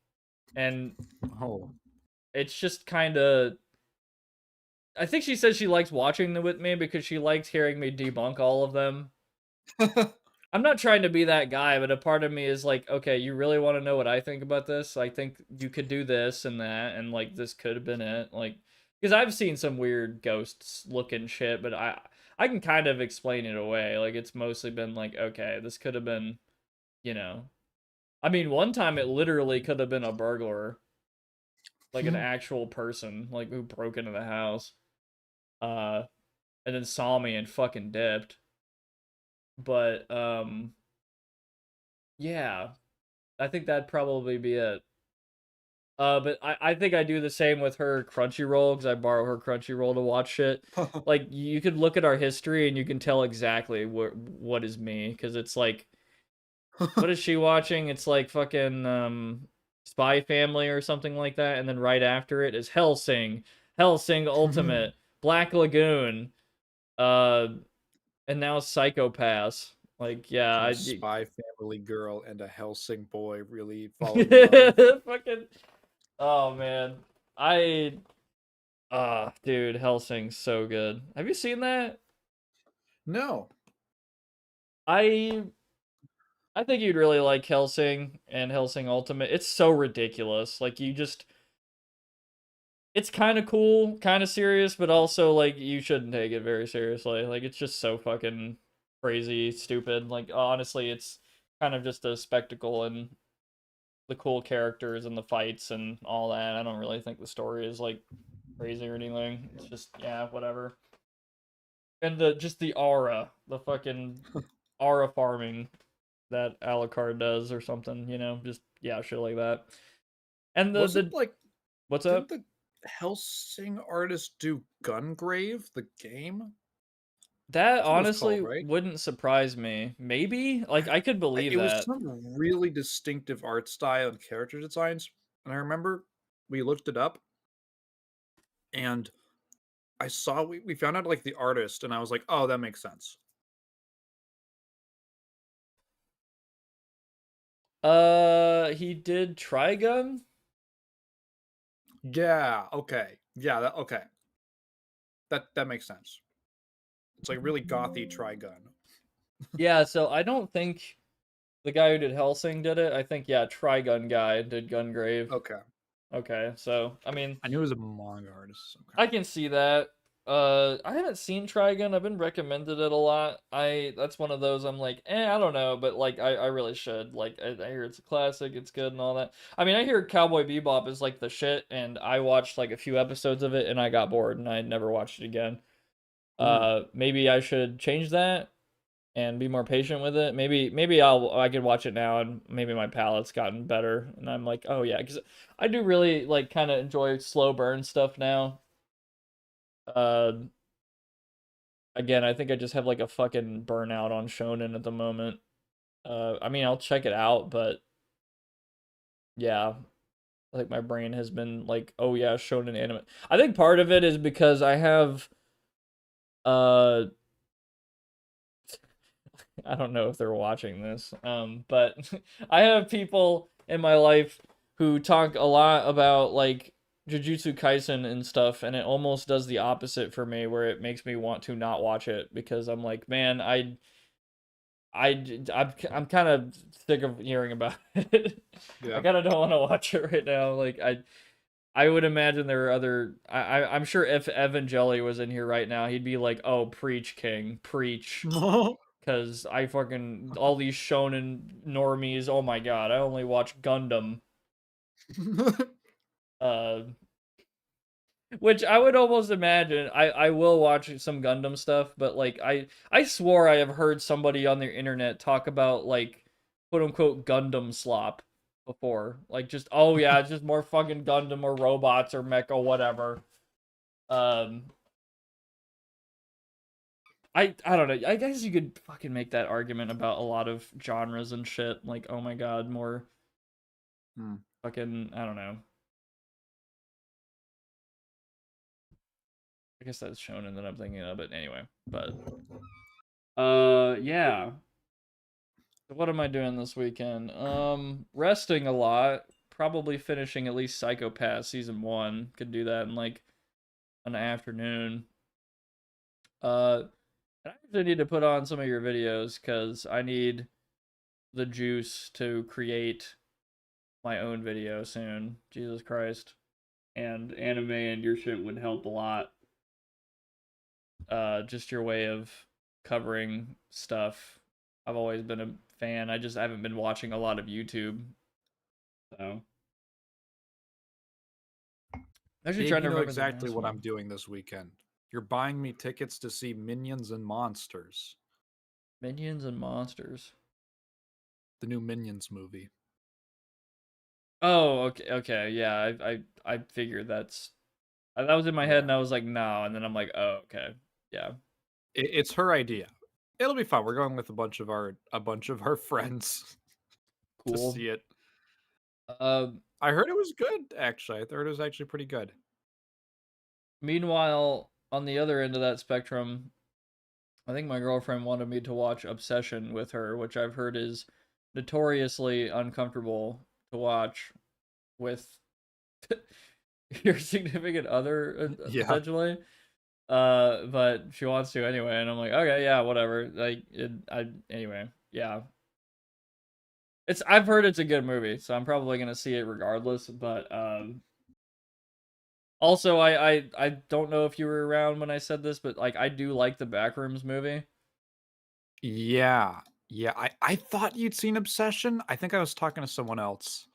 And Oh. it's just kind of I think she said she likes watching them with me because she likes hearing me debunk all of them. I'm not trying to be that guy, but a part of me is like, okay, you really want to know what I think about this? I think you could do this and that, and like this could have been it. Like, because I've seen some weird ghosts looking shit, but I can kind of explain it away. Like, it's mostly been like, okay, this could have been, you know. I mean, one time it literally could have been a burglar, like an actual person, like who broke into the house, uh, and then saw me and fucking dipped. But yeah, I think that'd probably be it. But I think I do the same with her Crunchyroll because I borrow her Crunchyroll to watch shit. Like you could look at our history and you can tell exactly what is me because it's like, what is she watching? It's like fucking Spy Family or something like that, and then right after it is Hellsing, Hellsing Ultimate, Black Lagoon, uh, and now Psychopaths. Like yeah, Can a I Spy Family girl and a Helsing boy really fall in love? fucking oh man. Dude, Hellsing's so good. Have you seen that? No. I I think you'd really like Hellsing and Hellsing Ultimate. It's so ridiculous. Like you just it's kind of cool, kind of serious, but also like you shouldn't take it very seriously. Like it's just so fucking crazy, stupid. Like honestly, it's kind of just a spectacle and the cool characters and the fights and all that. I don't really think the story is like crazy or anything. It's just yeah, whatever. And the aura, the fucking aura farming that Alucard does or something, you know, just yeah, shit like that. And Wasn't like what's didn't up? the Helsing artist do Gungrave, the game? That That's what it was called, honestly right? wouldn't surprise me. Maybe like I could believe It was that. some really distinctive art style and character designs, and I remember we looked it up, and I saw we found out like the artist, and I was like, oh, that makes sense. He did Trigun. Yeah. Okay. Yeah. Okay. That makes sense. It's like really gothy Trigun. Yeah, so I don't think the guy who did Hellsing did it. I think, yeah, Trigun guy did Gungrave. Okay. Okay, so, I mean, I knew it was a manga artist. Okay. I can see that. I haven't seen Trigun. I've been recommended it a lot. That's one of those I'm like, I don't know, but like I really should. Like I hear it's a classic, it's good and all that. I mean, I hear Cowboy Bebop is like the shit, and I watched like a few episodes of it and I got bored and I never watched it again. Maybe I should change that and be more patient with it. Maybe I could watch it now and maybe my palate's gotten better and I'm like, oh yeah, because I do really like kind of enjoy slow burn stuff now. Uh, Again, I think I just have like a fucking burnout on shonen at the moment. I mean, I'll check it out, but yeah, like my brain has been like, oh yeah, shonen anime. I think part of it is because I have uh I don't know if they're watching this. But I have people in my life who talk a lot about like Jujutsu Kaisen and stuff, and it almost does the opposite for me, where it makes me want to not watch it because I'm like, man, I'm kind of sick of hearing about it. I Yeah. kind of don't want to watch it right now. Like I would imagine there are other. I'm sure if Evan Jelly was in here right now, he'd be like, "Oh, preach, King, preach." Because I fucking all these shonen normies. Oh my god, I only watch Gundam. Uh, which I would almost imagine I will watch some Gundam stuff, but like I swore I have heard somebody on the internet talk about like quote unquote Gundam slop before. Like just oh yeah, it's just more fucking Gundam or robots or mecha whatever. Um I don't know. I guess you could fucking make that argument about a lot of genres and shit. Like oh my god, more fucking I don't know. I guess that's shonen that I'm thinking of, but anyway. But yeah. So what am I doing this weekend? Resting a lot. Probably finishing at least Psychopath season 1. Could do that in like an afternoon. I actually need to put on some of your videos because I need the juice to create my own video soon. Jesus Christ. And anime and your shit would help a lot. Just your way of covering stuff. I've always been a fan. I just haven't been watching a lot of YouTube. So I'm actually Dave, trying to you know remember the exactly last what I'm one. doing this weekend. You're buying me tickets to see Minions and Monsters, Minions and Monsters. the new Minions movie. Oh, okay, yeah. I figured that was in my head, Yeah. and I was like, no, and then I'm like, oh, okay, yeah, It's her idea. It'll be fun. We're going with a bunch of our friends to cool. see it. Uh, I heard it was good, actually. I thought it was actually pretty good. Meanwhile, on the other end of that spectrum, I think my girlfriend wanted me to watch Obsession with her, which I've heard is notoriously uncomfortable to watch with your significant other, Yeah. potentially. But she wants to anyway, and I'm like, okay, yeah, whatever. Like, anyway, yeah. I've heard it's a good movie, so I'm probably gonna see it regardless. But also, I don't know if you were around when I said this, but like, I do like the Backrooms movie. Yeah. Yeah. I thought you'd seen Obsession. I think I was talking to someone else.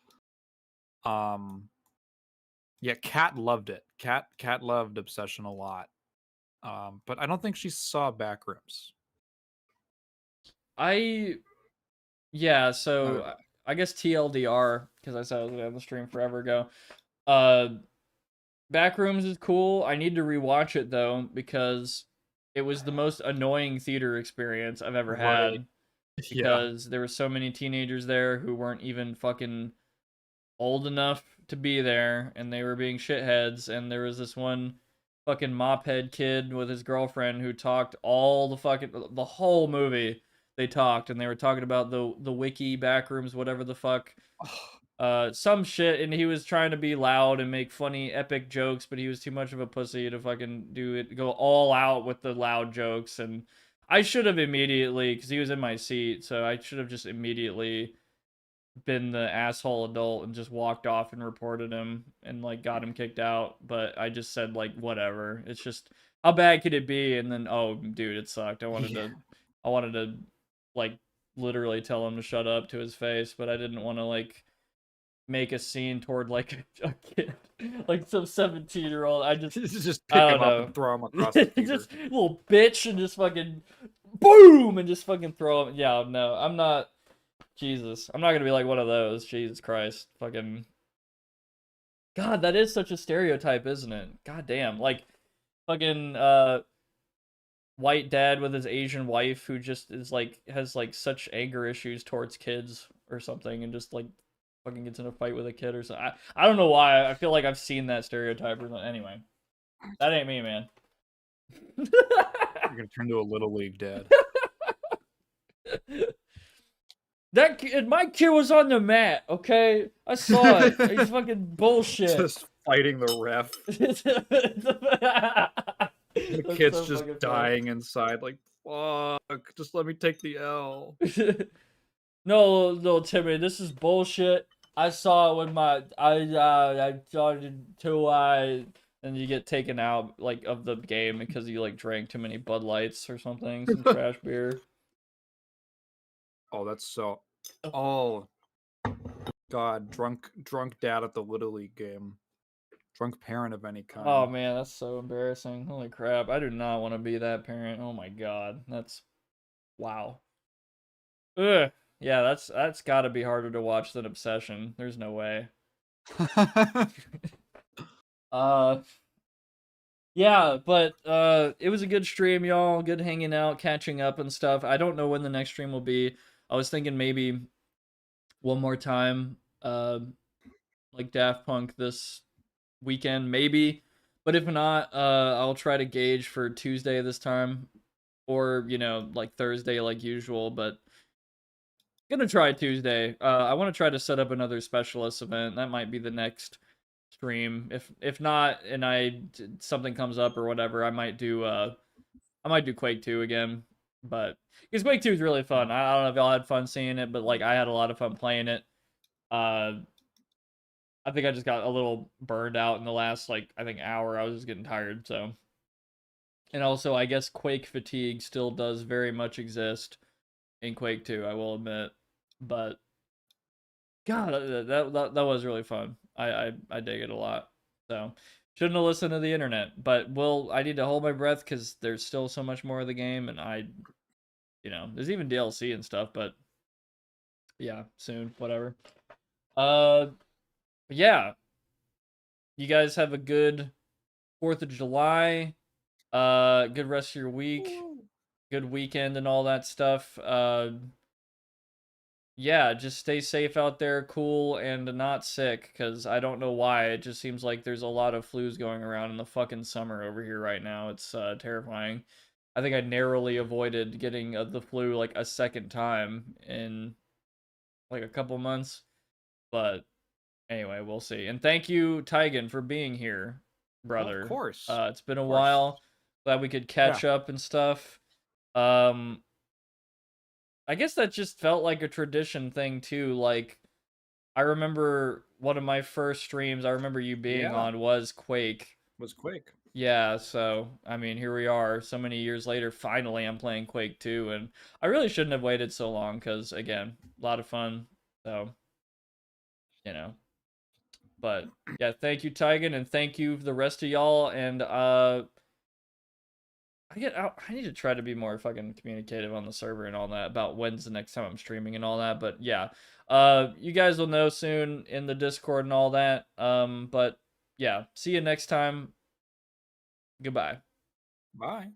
Yeah, Kat loved it. Kat loved Obsession a lot. But I don't think she saw Backrooms. Yeah, so Okay. I guess TLDR because I said I was gonna have the stream forever ago. Uh, Backrooms is cool. I need to rewatch it though because it was the most annoying theater experience I've ever Right. had Yeah. because there were so many teenagers there who weren't even fucking old enough to be there and they were being shitheads and there was this one fucking mophead kid with his girlfriend who talked all the whole movie they talked and they were talking about the wiki backrooms whatever the fuck some shit, and he was trying to be loud and make funny epic jokes, but he was too much of a pussy to fucking go all out with the loud jokes. And I should have immediately, because he was in my seat, so I should have just immediately been the asshole adult and just walked off and reported him and like got him kicked out. But I just said like whatever. It's just how bad could it be? And then oh dude, it sucked. I wanted to like literally tell him to shut up to his face, but I didn't want to like make a scene toward like a kid, like some 17-year-old. I just pick him up and throw him across the theater. just little bitch and just fucking boom and just fucking throw him. Yeah, no, I'm not. Jesus, I'm not gonna be like one of those. Jesus Christ, fucking. God, that is such a stereotype, isn't it? God damn, like, fucking white dad with his Asian wife who just is like has like such anger issues towards kids or something, and just like fucking gets in a fight with a kid or something. I don't know why. I feel like I've seen that stereotype or something. Anyway, that ain't me, man. You're gonna turn to a little league dad. That kid, my kid was on the mat, okay? I saw it. He's fucking bullshit. Just fighting the ref. The kid's so just dying inside, like, fuck, just let me take the L. No, little Timmy, this is bullshit. I saw it with my, I started to, and you get taken out, like, of the game because you, like, drank too many Bud Lights or something, some trash beer. Oh, that's so... Oh. God, drunk dad at the Little League game. Drunk parent of any kind. Oh, man, that's so embarrassing. Holy crap. I do not want to be that parent. Oh, my God. That's... Wow. Ugh. Yeah, that's got to be harder to watch than Obsession. There's no way. Yeah, but it was a good stream, y'all. Good hanging out, catching up and stuff. I don't know when the next stream will be. I was thinking maybe one more time, like Daft Punk this weekend, maybe. But if not, I'll try to gauge for Tuesday this time, or you know, like Thursday, like usual. But gonna try Tuesday. I want to try to set up another specialist event. That might be the next stream. If not, and something comes up or whatever, I might do Quake II again. But because Quake II is really fun. I don't know if y'all had fun seeing it, but like I had a lot of fun playing it. I think I just got a little burned out in the last like I think hour. I was just getting tired. So, and also I guess Quake fatigue still does very much exist in Quake 2. I will admit, but God, that was really fun. I dig it a lot. So shouldn't have listened to the internet, but I need to hold my breath because there's still so much more of the game, and there's even DLC and stuff, but yeah, soon, whatever. Yeah, you guys have a good 4th of July, good rest of your week, good weekend and all that stuff. Yeah, just stay safe out there, cool, and not sick, because I don't know why. It just seems like there's a lot of flus going around in the fucking summer over here right now. It's terrifying. I think I narrowly avoided getting the flu like a second time in like a couple months. But anyway, we'll see. And thank you, Taigen, for being here, brother. Of course. It's been a while. Glad we could catch up and stuff. I guess that just felt like a tradition thing too. Like, I remember one of my first streams I remember you being on was Quake. Yeah, so, I mean, here we are, so many years later, finally I'm playing Quake 2, and I really shouldn't have waited so long, because, again, a lot of fun, so, you know. But, yeah, thank you, Taigen, and thank you, the rest of y'all, and, I need to try to be more fucking communicative on the server and all that about when's the next time I'm streaming and all that. But yeah, you guys will know soon in the Discord and all that. But yeah, see you next time. Goodbye. Bye.